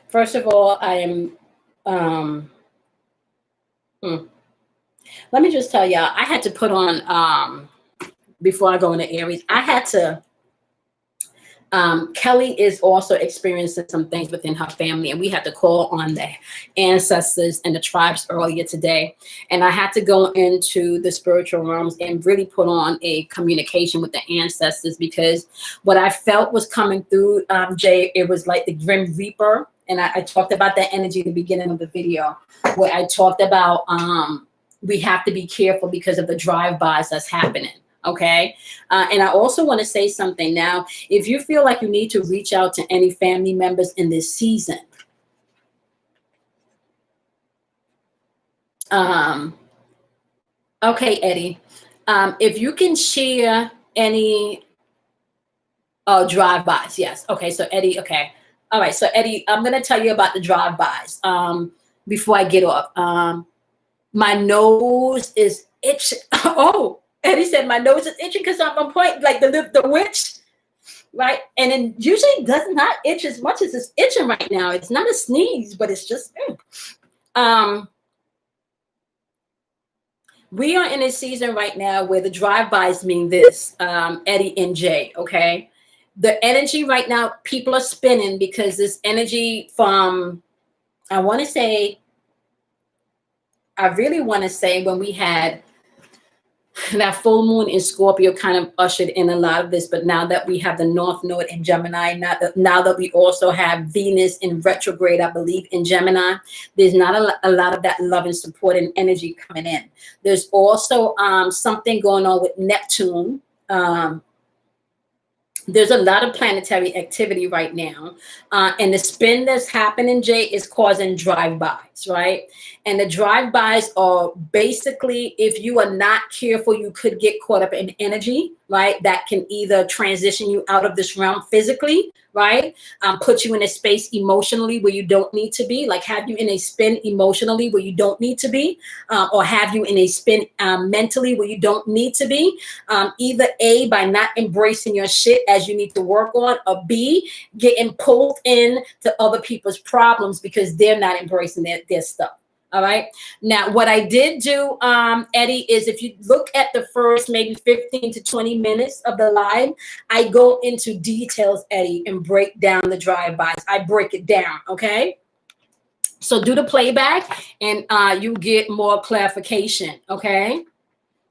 First of all, I am let me just tell y'all, I had to put on before I go into Aries, I had to Kelly is also experiencing some things within her family, and we had to call on the ancestors and the tribes earlier today. And I had to go into the spiritual realms and really put on a communication with the ancestors, because what I felt was coming through, Jay, it was like the Grim Reaper. And I talked about that energy at the beginning of the video, where I talked about we have to be careful because of the drive-bys that's happening. Okay. And I also want to say something now. If you feel like you need to reach out to any family members in this season, okay, Eddie, if you can share any drive-bys. Yes. Okay. So Eddie, okay. All right. So Eddie, I'm going to tell you about the drive-bys before I get off. My nose is itching. Oh, Eddie said my nose is itching because I'm on point, like the witch, right? And it usually does not itch as much as it's itching right now. It's not a sneeze, but it's just. We are in a season right now where the drive-bys mean this, Eddie and Jay, okay? The energy right now, people are spinning because this energy from, I really want to say when we had that full moon in Scorpio kind of ushered in a lot of this, but now that we have the North Node in Gemini, now that we also have Venus in retrograde, I believe, in Gemini, there's not a lot of that love and support and energy coming in. There's also something going on with Neptune. There's a lot of planetary activity right now. And the spin that's happening, Jay, is causing drive-bys, right? And the drive-bys are basically, if you are not careful, you could get caught up in energy, right? That can either transition you out of this realm physically, right? Put you in a space emotionally where you don't need to be, like have you in a spin emotionally where you don't need to be, or have you in a spin mentally where you don't need to be. Either A, by not embracing your shit as you need to work on, or B, getting pulled in to other people's problems because they're not embracing their stuff. All right. Now, what I did do, Eddie, is if you look at the first maybe 15 to 20 minutes of the live, I go into details, Eddie, and break down the drive-bys. I break it down. Okay. So do the playback and you get more clarification. Okay.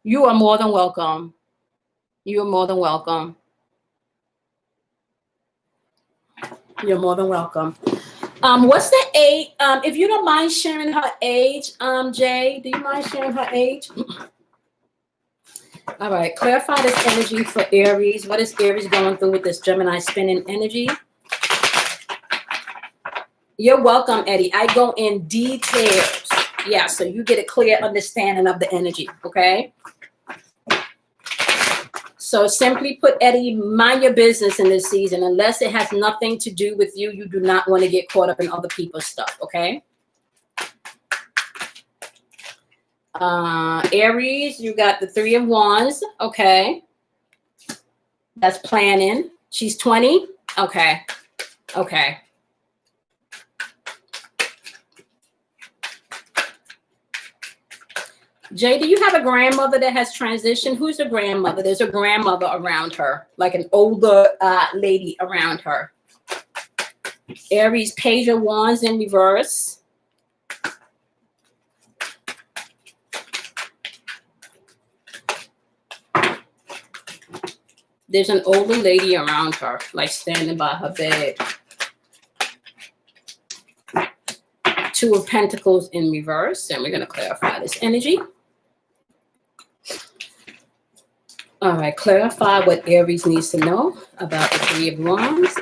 You are more than welcome. You are more than welcome. You're more than welcome. What's the age? If you don't mind sharing her age, Jay, do you mind sharing her age? All right, clarify this energy for Aries. What is Aries going through with this Gemini spinning energy? You're welcome, Eddie. I go in details. Yeah, so you get a clear understanding of the energy, okay? So simply put, Eddie, mind your business in this season. Unless it has nothing to do with you, you do not want to get caught up in other people's stuff, okay? Aries, you got the 3 of Wands, okay. That's planning. She's 20, okay, okay. Jay, do you have a grandmother that has transitioned? Who's a grandmother? There's a grandmother around her, like an older lady around her. Aries, Page of Wands in reverse. There's an older lady around her, like standing by her bed. 2 of Pentacles in reverse, and we're going to clarify this energy. All right, clarify what Aries needs to know about the 3 of Wands.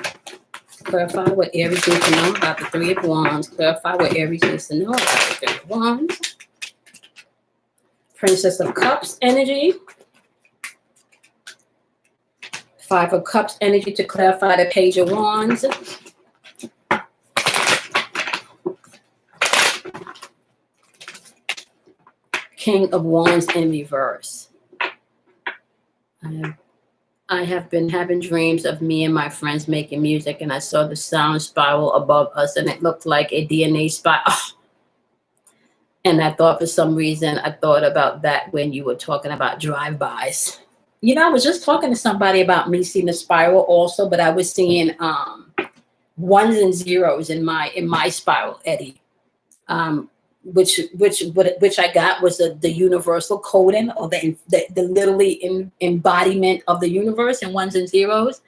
Clarify what Aries needs to know about the 3 of Wands. Clarify what Aries needs to know about the 3 of Wands. Princess of Cups energy. 5 of Cups energy to clarify the Page of Wands. King of Wands in reverse. I have been having dreams of me and my friends making music, and I saw the sound spiral above us, and it looked like a DNA spiral. Oh. And I thought for some reason, I thought about that when you were talking about drive-bys. You know, I was just talking to somebody about me seeing the spiral also, but I was seeing 1s and 0s in my spiral, Eddie. Which I got was the universal coding, or the literally embodiment of the universe in 1s and 0s.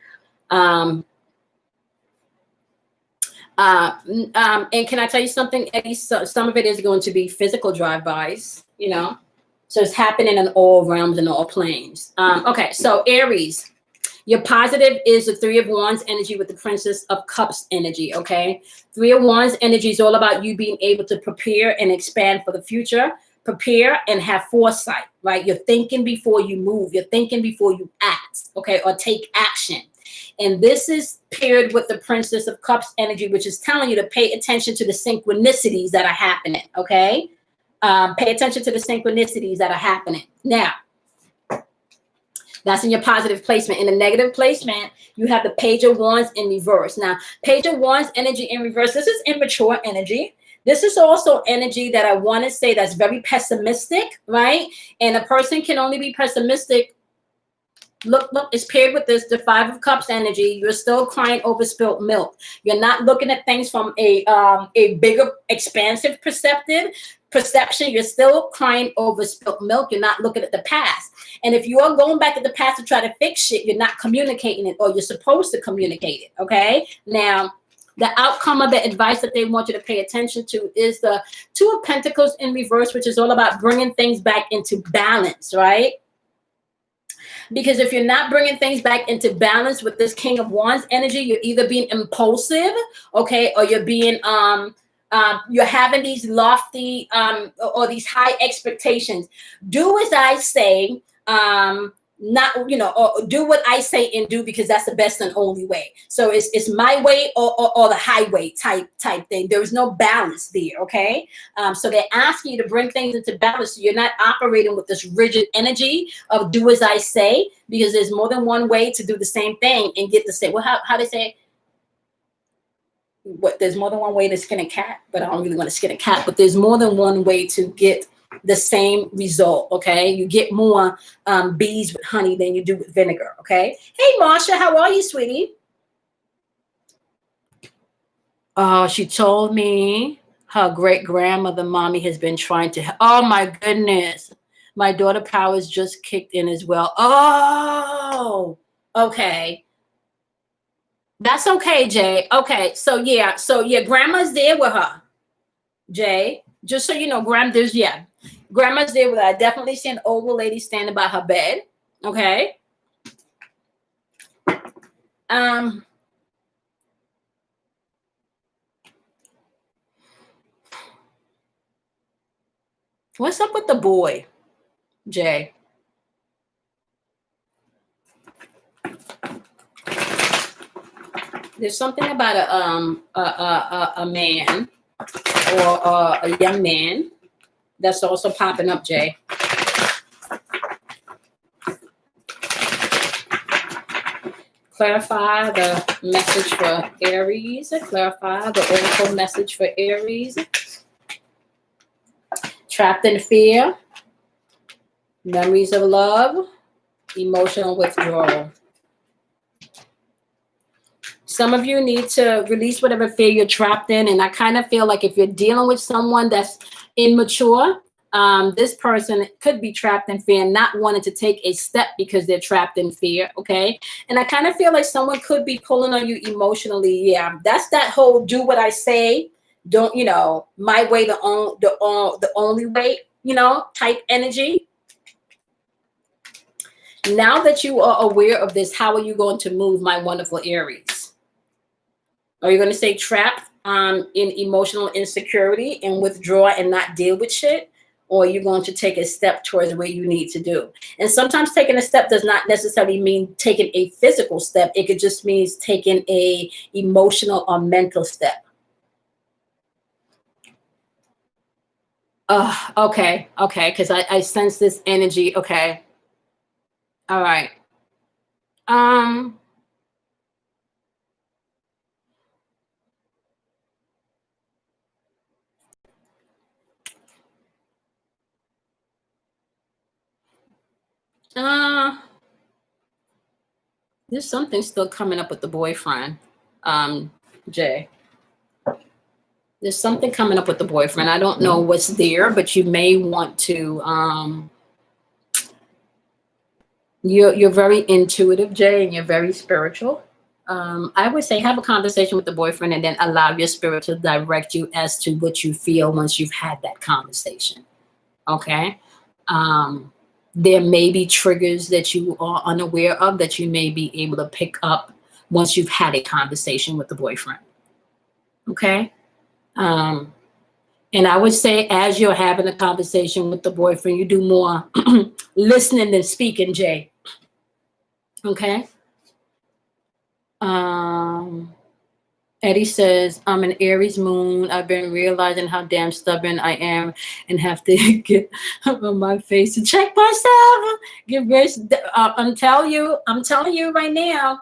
And can I tell you something, Eddie? So, some of it is going to be physical drive-bys, you know. So it's happening in all realms and all planes. Okay, so Aries. Your positive is the 3 of Wands energy with the Princess of Cups energy, okay? 3 of Wands energy is all about you being able to prepare and expand for the future, prepare and have foresight, right? You're thinking before you move. You're thinking before you act, okay, or take action. And this is paired with the Princess of Cups energy, which is telling you to pay attention to the synchronicities that are happening, okay? Pay attention to the synchronicities that are happening. Now, that's in your positive placement. In the negative placement, you have the Page of Wands in reverse. Now, Page of Wands energy in reverse, this is immature energy. This is also energy that I want to say that's very pessimistic, right? And a person can only be pessimistic. Look, it's paired with this, the 5 of Cups energy. You're still crying over spilt milk. You're not looking at things from a bigger, expansive perception. You're still crying over spilt milk. You're not looking at the past. And if you are going back to the past to try to fix shit, you're not communicating it, or you're supposed to communicate it, okay? Now, the outcome of the advice that they want you to pay attention to is the 2 of Pentacles in reverse, which is all about bringing things back into balance, right? Because if you're not bringing things back into balance with this King of Wands energy, you're either being impulsive, okay, or you're being you're having these lofty or these high expectations. Do as I say, not, you know, or do what I say and do, because that's the best and only way. So it's my way or the highway type thing. There is no balance there, okay? So they're asking you to bring things into balance, so you're not operating with this rigid energy of do as I say, because there's more than one way to do the same thing and get the same. Well, how they say, there's more than one way to skin a cat, but I don't really want to skin a cat, but there's more than one way to get the same result. Okay, you get more bees with honey than you do with vinegar. Okay. Hey Marsha, how are you, sweetie? Oh, she told me her great grandmother mommy has been trying to. Oh my goodness, my daughter powers just kicked in as well. Oh, okay. That's okay, Jay. Okay, so yeah, grandma's there with her, Jay. Just so you know, grandma's there with her. I definitely see an older lady standing by her bed. Okay. Um, what's up with the boy, Jay? There's something about a man or a young man that's also popping up, Jay. Clarify the message for Aries. Clarify the oracle message for Aries. Trapped in fear. Memories of love. Emotional withdrawal. Some of you need to release whatever fear you're trapped in. And I kind of feel like if you're dealing with someone that's immature, this person could be trapped in fear and not wanting to take a step because they're trapped in fear. Okay. And I kind of feel like someone could be pulling on you emotionally. Yeah. That's that whole do what I say. Don't, my way, the only way, type energy. Now that you are aware of this, how are you going to move, my wonderful Aries? Are you going to stay trapped in emotional insecurity and withdraw and not deal with shit? Or are you going to take a step towards where you need to do? And sometimes taking a step does not necessarily mean taking a physical step. It could just mean taking a emotional or mental step. Okay. Because I sense this energy. Okay. All right. There's something still coming up with the boyfriend, Jay. There's something coming up with the boyfriend. I don't know what's there, but you may want to. You're very intuitive, Jay, and you're very spiritual. I would say have a conversation with the boyfriend and then allow your spirit to direct you as to what you feel once you've had that conversation. Okay. There may be triggers that you are unaware of that you may be able to pick up once you've had a conversation with the boyfriend. Okay. And I would say as you're having a conversation with the boyfriend, you do more listening than speaking, Jay. Okay. Eddie says, I'm an Aries moon. I've been realizing how damn stubborn I am and have to get on my face to check myself. Give grace. I'm telling you right now.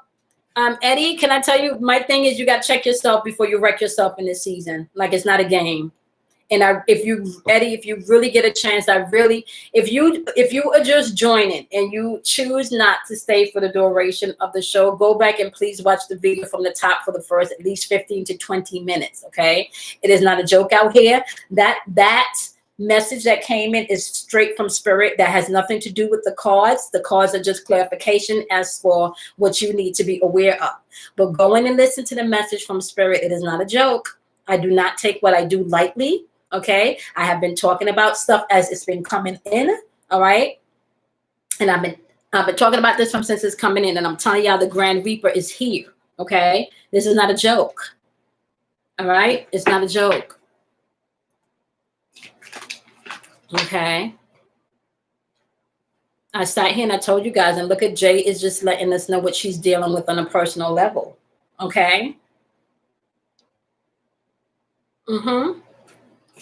Eddie, can I tell you, my thing is you got to check yourself before you wreck yourself in this season. Like it's not a game. And if you really get a chance, if you are just joining and you choose not to stay for the duration of the show, go back and please watch the video from the top for the first at least 15 to 20 minutes. Okay. It is not a joke out here. That message that came in is straight from spirit. That has nothing to do with the cards. The cards are just clarification as for what you need to be aware of. But go in and listen to the message from spirit. It is not a joke. I do not take what I do lightly. Okay, I have been talking about stuff as it's been coming in. All right, and I've been talking about this since it's coming in, and I'm telling y'all the Grand Reaper is here. Okay, this is not a joke. All right, it's not a joke. Okay, I sat here and I told you guys, and look at Jay is just letting us know what she's dealing with on a personal level. Okay.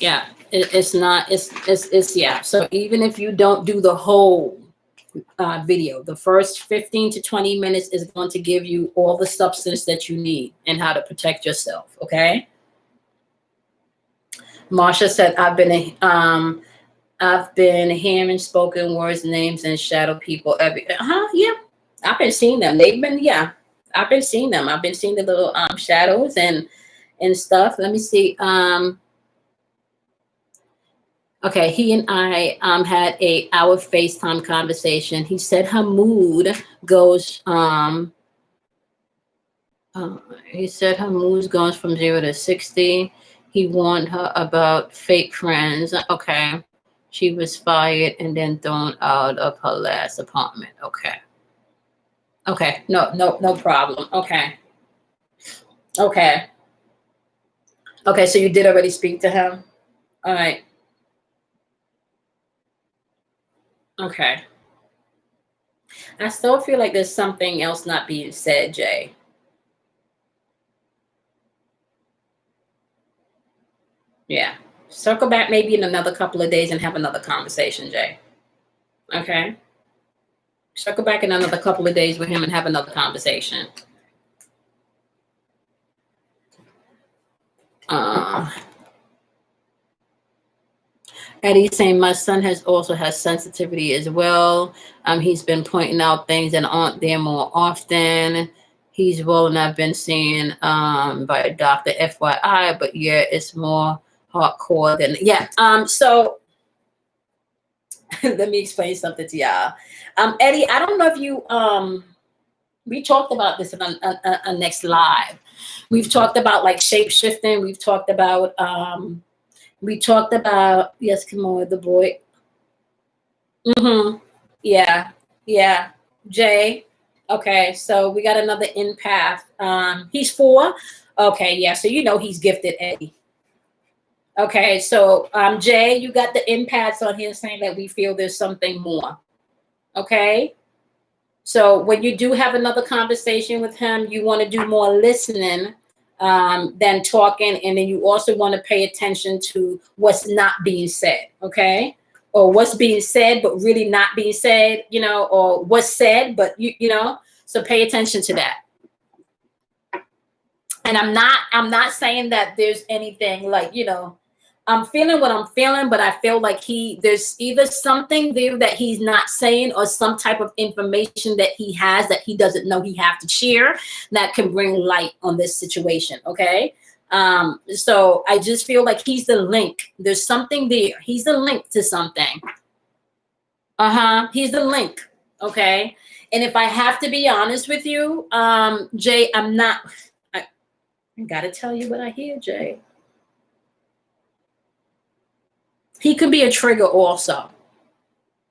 Yeah, it's not, it's yeah. So even if you don't do the whole video. The first 15 to 20 minutes is going to give you all the substance that you need and how to protect yourself. Okay. Marsha said, I've been hearing spoken words, names, and shadow people every. Yeah, I've been seeing them. I've been seeing them. I've been seeing the little shadows and stuff. Let me see. Okay, he and I had our FaceTime conversation. He said her mood goes he said her mood goes from 0 to 60. He warned her about fake friends. Okay. She was fired and then thrown out of her last apartment. Okay. Okay. No problem. Okay. Okay. Okay. So you did already speak to him? All right. Okay. I still feel like there's something else not being said, Jay. Yeah. Circle back maybe in another couple of days and have another conversation, Jay. Okay. Circle back in another couple of days with him and have another conversation. Eddie's saying my son has sensitivity as well. He's been pointing out things that aren't there more often. He's well, and I've been seen by a doctor, FYI. But yeah, it's more hardcore than So let me explain something to y'all. Eddie, I don't know if you we talked about this in a next live. We've talked about like shape shifting. We've talked about yes, come on with the boy. Yeah. Jay. Okay, so we got another empath. He's 4. Okay, yeah. So he's gifted, Eddie. Okay, so Jay, you got the empaths on here saying that we feel there's something more. Okay. So when you do have another conversation with him, you want to do more listening than talking. And then you also want to pay attention to what's not being said. Okay. Or what's being said, but really not being said, or what's said, but so pay attention to that. And I'm not saying that there's anything like, I'm feeling what I'm feeling, but I feel like there's either something there that he's not saying or some type of information that he has that he doesn't know he have to share that can bring light on this situation. Okay. So I just feel like he's the link. There's something there. He's the link to something. He's the link. Okay. And if I have to be honest with you, Jay, I got to tell you what I hear, Jay. He can be a trigger also.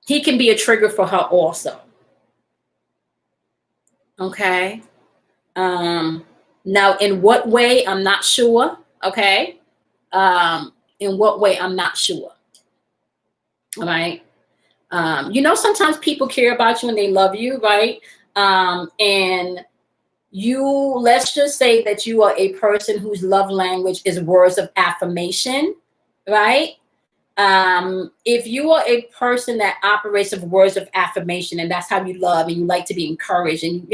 He can be a trigger for her also. Okay. Now, in what way, I'm not sure. Okay. In what way, I'm not sure. All right. Sometimes people care about you and they love you, right? And let's just say that you are a person whose love language is words of affirmation, right? If you are a person that operates of words of affirmation and that's how you love and you like to be encouraged and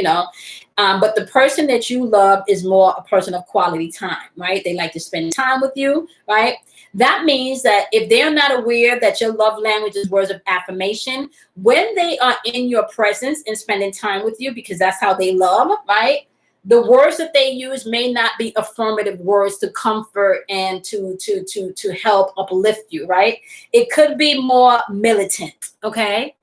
but the person that you love is more a person of quality time, right? They like to spend time with you, right? That means that if they're not aware that your love language is words of affirmation, when they are in your presence and spending time with you, because that's how they love, right? The words that they use may not be affirmative words to comfort and to help uplift you, right? It could be more militant, okay?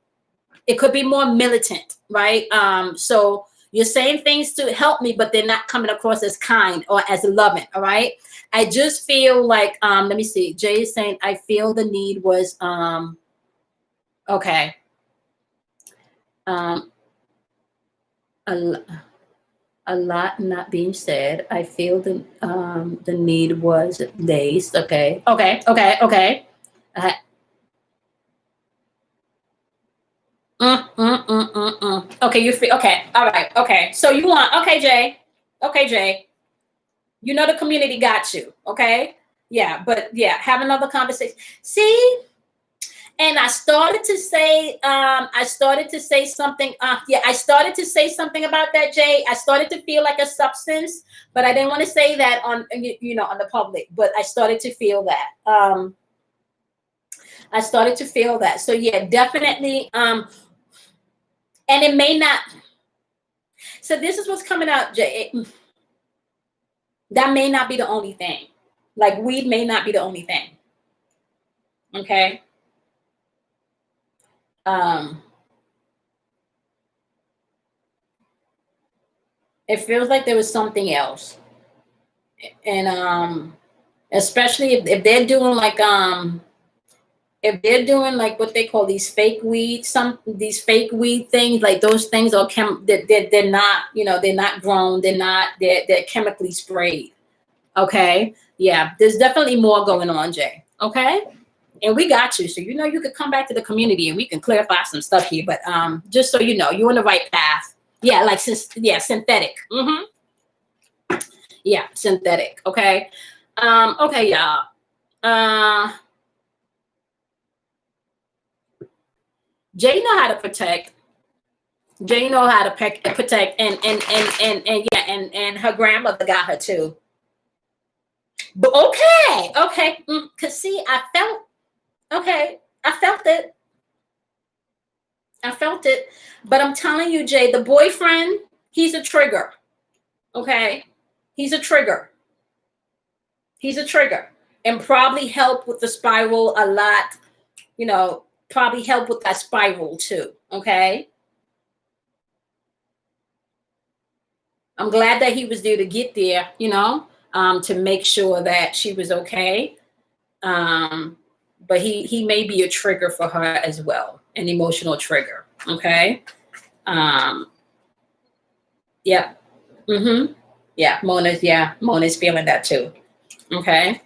It could be more militant, right? So you're saying things to help me, but they're not coming across as kind or as loving, all right? I just feel like, let me see. Jay is saying, I feel the need was, okay. A lot not being said. I feel the need was laced. Okay. Okay. Okay, you feel okay. All right. Okay. So you want Jay. Okay, Jay. The community got you. Okay. Yeah, but yeah, have another conversation. See, And I started to say, something. Yeah, I started to say something about that, Jay. I started to feel like a substance, but I didn't want to say that on, on the public. But I started to feel that. I started to feel that. So yeah, definitely. And it may not. So this is what's coming out, Jay. That may not be the only thing. Like weed may not be the only thing. Okay. It feels like there was something else. And especially if they're doing like what they call these fake weed, these fake weed things, like those things are they're not, they're not grown, they're chemically sprayed. Okay. Yeah, there's definitely more going on, Jay. Okay. And we got you. So you could come back to the community and we can clarify some stuff here. But just so you know, you're on the right path. Yeah, like synthetic. Yeah, synthetic. Okay. Okay, y'all. Jay know how to protect. Jay know how to protect, and yeah, and her grandmother got her too. But okay, cause see, I felt it. I felt it. But I'm telling you, Jay, the boyfriend, he's a trigger. Okay, he's a trigger. He's a trigger, and probably help with the spiral a lot. Probably help with that spiral too. Okay. I'm glad that he was there to get there, to make sure that she was okay. But he may be a trigger for her as well, an emotional trigger. Okay. Yeah. Yeah. Mona's feeling that too. Okay.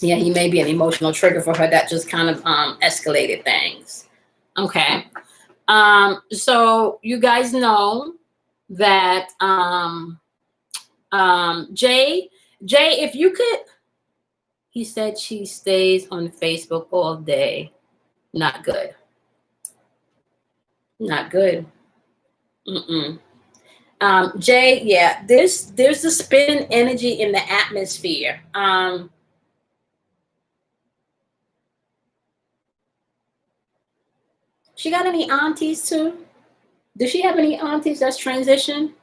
Yeah, he may be an emotional trigger for her that just kind of escalated things. Okay. So you guys know that Jay, if you could, he said she stays on Facebook all day. Not good. Not good. Jay, yeah, there's a spin energy in the atmosphere. She got any aunties too? Does she have any aunties that's transitioned?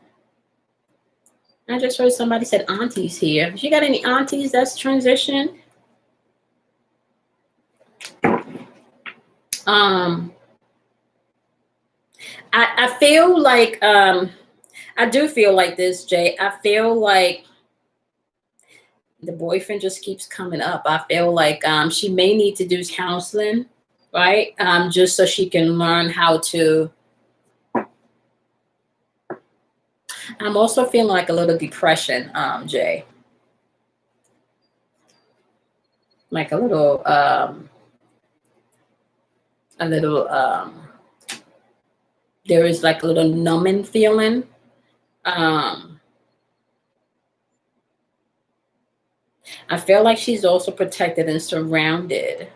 I just heard somebody said aunties here. She got any aunties that's transitioned? I feel like I do feel like this, Jay. I feel like the boyfriend just keeps coming up. I feel like she may need to do counseling, right? Just so she can learn how to. I'm also feeling like a little depression, Jay. Like a little there is like a little numbing feeling. I feel like she's also protected and surrounded,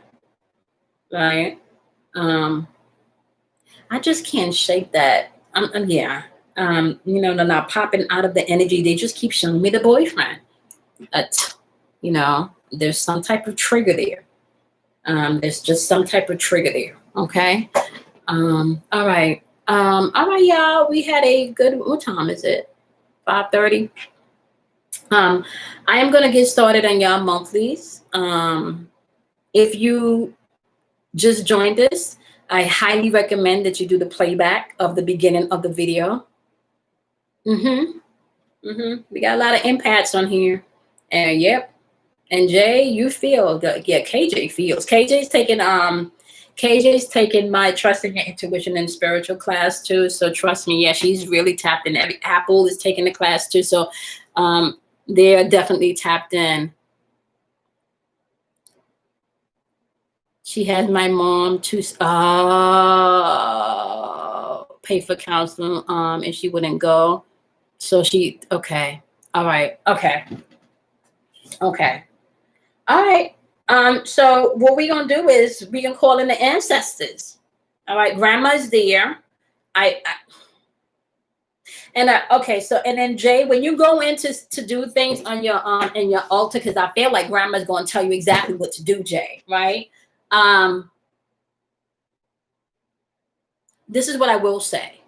right? I just can't shake that. Yeah. They're not popping out of the energy. They just keep showing me the boyfriend. There's some type of trigger there. There's just some type of trigger there. Okay. All right. All right, y'all. We had a good. What time is it? 5:30. I am gonna get started on y'all monthlies. If you just joined us, I highly recommend that you do the playback of the beginning of the video. We got a lot of empaths on here, and yep. And Jay, you feel KJ feels. KJ's taking my Trust in Your Intuition and Spiritual class too. So trust me, yeah, she's really tapped in. Every Apple is taking the class too. So they're definitely tapped in. She has my mom to pay for counseling and she wouldn't go. So okay. All right. Okay. All right. So what we're gonna do is we can call in the ancestors. All right, grandma's there. I and okay, so and then Jay, when you go in to do things on your in your altar, because I feel like grandma's gonna tell you exactly what to do, Jay, right? This is what I will say.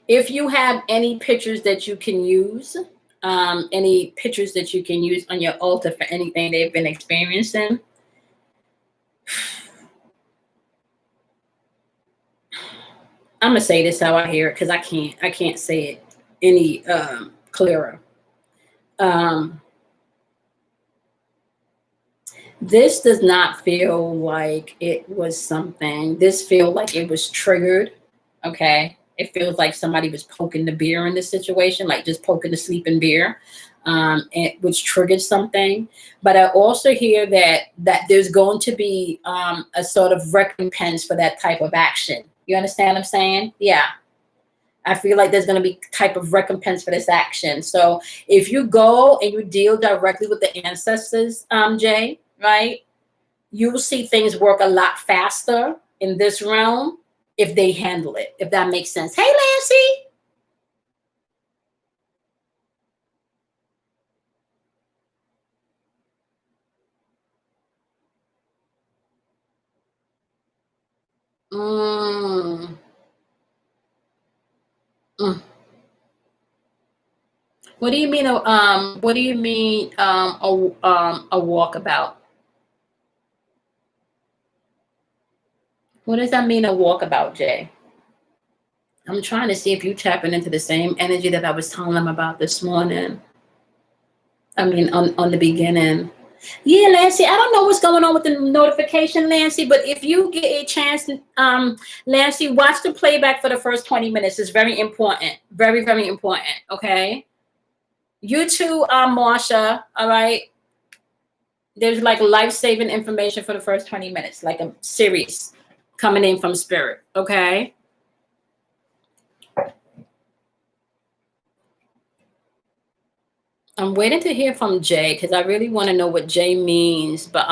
If you have any pictures that you can use, any pictures that you can use on your altar for anything they've been experiencing, I'm gonna say this how I hear it because I can't say it any clearer. This does not feel like it was something. This feels like it was triggered. Okay. It feels like somebody was poking the beer in this situation, like just poking the sleeping beer, which triggered something. But I also hear that there's going to be a sort of recompense for that type of action. You understand what I'm saying? Yeah. I feel like there's going to be type of recompense for this action. So if you go and you deal directly with the ancestors, Jay, right, you will see things work a lot faster in this realm if they handle it, if that makes sense. Hey, Lancy. Mm. Mm. What do you mean? What do you mean? A walkabout. What does that mean? A walkabout, Jay? I'm trying to see if you're tapping into the same energy that I was telling them about this morning. I mean, on the beginning. Yeah, Lancy, I don't know what's going on with the notification, Lancy, but if you get a chance, Lancy, watch the playback for the first 20 minutes. It's very important. Very, very important. Okay. You too, Marsha. All right. There's like life-saving information for the first 20 minutes, like a series coming in from spirit. Okay. I'm waiting to hear from Jay because I really want to know what Jay means. But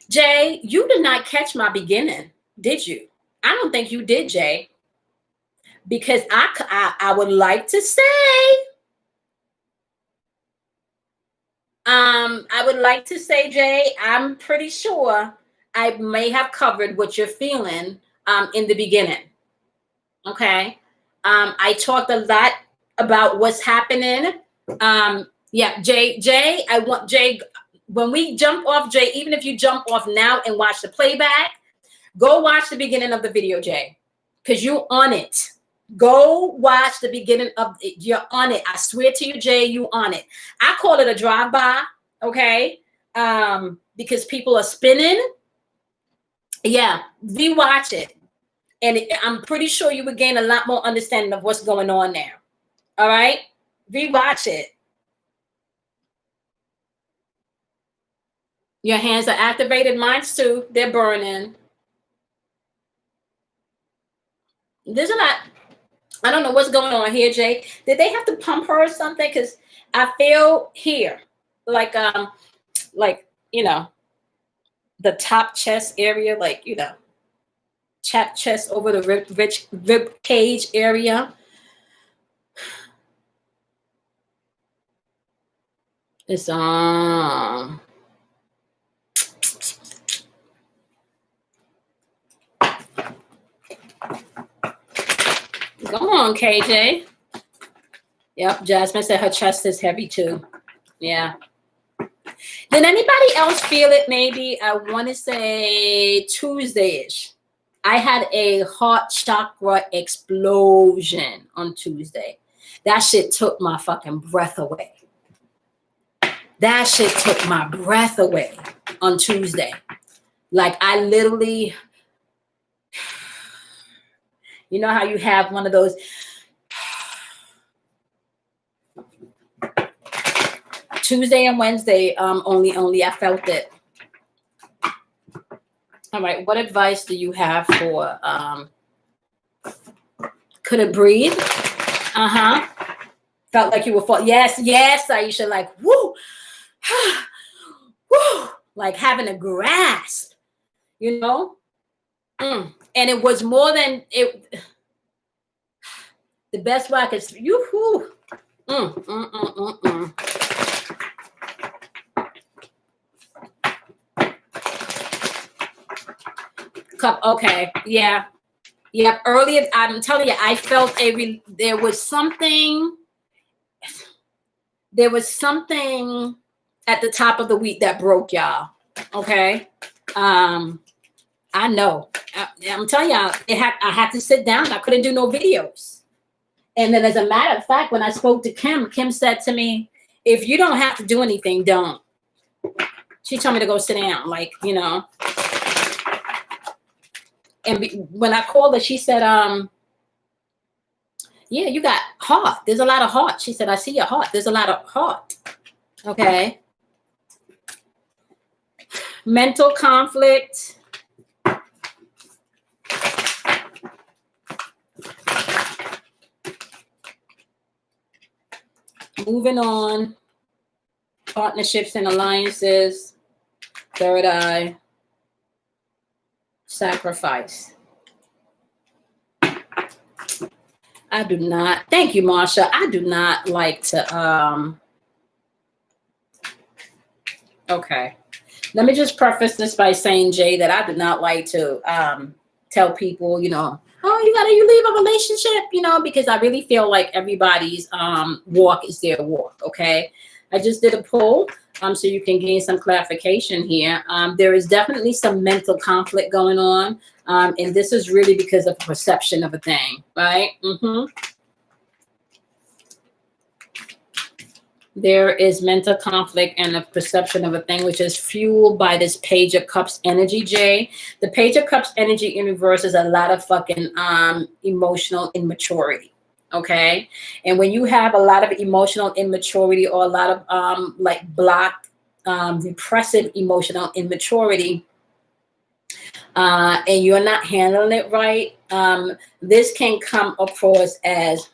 Jay, you did not catch my beginning, did you? I don't think you did, Jay. Because I would like to say, I would like to say, Jay, I'm pretty sure I may have covered what you're feeling in the beginning. Okay. I talked a lot about what's happening. Yeah, Jay, I want Jay, when we jump off, Jay, even if you jump off now and watch the playback, go watch the beginning of the video, Jay, because you're on it. Go watch the beginning of it. You're on it. I swear to you, Jay, you on it. I call it a drive-by, okay? Because people are spinning. Yeah, rewatch it. And I'm pretty sure you would gain a lot more understanding of what's going on there. All right? Rewatch it. Your hands are activated. Mine's too. They're burning. There's a lot. I don't know what's going on here, Jay. Did they have to pump her or something? Because I feel here, like you know, the top chest area, like chest over the rib cage area. It's Go on, KJ. Yep, Jasmine said her chest is heavy too. Yeah. Did anybody else feel it? Maybe I want to say Tuesday-ish. I had a heart chakra explosion on Tuesday. That shit took my fucking breath away. That shit took my breath away on Tuesday. Like I literally, you know how you have one of those. Tuesday and Wednesday, only I felt it. All right, what advice do you have for couldn't breathe? Uh-huh. Felt like you were falling. Yes, yes, Aisha, like, woo, woo, like having a grasp, you know? And it was more than it. The best way I could, you, Cup, okay, yeah. Yep, earlier, I'm telling you, I felt there was something at the top of the week that broke y'all. Okay. I know. I'm telling y'all, I had to sit down. I couldn't do no videos. And then as a matter of fact, when I spoke to Kim said to me, if you don't have to do anything, don't. She told me to go sit down, like, you know. And when I called her, she said, yeah, you got heart. There's a lot of heart. She said, I see your heart. There's a lot of heart. Okay. Mental conflict. Moving on. Partnerships and alliances. Third eye. Sacrifice. I do not. Thank you, Marsha. I do not like to. Okay. Let me just preface this by saying, Jay, that I do not like to tell people, you know, oh, you leave a relationship, you know, because I really feel like everybody's walk is their walk. Okay. I just did a poll so you can gain some clarification here. There is definitely some mental conflict going on. And this is really because of perception of a thing, right? There is mental conflict and a perception of a thing, which is fueled by this Page of Cups energy, Jay. The Page of Cups energy universe is a lot of fucking emotional immaturity. Okay. And when you have a lot of emotional immaturity or a lot of like blocked, repressive emotional immaturity, and you're not handling it right, this can come across as,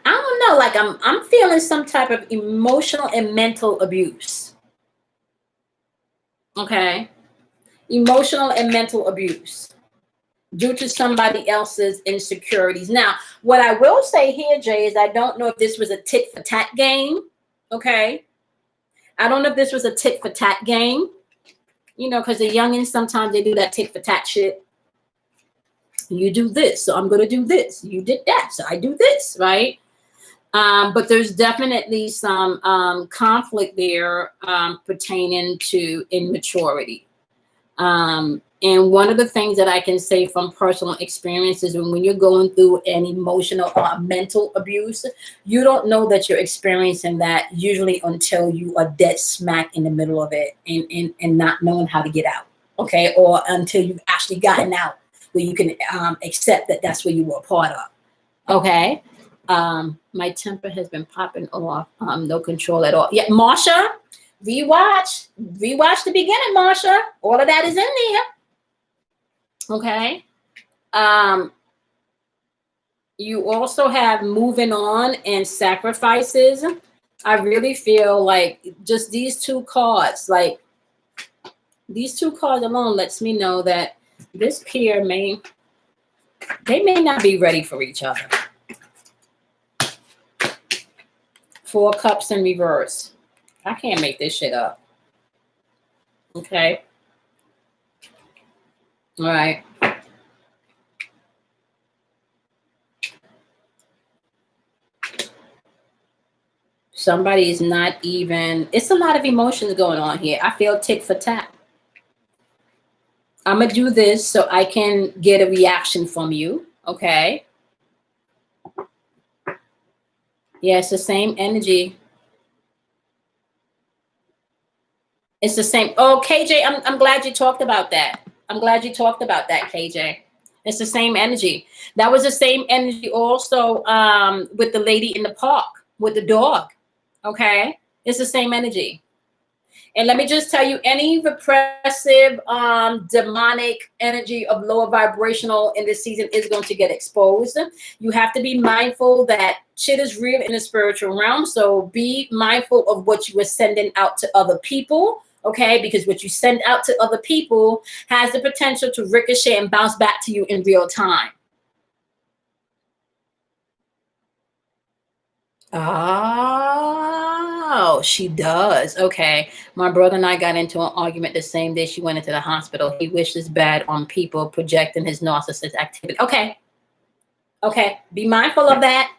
I don't know, like I'm feeling some type of emotional and mental abuse. Okay. Emotional and mental abuse due to somebody else's insecurities. Now, what I will say here, Jay, is I don't know if this was a tit for tat game. Okay. I don't know if this was a tit for tat game, you know, because the youngins, sometimes they do that tit for tat shit. You do this, so I'm going to do this. You did that, so I do this, right? But there's definitely some conflict there pertaining to immaturity. And one of the things that I can say from personal experience is when you're going through an emotional or mental abuse, you don't know that you're experiencing that usually until you are dead smack in the middle of it and not knowing how to get out. Okay. Or until you've actually gotten out where you can accept that that's what you were a part of. Okay. My temper has been popping off. No control at all. Yeah. Marsha, rewatch the beginning, Marsha. All of that is in there. Okay. You also have moving on and sacrifices. I really feel like just these two cards, like these two cards alone lets me know that this pair may not be ready for each other. 4 cups in reverse. I can't make this shit up. Okay. All right. Somebody is not even, it's a lot of emotions going on here. I feel tit for tat. I'm going to do this so I can get a reaction from you. Okay. Yeah, it's the same energy. It's the same. Oh, KJ, I'm glad you talked about that. I'm glad you talked about that, KJ. It's the same energy. That was the same energy also with the lady in the park with the dog. Okay. It's the same energy. And let me just tell you, any repressive, demonic energy of lower vibrational in this season is going to get exposed. You have to be mindful that shit is real in the spiritual realm. So be mindful of what you are sending out to other people. Okay, because what you send out to other people has the potential to ricochet and bounce back to you in real time. Oh, she does. Okay. My brother and I got into an argument the same day she went into the hospital. He wishes bad on people projecting his narcissist activity. Okay. Okay. Be mindful of that.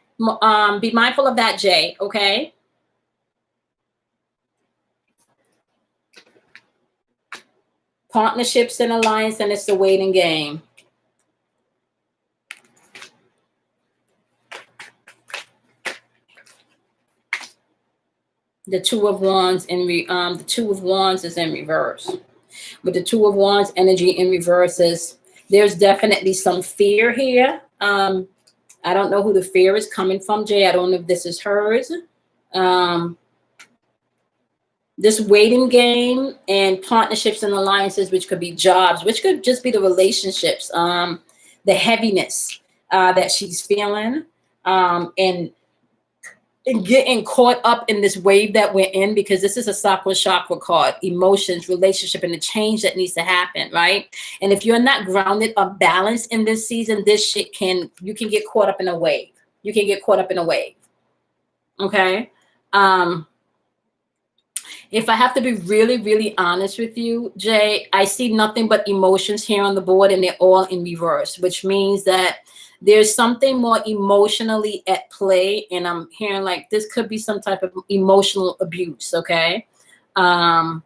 Be mindful of that, Jay. Okay. Partnerships and alliance, and it's a waiting game. The Two of Wands the Two of Wands is in reverse. With the Two of Wands energy in reverse is there's definitely some fear here. I don't know who the fear is coming from, Jay. I don't know if this is hers. This waiting game and partnerships and alliances, which could be jobs, which could just be the relationships, the heaviness that she's feeling, and getting caught up in this wave that we're in, because this is a Sakura chakra card, emotions, relationship, and the change that needs to happen, right? And if you're not grounded or balanced in this season, this shit you can get caught up in a wave. You can get caught up in a wave. Okay. If I have to be really, really honest with you, Jay, I see nothing but emotions here on the board, and they're all in reverse, which means that there's something more emotionally at play. And I'm hearing like this could be some type of emotional abuse. Okay. Or,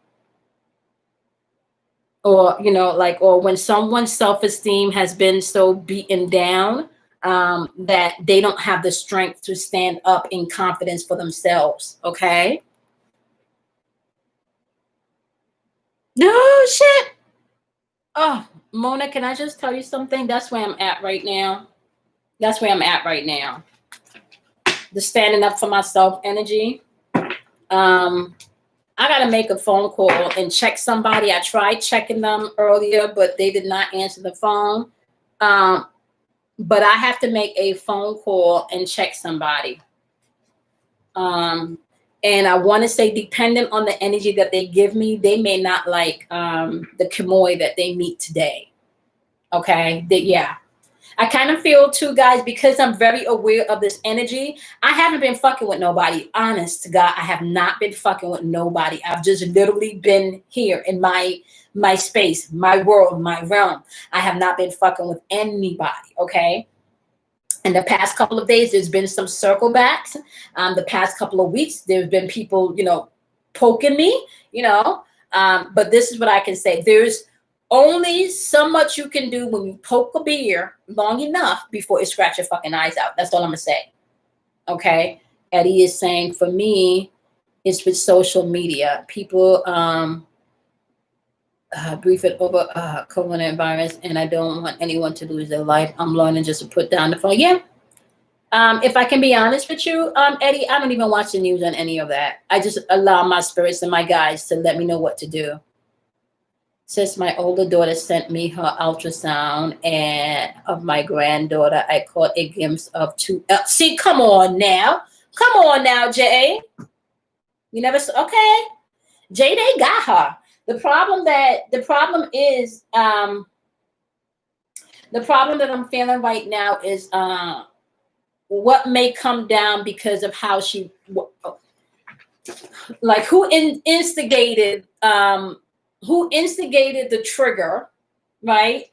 or when someone's self-esteem has been so beaten down, that they don't have the strength to stand up in confidence for themselves. Okay. No shit. Oh, Mona, can I just tell you something? That's where I'm at right now. That's where I'm at right now. The standing up for myself energy. I got to make a phone call and check somebody. I tried checking them earlier, but they did not answer the phone. But I have to make a phone call and check somebody. And I want to say, depending on the energy that they give me, they may not like the Kimoi that they meet today. Okay. Yeah. I kind of feel too, guys, because I'm very aware of this energy. I haven't been fucking with nobody. Honest to God, I have not been fucking with nobody. I've just literally been here in my space, my world, my realm. I have not been fucking with anybody. Okay. In the past couple of days, there's been some circle backs. The past couple of weeks, there's been people, poking me, but this is what I can say. There's only so much you can do when you poke a bear long enough before it scratch your fucking eyes out. That's all I'm gonna say. Okay. Eddie is saying, for me, it's with social media. People brief it over coronavirus, and I don't want anyone to lose their life. I'm learning just to put down the phone. Yeah. If I can be honest with you, Eddie, I don't even watch the news on any of that. I just allow my spirits and my guides to let me know what to do. Since my older daughter sent me her ultrasound and of my granddaughter, I caught a glimpse of two. See, come on now, Jay. You never. Okay, Jay, they got her. The problem is the problem that I'm feeling right now is what may come down because of how she, like, who instigated the trigger, right?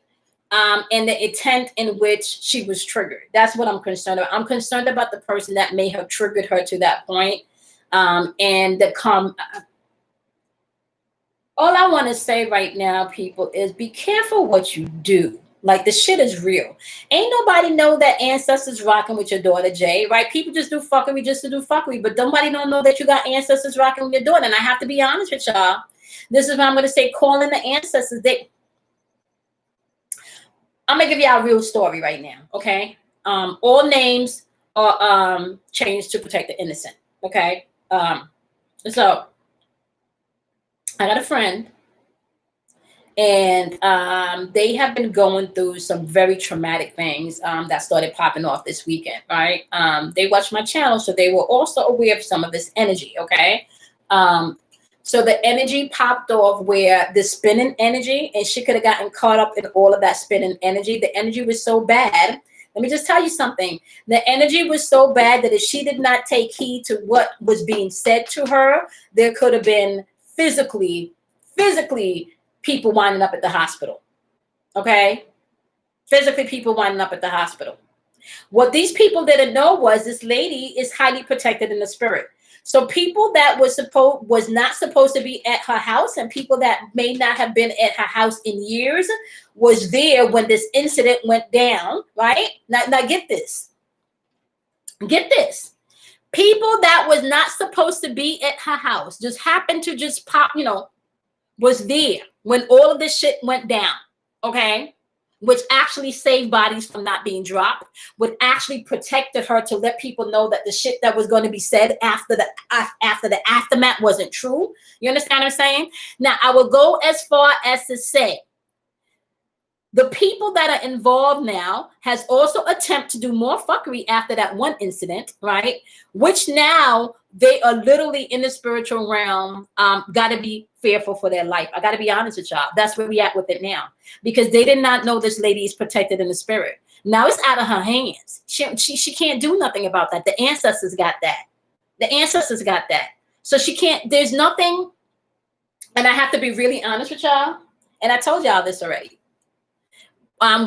And the intent in which she was triggered. That's what I'm concerned about. I'm concerned about the person that may have triggered her to that point. And all I want to say right now, people, is be careful what you do. Like, the shit is real. Ain't nobody know that ancestors rocking with your daughter, Jay, right? People just do fuckery just to do fuckery, but nobody don't know that you got ancestors rocking with your daughter. And I have to be honest with y'all. This is what I'm going to say, calling the ancestors. I'm going to give y'all a real story right now, okay? All names are changed to protect the innocent, okay? So I got a friend, and they have been going through some very traumatic things that started popping off this weekend, right? They watched my channel, so they were also aware of some of this energy, okay? So the energy popped off where the spinning energy, and she could have gotten caught up in all of that spinning energy. The energy was so bad. Let me just tell you something. The energy was so bad that if she did not take heed to what was being said to her, there could have been physically people winding up at the hospital. Okay? Physically people winding up at the hospital. What these people didn't know was this lady is highly protected in the spirit. So people that was not supposed to be at her house, and people that may not have been at her house in years, was there when this incident went down, right? Now get this. Get this. People that was not supposed to be at her house just happened to just pop, was there when all of this shit went down, okay? Which actually saved bodies from not being dropped, which actually protected her to let people know that the shit that was going to be said after the aftermath wasn't true. You understand what I'm saying? Now, I will go as far as to say the people that are involved now has also attempted to do more fuckery after that one incident, right? Which now they are literally in the spiritual realm, got to be fearful for their life. I got to be honest with y'all. That's where we at with it now, because they did not know this lady is protected in the spirit. Now it's out of her hands. She can't do nothing about that. The ancestors got that. The ancestors got that. So she can't, there's nothing. And I have to be really honest with y'all. And I told y'all this already.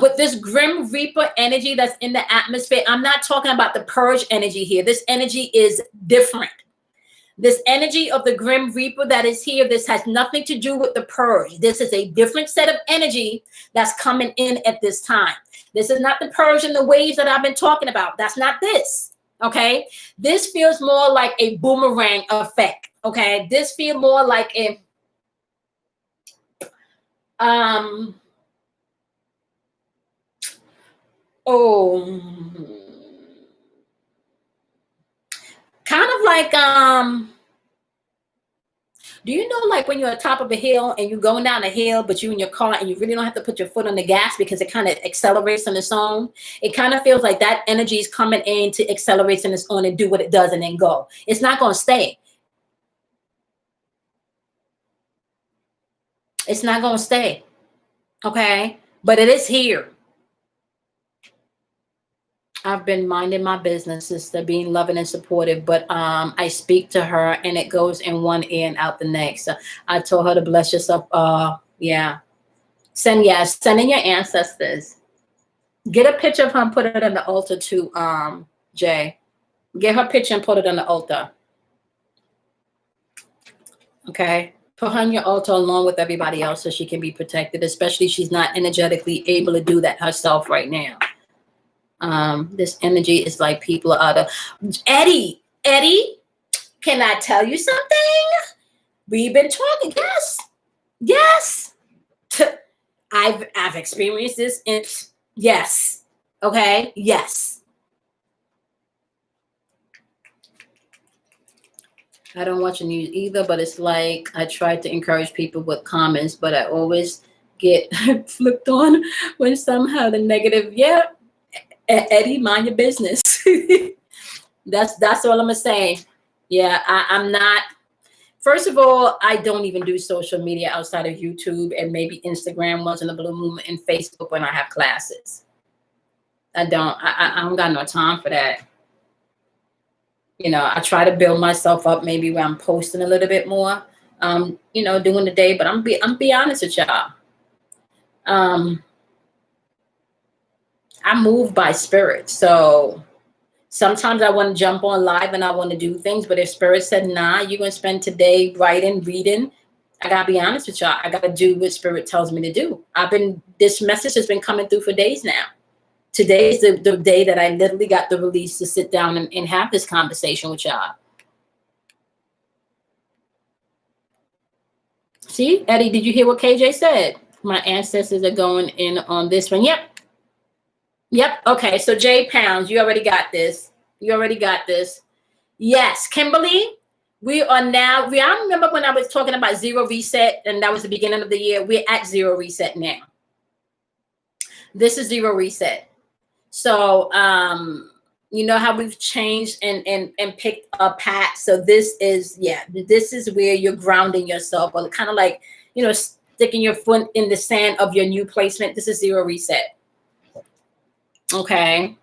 With this Grim Reaper energy that's in the atmosphere, I'm not talking about the purge energy here. This energy is different. This energy of the Grim Reaper that is here, this has nothing to do with the purge. This is a different set of energy that's coming in at this time. This is not the purge and the waves that I've been talking about. That's not this, okay? This feels more like a boomerang effect, okay? This feels more like a, kind of like, do you know, like when you're at the top of a hill and you're going down a hill, but you're in your car and you really don't have to put your foot on the gas because it kind of accelerates on its own? It kind of feels like that energy is coming in to accelerate on its own and do what it does and then go. It's not going to stay. It's not going to stay. Okay? But it is here. I've been minding my business, sister, being loving and supportive, but I speak to her and it goes in one ear and out the next. So I told her to bless yourself. Yeah. Send in your ancestors. Get a picture of her and put it on the altar too, Jay. Get her picture and put it on the altar. Okay? Put her on your altar along with everybody else so she can be protected, especially she's not energetically able to do that herself right now. This energy is like people are out of Eddie, can I tell you something? We've been talking. Yes. I've experienced this. Yes. Okay. Yes. I don't watch the news either, but it's like I try to encourage people with comments, but I always get flipped on when somehow the negative, Eddie, mind your business. That's all I'm gonna say. Yeah, I'm not. First of all, I don't even do social media outside of YouTube and maybe Instagram once in a blue moon and Facebook when I have classes. I don't got no time for that. I try to build myself up maybe where I'm posting a little bit more, during the day. But I'm be honest with y'all. I move by spirit. So sometimes I want to jump on live and I want to do things. But if spirit said, nah, you're going to spend today writing, reading, I got to be honest with y'all. I got to do what spirit tells me to do. This message has been coming through for days now. Today is the day that I literally got the release to sit down and have this conversation with y'all. See, Eddie, did you hear what KJ said? My ancestors are going in on this one. Yep. Okay. So Jay Pounds, you already got this. Yes. Kimberly, We are now, I remember when I was talking about zero reset, and that was the beginning of the year. We're at zero reset now. This is zero reset. So, you know how we've changed and picked a path. So this is, yeah, this is where you're grounding yourself, or kind of like, you know, sticking your foot in the sand of your new placement. This is zero reset. Okay.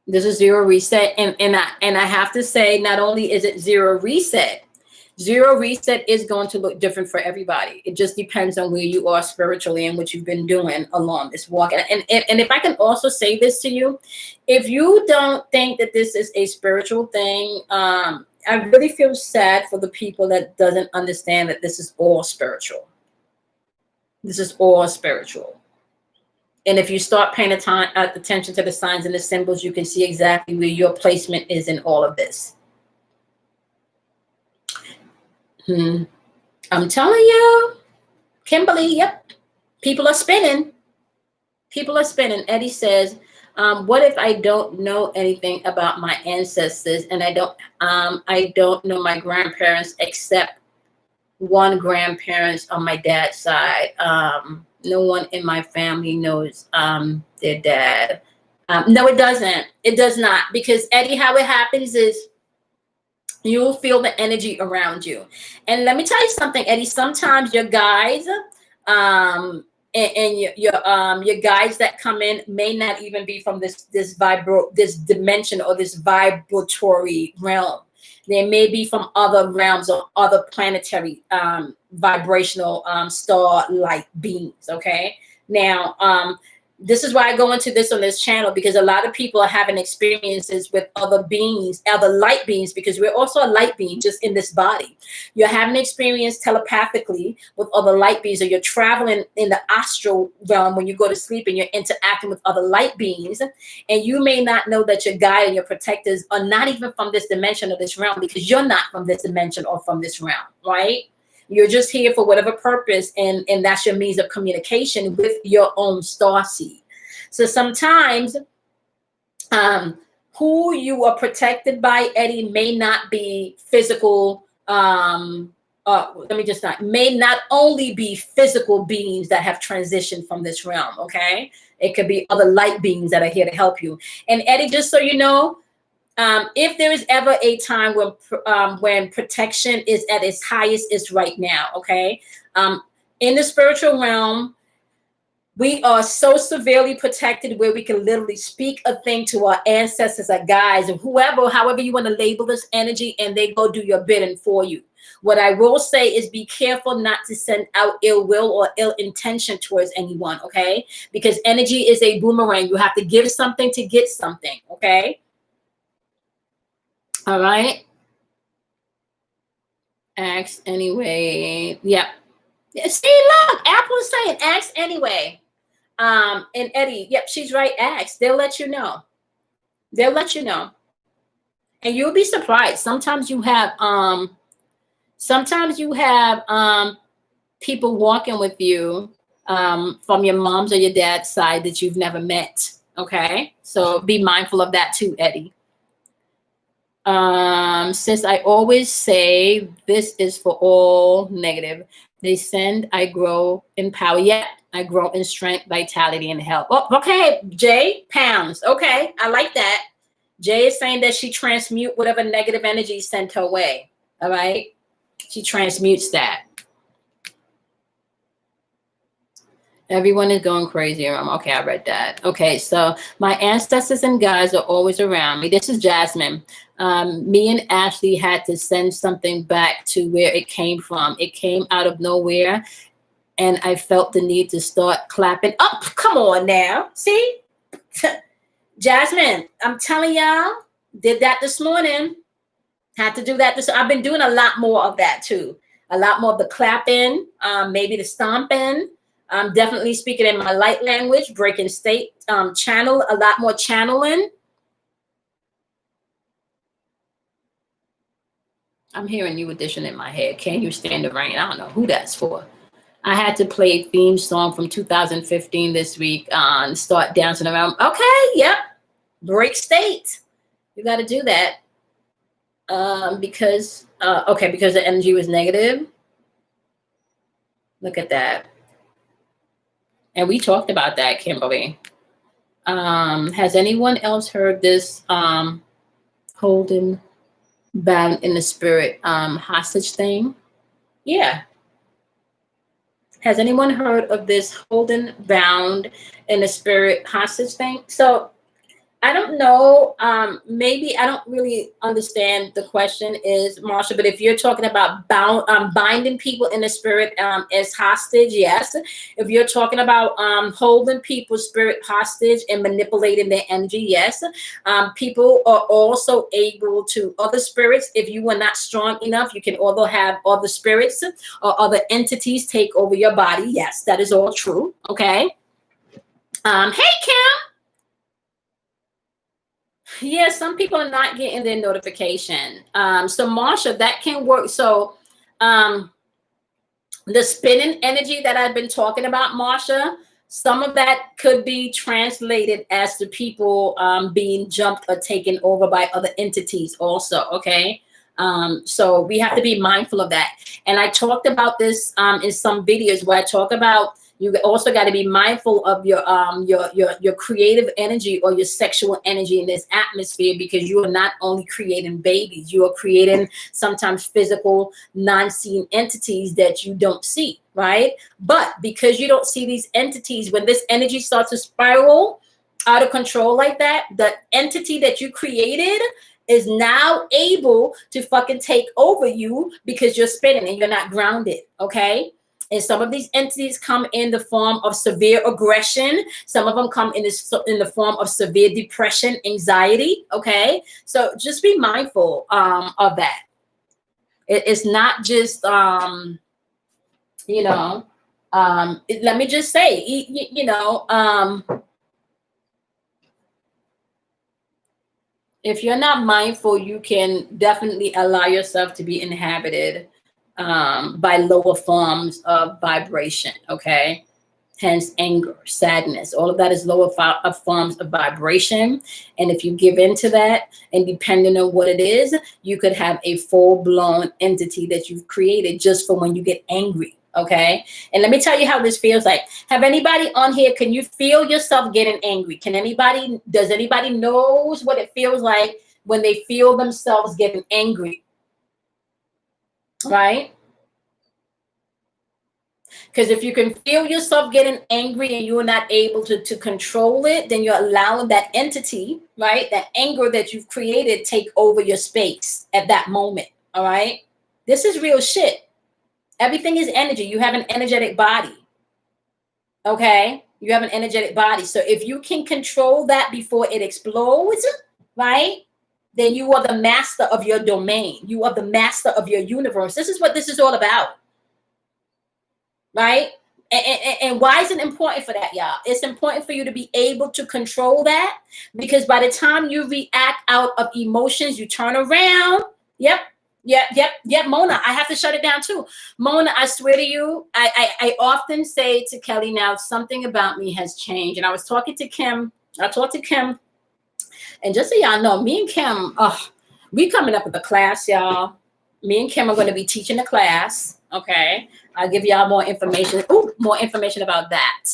This is zero reset. And I have to say, not only is it zero reset is going to look different for everybody. It just depends on where you are spiritually and what you've been doing along this walk. And if I can also say this to you, if you don't think that this is a spiritual thing, I really feel sad for the people that doesn't understand that this is all spiritual. This is all spiritual. And if you start paying attention to the signs and the symbols, you can see exactly where your placement is in all of this. I'm telling you, Kimberly, yep. People are spinning. People are spinning. Eddie says, what if I don't know anything about my ancestors, and I don't know my grandparents except one grandparent on my dad's side? No one in my family knows their dad. No, it doesn't. It does not. Because Eddie, how it happens is you'll feel the energy around you. And let me tell you something, Eddie. Sometimes your guides and your guides that come in may not even be from this dimension or this vibratory realm. They may be from other realms or other planetary vibrational star-like beings. Okay. Now, this is why I go into this on this channel, because a lot of people are having experiences with other beings, other light beings, because we're also a light being just in this body. You're having an experience telepathically with other light beings, or you're traveling in the astral realm when you go to sleep and you're interacting with other light beings. And you may not know that your guide and your protectors are not even from this dimension or this realm, because you're not from this dimension or from this realm, right? You're just here for whatever purpose, and that's your means of communication with your own star seed. So sometimes who you are protected by, Eddie, may not be physical. May not only be physical beings that have transitioned from this realm, okay? It could be other light beings that are here to help you. And Eddie, just so you know, if there is ever a time when protection is at its highest, it's right now. Okay. In the spiritual realm, we are so severely protected where we can literally speak a thing to our ancestors, our guides, and however you want to label this energy, and they go do your bidding for you. What I will say is be careful not to send out ill will or ill intention towards anyone. Okay. Because energy is a boomerang. You have to give something to get something. Okay. All right. Ask anyway. Yep. See, look, Apple's saying ask anyway. And Eddie, yep, she's right. Ask. They'll let you know. They'll let you know. And you'll be surprised. Sometimes you have people walking with you from your mom's or your dad's side that you've never met. Okay. So be mindful of that too, Eddie. Since I always say this is for all negative, they send, I grow in power. Yeah, I grow in strength, vitality, and health. Oh, okay, Jay, pounds. Okay, I like that. Jay is saying that she transmute whatever negative energy sent her way. All right, she transmutes that. Everyone is going crazy. Okay, I read that. Okay, so my ancestors and guides are always around me. This is Jasmine. Me and Ashley had to send something back to where it came from. It came out of nowhere, and I felt the need to start clapping. Oh, come on now. See? Jasmine, I'm telling y'all, did that this morning. Had to do that. I've been doing a lot more of that too. A lot more of the clapping, maybe the stomping. I'm definitely speaking in my light language, breaking state, channel, a lot more channeling. I'm hearing New Edition in my head. Can You Stand the Rain? I don't know who that's for. I had to play a theme song from 2015 this week and start dancing around. Okay, yep. Break state. You got to do that. Because okay, because the energy was negative. Look at that. And we talked about that, Kimberly. Has anyone else heard this holding bound in the spirit hostage thing? Yeah. Has anyone heard of this holding bound in the spirit hostage thing? So I don't know. Maybe I don't really understand the question is, Marsha, but if you're talking about binding people in the spirit as hostage, yes. If you're talking about holding people's spirit hostage and manipulating their energy, yes. People are also able to, other spirits, if you are not strong enough, you can also have other spirits or other entities take over your body. Yes, that is all true. Okay. Hey, Kim. Yeah, some people are not getting their notification. So Marsha, that can work. So the spinning energy that I've been talking about, Marsha, some of that could be translated as the people being jumped or taken over by other entities also, okay? So we have to be mindful of that. And I talked about this in some videos where I talk about you also got to be mindful of your creative energy or your sexual energy in this atmosphere, because you are not only creating babies, you are creating sometimes physical non-seen entities that you don't see, right? But because you don't see these entities, when this energy starts to spiral out of control like that, the entity that you created is now able to fucking take over you because you're spinning and you're not grounded, okay? And some of these entities come in the form of severe aggression. Some of them come in the form of severe depression, anxiety. Okay, so just be mindful of that. It's not just let me just say, if you're not mindful, you can definitely allow yourself to be inhabited by lower forms of vibration, okay? Hence anger, sadness, all of that is lower forms of vibration. And if you give into that, and depending on what it is, you could have a full-blown entity that you've created just for when you get angry, okay? And let me tell you how this feels like. Have anybody on here, can you feel yourself getting angry? Does anybody knows what it feels like when they feel themselves getting angry? Right? Because if you can feel yourself getting angry and you're not able to control it, then you're allowing that entity, right, that anger that you've created, take over your space at that moment. All right. This is real shit. Everything is energy. You have an energetic body. Okay. You have an energetic body. So if you can control that before it explodes, right, then you are the master of your domain. You are the master of your universe. This is what this is all about. Right? And why is it important for that, y'all? It's important for you to be able to control that, because by the time you react out of emotions, you turn around. Yep. Mona, I have to shut it down too. Mona, I swear to you, I often say to Kelly, now something about me has changed. And I was talking to Kim. I talked to Kim. And just so y'all know, me and Kim, we coming up with a class, y'all. Me and Kim are going to be teaching a class. Okay. I'll give y'all more information. More information about that.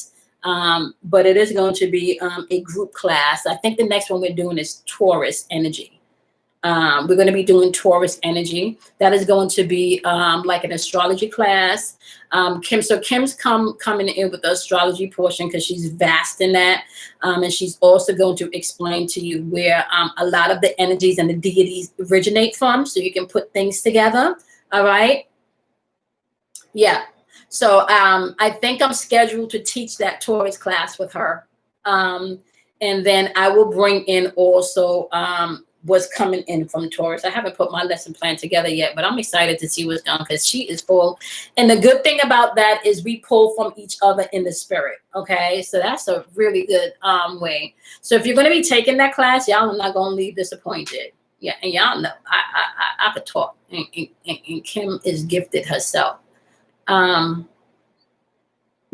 But it is going to be a group class. I think the next one we're doing is Taurus energy. We're going to be doing Taurus energy. That is going to be like an astrology class. Kim's coming in with the astrology portion because she's vast in that. And she's also going to explain to you where a lot of the energies and the deities originate from, so you can put things together. All right. Yeah. So I think I'm scheduled to teach that Taurus class with her. And then I will bring in also what's coming in from Taurus. I haven't put my lesson plan together yet, but I'm excited to see what's going, because she is full. And the good thing about that is we pull from each other in the spirit. Okay. So that's a really good way. So if you're going to be taking that class, y'all are not going to leave disappointed. Yeah. And y'all know I could talk, and Kim is gifted herself.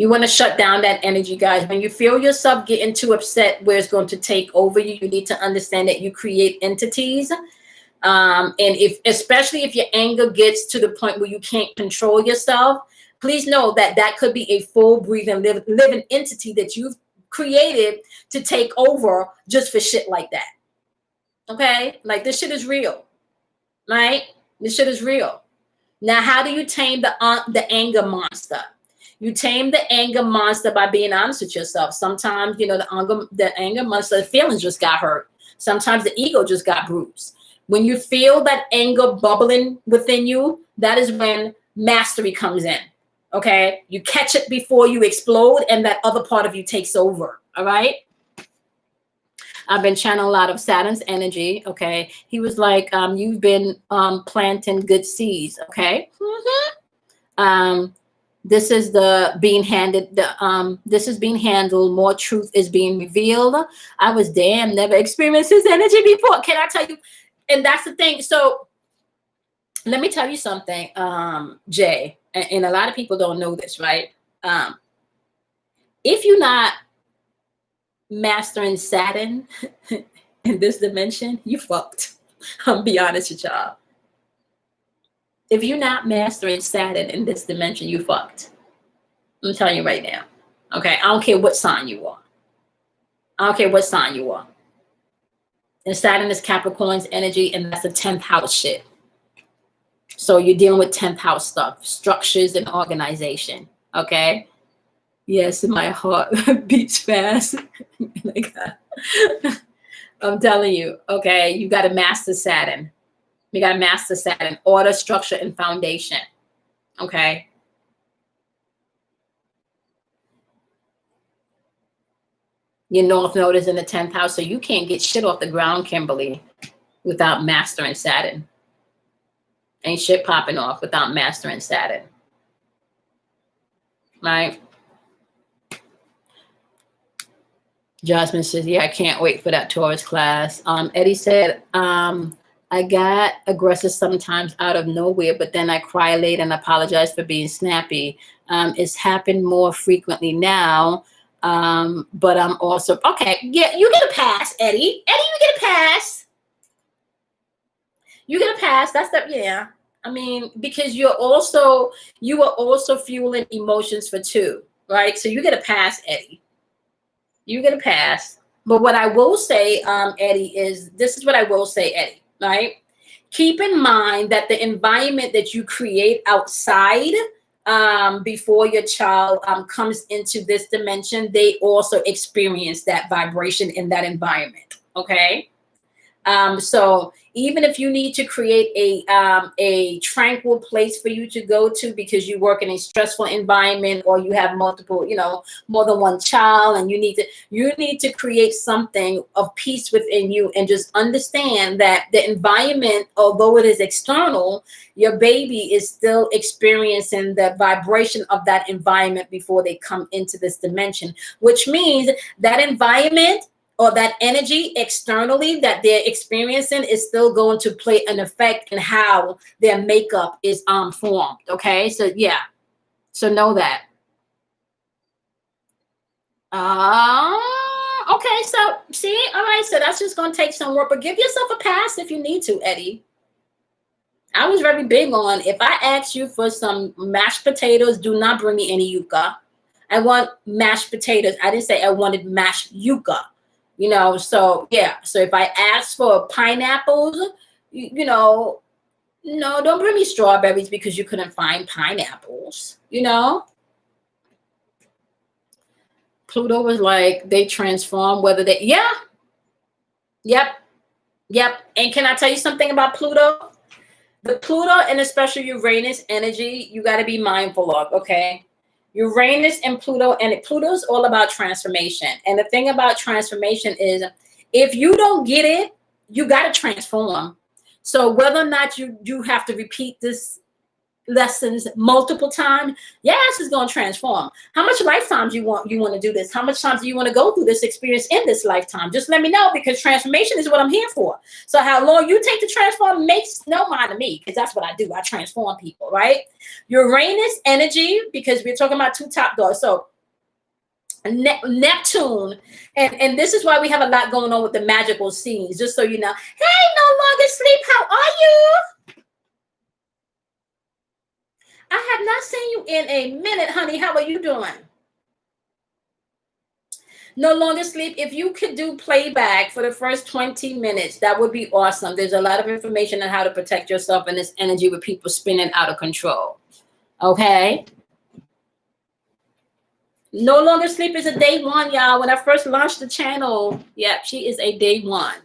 You want to shut down that energy, guys. When you feel yourself getting too upset where it's going to take over you, you need to understand that you create entities And especially if your anger gets to the point where you can't control yourself, please know that that could be a full breathing living entity that you've created to take over just for shit like that. Okay, like this shit is real, right? This shit is real. Now, how do you tame the anger monster? You tame the anger monster by being honest with yourself. Sometimes, the anger monster, the feelings just got hurt. Sometimes the ego just got bruised. When you feel that anger bubbling within you, that is when mastery comes in. Okay, you catch it before you explode, and that other part of you takes over. All right. I've been channeling a lot of Saturn's energy. Okay, he was like, "You've been planting good seeds." Okay. This is being handed. This is being handled. More truth is being revealed. I was never experienced his energy before. Can I tell you? And that's the thing. So let me tell you something, Jay. And a lot of people don't know this, right? If you're not mastering Saturn in this dimension, you fucked. I'll be honest with y'all. If you're not mastering Saturn in this dimension, you fucked. I'm telling you right now. Okay, I don't care what sign you are. I don't care what sign you are. And Saturn is Capricorn's energy, and that's the 10th house shit. So you're dealing with 10th house stuff, structures and organization. Okay. Yes, my heart beats fast. I'm telling you. Okay, you got to master Saturn. You got to master Saturn, order, structure, and foundation. Okay. Your North Node is in the 10th house, so you can't get shit off the ground, Kimberly, without mastering Saturn. Ain't shit popping off without mastering Saturn. Right? Jasmine says, yeah, I can't wait for that Taurus class. Eddie said, I got aggressive sometimes out of nowhere, but then I cry late and apologize for being snappy. It's happened more frequently now, but I'm also, okay, yeah, you get a pass, Eddie. Eddie, you get a pass. You get a pass. That's the, yeah. I mean, because you are also fueling emotions for two, right? So you get a pass, Eddie. You get a pass. But what I will say, Eddie, is this is what I will say, Eddie, right? Keep in mind that the environment that you create outside before your child comes into this dimension, they also experience that vibration in that environment, okay? So even if you need to create a tranquil place for you to go to because you work in a stressful environment or you have multiple, more than one child, and you need to create something of peace within you, and just understand that the environment, although it is external, your baby is still experiencing the vibration of that environment before they come into this dimension, which means that environment or that energy externally that they're experiencing is still going to play an effect in how their makeup is formed. Okay, so yeah, so know that. Okay, so see, all right, so that's just going to take some work, but give yourself a pass if you need to, Eddie. I was very big on, if I ask you for some mashed potatoes, do not bring me any yuca. I want mashed potatoes. I didn't say I wanted mashed yuca. So yeah. So if I ask for pineapples, no, don't bring me strawberries because you couldn't find pineapples, Pluto was like, they transform whether they, yeah. Yep. And can I tell you something about Pluto? The Pluto and especially Uranus energy, you got to be mindful of, okay? Uranus and Pluto, and Pluto's all about transformation. And the thing about transformation is, if you don't get it, you got to transform. So whether or not you have to repeat this lessons multiple times, your ass is going to transform. How much lifetimes you want to do this? How much times do you want to go through this experience in this lifetime? Just let me know, because transformation is what I'm here for. So how long you take to transform makes no mind to me, because that's what I do. I transform people, right? Uranus energy, because we're talking about two top doors. So Neptune, and this is why we have a lot going on with the magical scenes, just so you know. Hey, no longer sleep, how are you? I have not seen you in a minute, honey. How are you doing? No longer sleep. If you could do playback for the first 20 minutes, that would be awesome. There's a lot of information on how to protect yourself in this energy with people spinning out of control. Okay. No longer sleep is a day one, y'all. When I first launched the channel, yeah, she is a day one.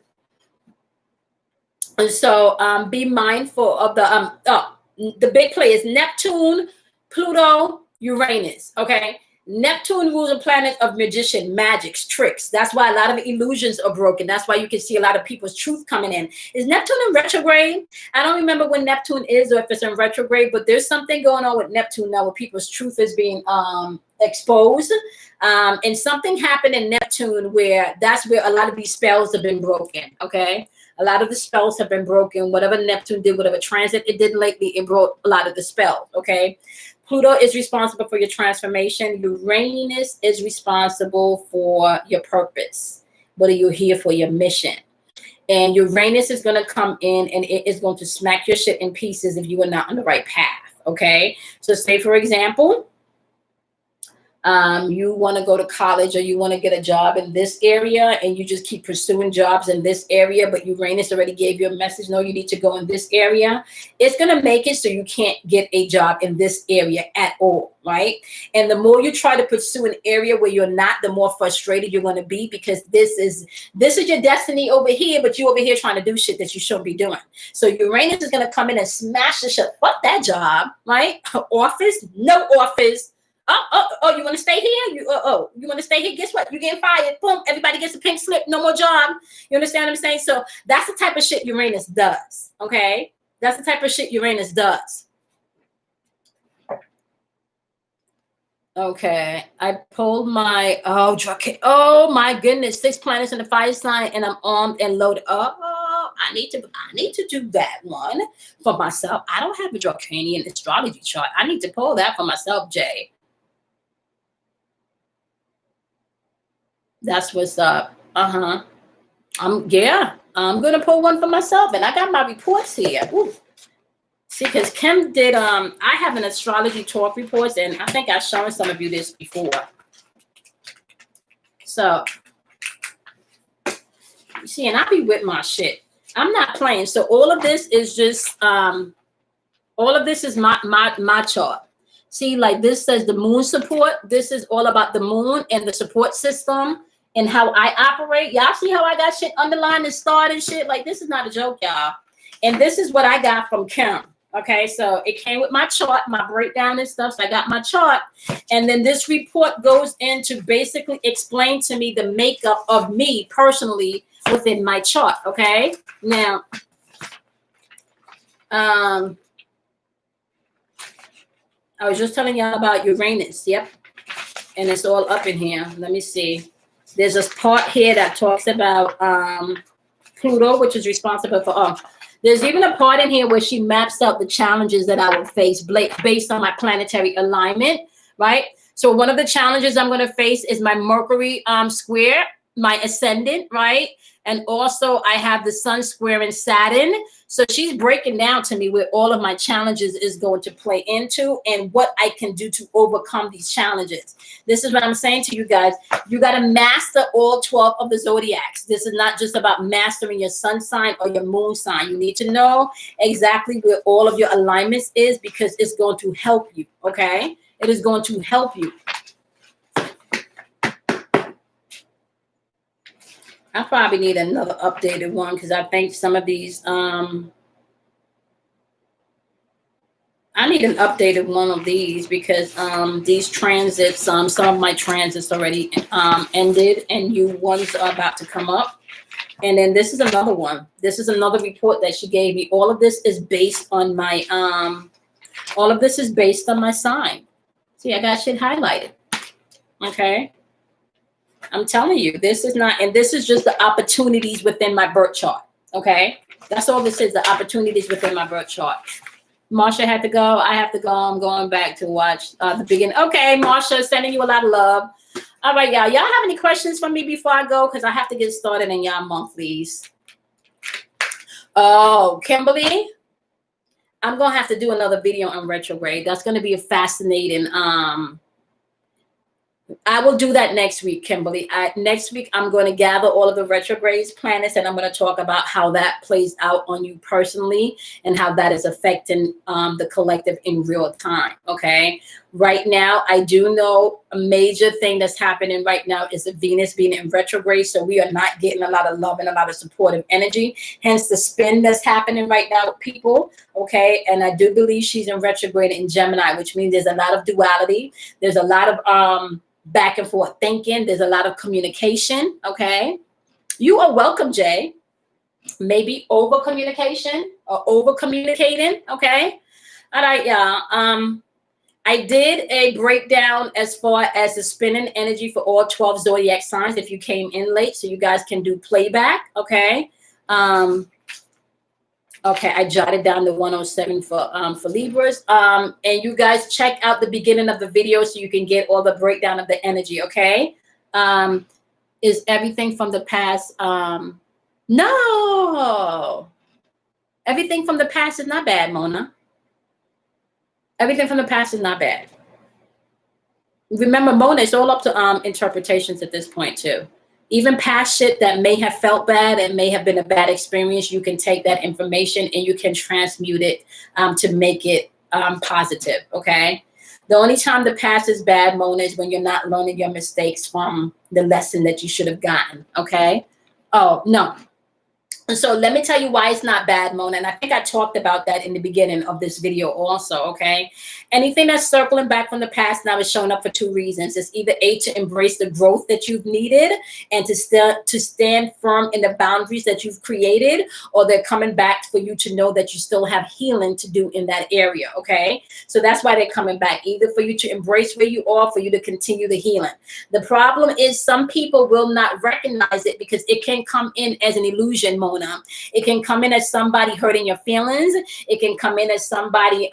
And so be mindful of the big players: Neptune, Pluto, Uranus. Okay. Neptune rules a planet of magician, magics, tricks. That's why a lot of illusions are broken. That's why you can see a lot of people's truth coming in. Is Neptune in retrograde? I don't remember when Neptune is or if it's in retrograde, but there's something going on with Neptune now where people's truth is being exposed. And something happened in Neptune where that's where a lot of these spells have been broken. Okay. A lot of the spells have been broken. Whatever Neptune did, whatever transit it did lately, it broke a lot of the spells. Okay. Pluto is responsible for your transformation. Uranus is responsible for your purpose. What are you here for? Your mission. And Uranus is going to come in and it is going to smack your shit in pieces if you are not on the right path. Okay. So say, for example, you want to go to college or you want to get a job in this area and you just keep pursuing jobs in this area, but Uranus already gave you a message, no, you need to go in this area. It's going to make it so you can't get a job in this area at all, right? And the more you try to pursue an area where you're not, the more frustrated you're going to be, because this is your destiny over here, but you over here trying to do shit that you shouldn't be doing. So Uranus is going to come in and smash the shit. Fuck that job, right? Office, no office. Oh, you want to stay here? You want to stay here? Guess what? You're getting fired. Boom. Everybody gets a pink slip. No more job. You understand what I'm saying? So that's the type of shit Uranus does. Okay. That's the type of shit Uranus does. Okay. I pulled my, oh my goodness. 6 planets in the fire sign and I'm armed and loaded. Oh, I need to do that one for myself. I don't have a Draconian astrology chart. I need to pull that for myself, Jay. That's what's up. I'm gonna pull one for myself, and I got my reports here. Ooh. See, because Kim did. I have an astrology talk reports, and I think I've shown some of you this before. So, you see, and I be with my shit. I'm not playing. So all of this is just all of this is my chart. See, like this says the moon support. This is all about the moon and the support system and how I operate. Y'all see how I got shit underlined and starred and shit? Like, this is not a joke, y'all. And this is what I got from Kim. Okay, so it came with my chart, my breakdown and stuff. So I got my chart. And then this report goes in to basically explain to me the makeup of me personally within my chart. Okay, now, I was just telling y'all about Uranus. Yep. And it's all up in here. Let me see. There's a part here that talks about Pluto, which is responsible for, there's even a part in here where she maps out the challenges that I will face based on my planetary alignment, right? So one of the challenges I'm going to face is my Mercury square, my ascendant, right? And also I have the sun square in Saturn. So she's breaking down to me where all of my challenges is going to play into and what I can do to overcome these challenges. This is what I'm saying to you guys. You got to master all 12 of the zodiacs. This is not just about mastering your sun sign or your moon sign. You need to know exactly where all of your alignments is, because it's going to help you, okay? It is going to help you. I probably need another updated one because I think some of these, I need an updated one of these because these transits, some of my transits already ended and new ones are about to come up. And then this is another one. This is another report that she gave me. All of this is based on my, all of this is based on my sign. See, I got shit highlighted. Okay. I'm telling you, this is not, and this is just the opportunities within my birth chart. Okay. That's all this is, the opportunities within my birth chart. Marsha had to go. I have to go. I'm going back to watch the beginning. Okay, Marsha, sending you a lot of love. All right, y'all. Y'all have any questions for me before I go? Because I have to get started in y'all monthlies. Oh, Kimberly, I'm going to have to do another video on retrograde. That's going to be a fascinating I will do that next week, Kimberly. Next week, I'm going to gather all of the retrogrades planets, and I'm going to talk about how that plays out on you personally and how that is affecting the collective in real time. Okay. Right now, I do know a major thing that's happening right now is the Venus being in retrograde. So we are not getting a lot of love and a lot of supportive energy. Hence the spin that's happening right now with people. Okay. And I do believe she's in retrograde in Gemini, which means there's a lot of duality. There's a lot of back and forth thinking. There's a lot of communication. Okay. You are welcome, Jay. Maybe over communication or over communicating. Okay. All right, y'all. I did a breakdown as far as the spinning energy for all 12 zodiac signs if you came in late, so you guys can do playback. Okay. Okay, I jotted down the 107 for Libras. And you guys check out the beginning of the video so you can get all the breakdown of the energy, okay? Is everything from the past? No. Everything from the past is not bad, Mona. Everything from the past is not bad. Remember, Mona, it's all up to interpretations at this point, too. Even past shit that may have felt bad and may have been a bad experience, you can take that information and you can transmute it to make it positive, okay? The only time the past is bad, Mona, is when you're not learning your mistakes from the lesson that you should have gotten, okay? Oh, no. So let me tell you why it's not bad, Mona. And I think I talked about that in the beginning of this video also, okay? Anything that's circling back from the past now is showing up for two reasons. It's either A, to embrace the growth that you've needed and to stand firm in the boundaries that you've created, or they're coming back for you to know that you still have healing to do in that area, okay? So that's why they're coming back, either for you to embrace where you are, for you to continue the healing. The problem is some people will not recognize it because it can come in as an illusion, Mona. It can come in as somebody hurting your feelings. It can come in as somebody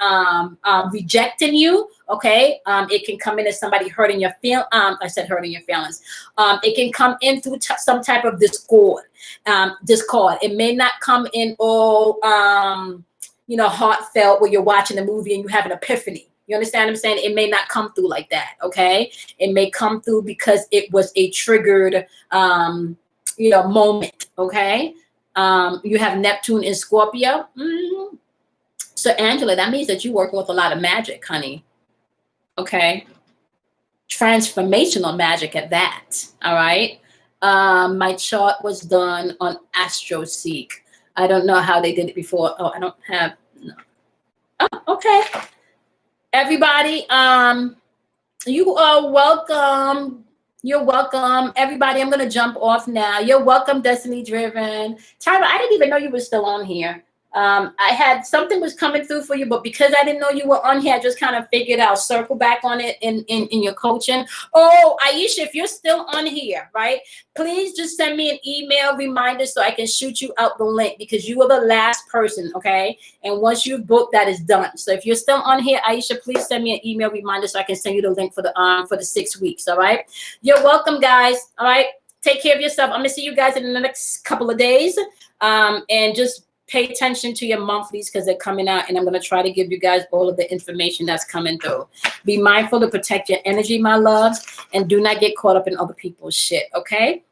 rejecting you. Okay. It can come in as somebody hurting your I said hurting your feelings. It can come in through some type of discord. It may not come in all heartfelt where you're watching a movie and you have an epiphany. You understand what I'm saying? It may not come through like that. Okay. It may come through because it was a triggered moment. Okay. You have Neptune in Scorpio. Mm-hmm. So Angela, that means that you're working with a lot of magic, honey. Okay. Transformational magic at that. All right. My chart was done on AstroSeek. I don't know how they did it before. Oh, I don't have, no. Oh, okay. Everybody, you are welcome. You're welcome. Everybody, I'm going to jump off now. You're welcome, Destiny Driven. Tyra, I didn't even know you were still on here. I had something was coming through for you, but because I didn't know you were on here, I just kind of figured I'll circle back on it in your coaching. Oh, Aisha, if you're still on here, right, please just send me an email reminder so I can shoot you out the link because you were the last person, okay? And once you've booked, that is done. So if you're still on here, Aisha, please send me an email reminder so I can send you the link for the 6 weeks, all right? You're welcome, guys, all right? Take care of yourself. I'm going to see you guys in the next couple of days, and just pay attention to your monthlies because they're coming out, and I'm going to try to give you guys all of the information that's coming through. Be mindful to protect your energy, my loves, and do not get caught up in other people's shit, okay?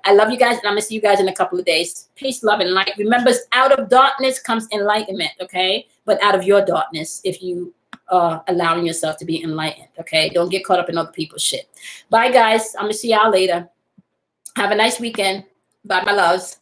I love you guys, and I'm going to see you guys in a couple of days. Peace, love, and light. Remember, out of darkness comes enlightenment, okay? But out of your darkness, if you are allowing yourself to be enlightened, okay? Don't get caught up in other people's shit. Bye, guys. I'm going to see y'all later. Have a nice weekend. Bye, my loves.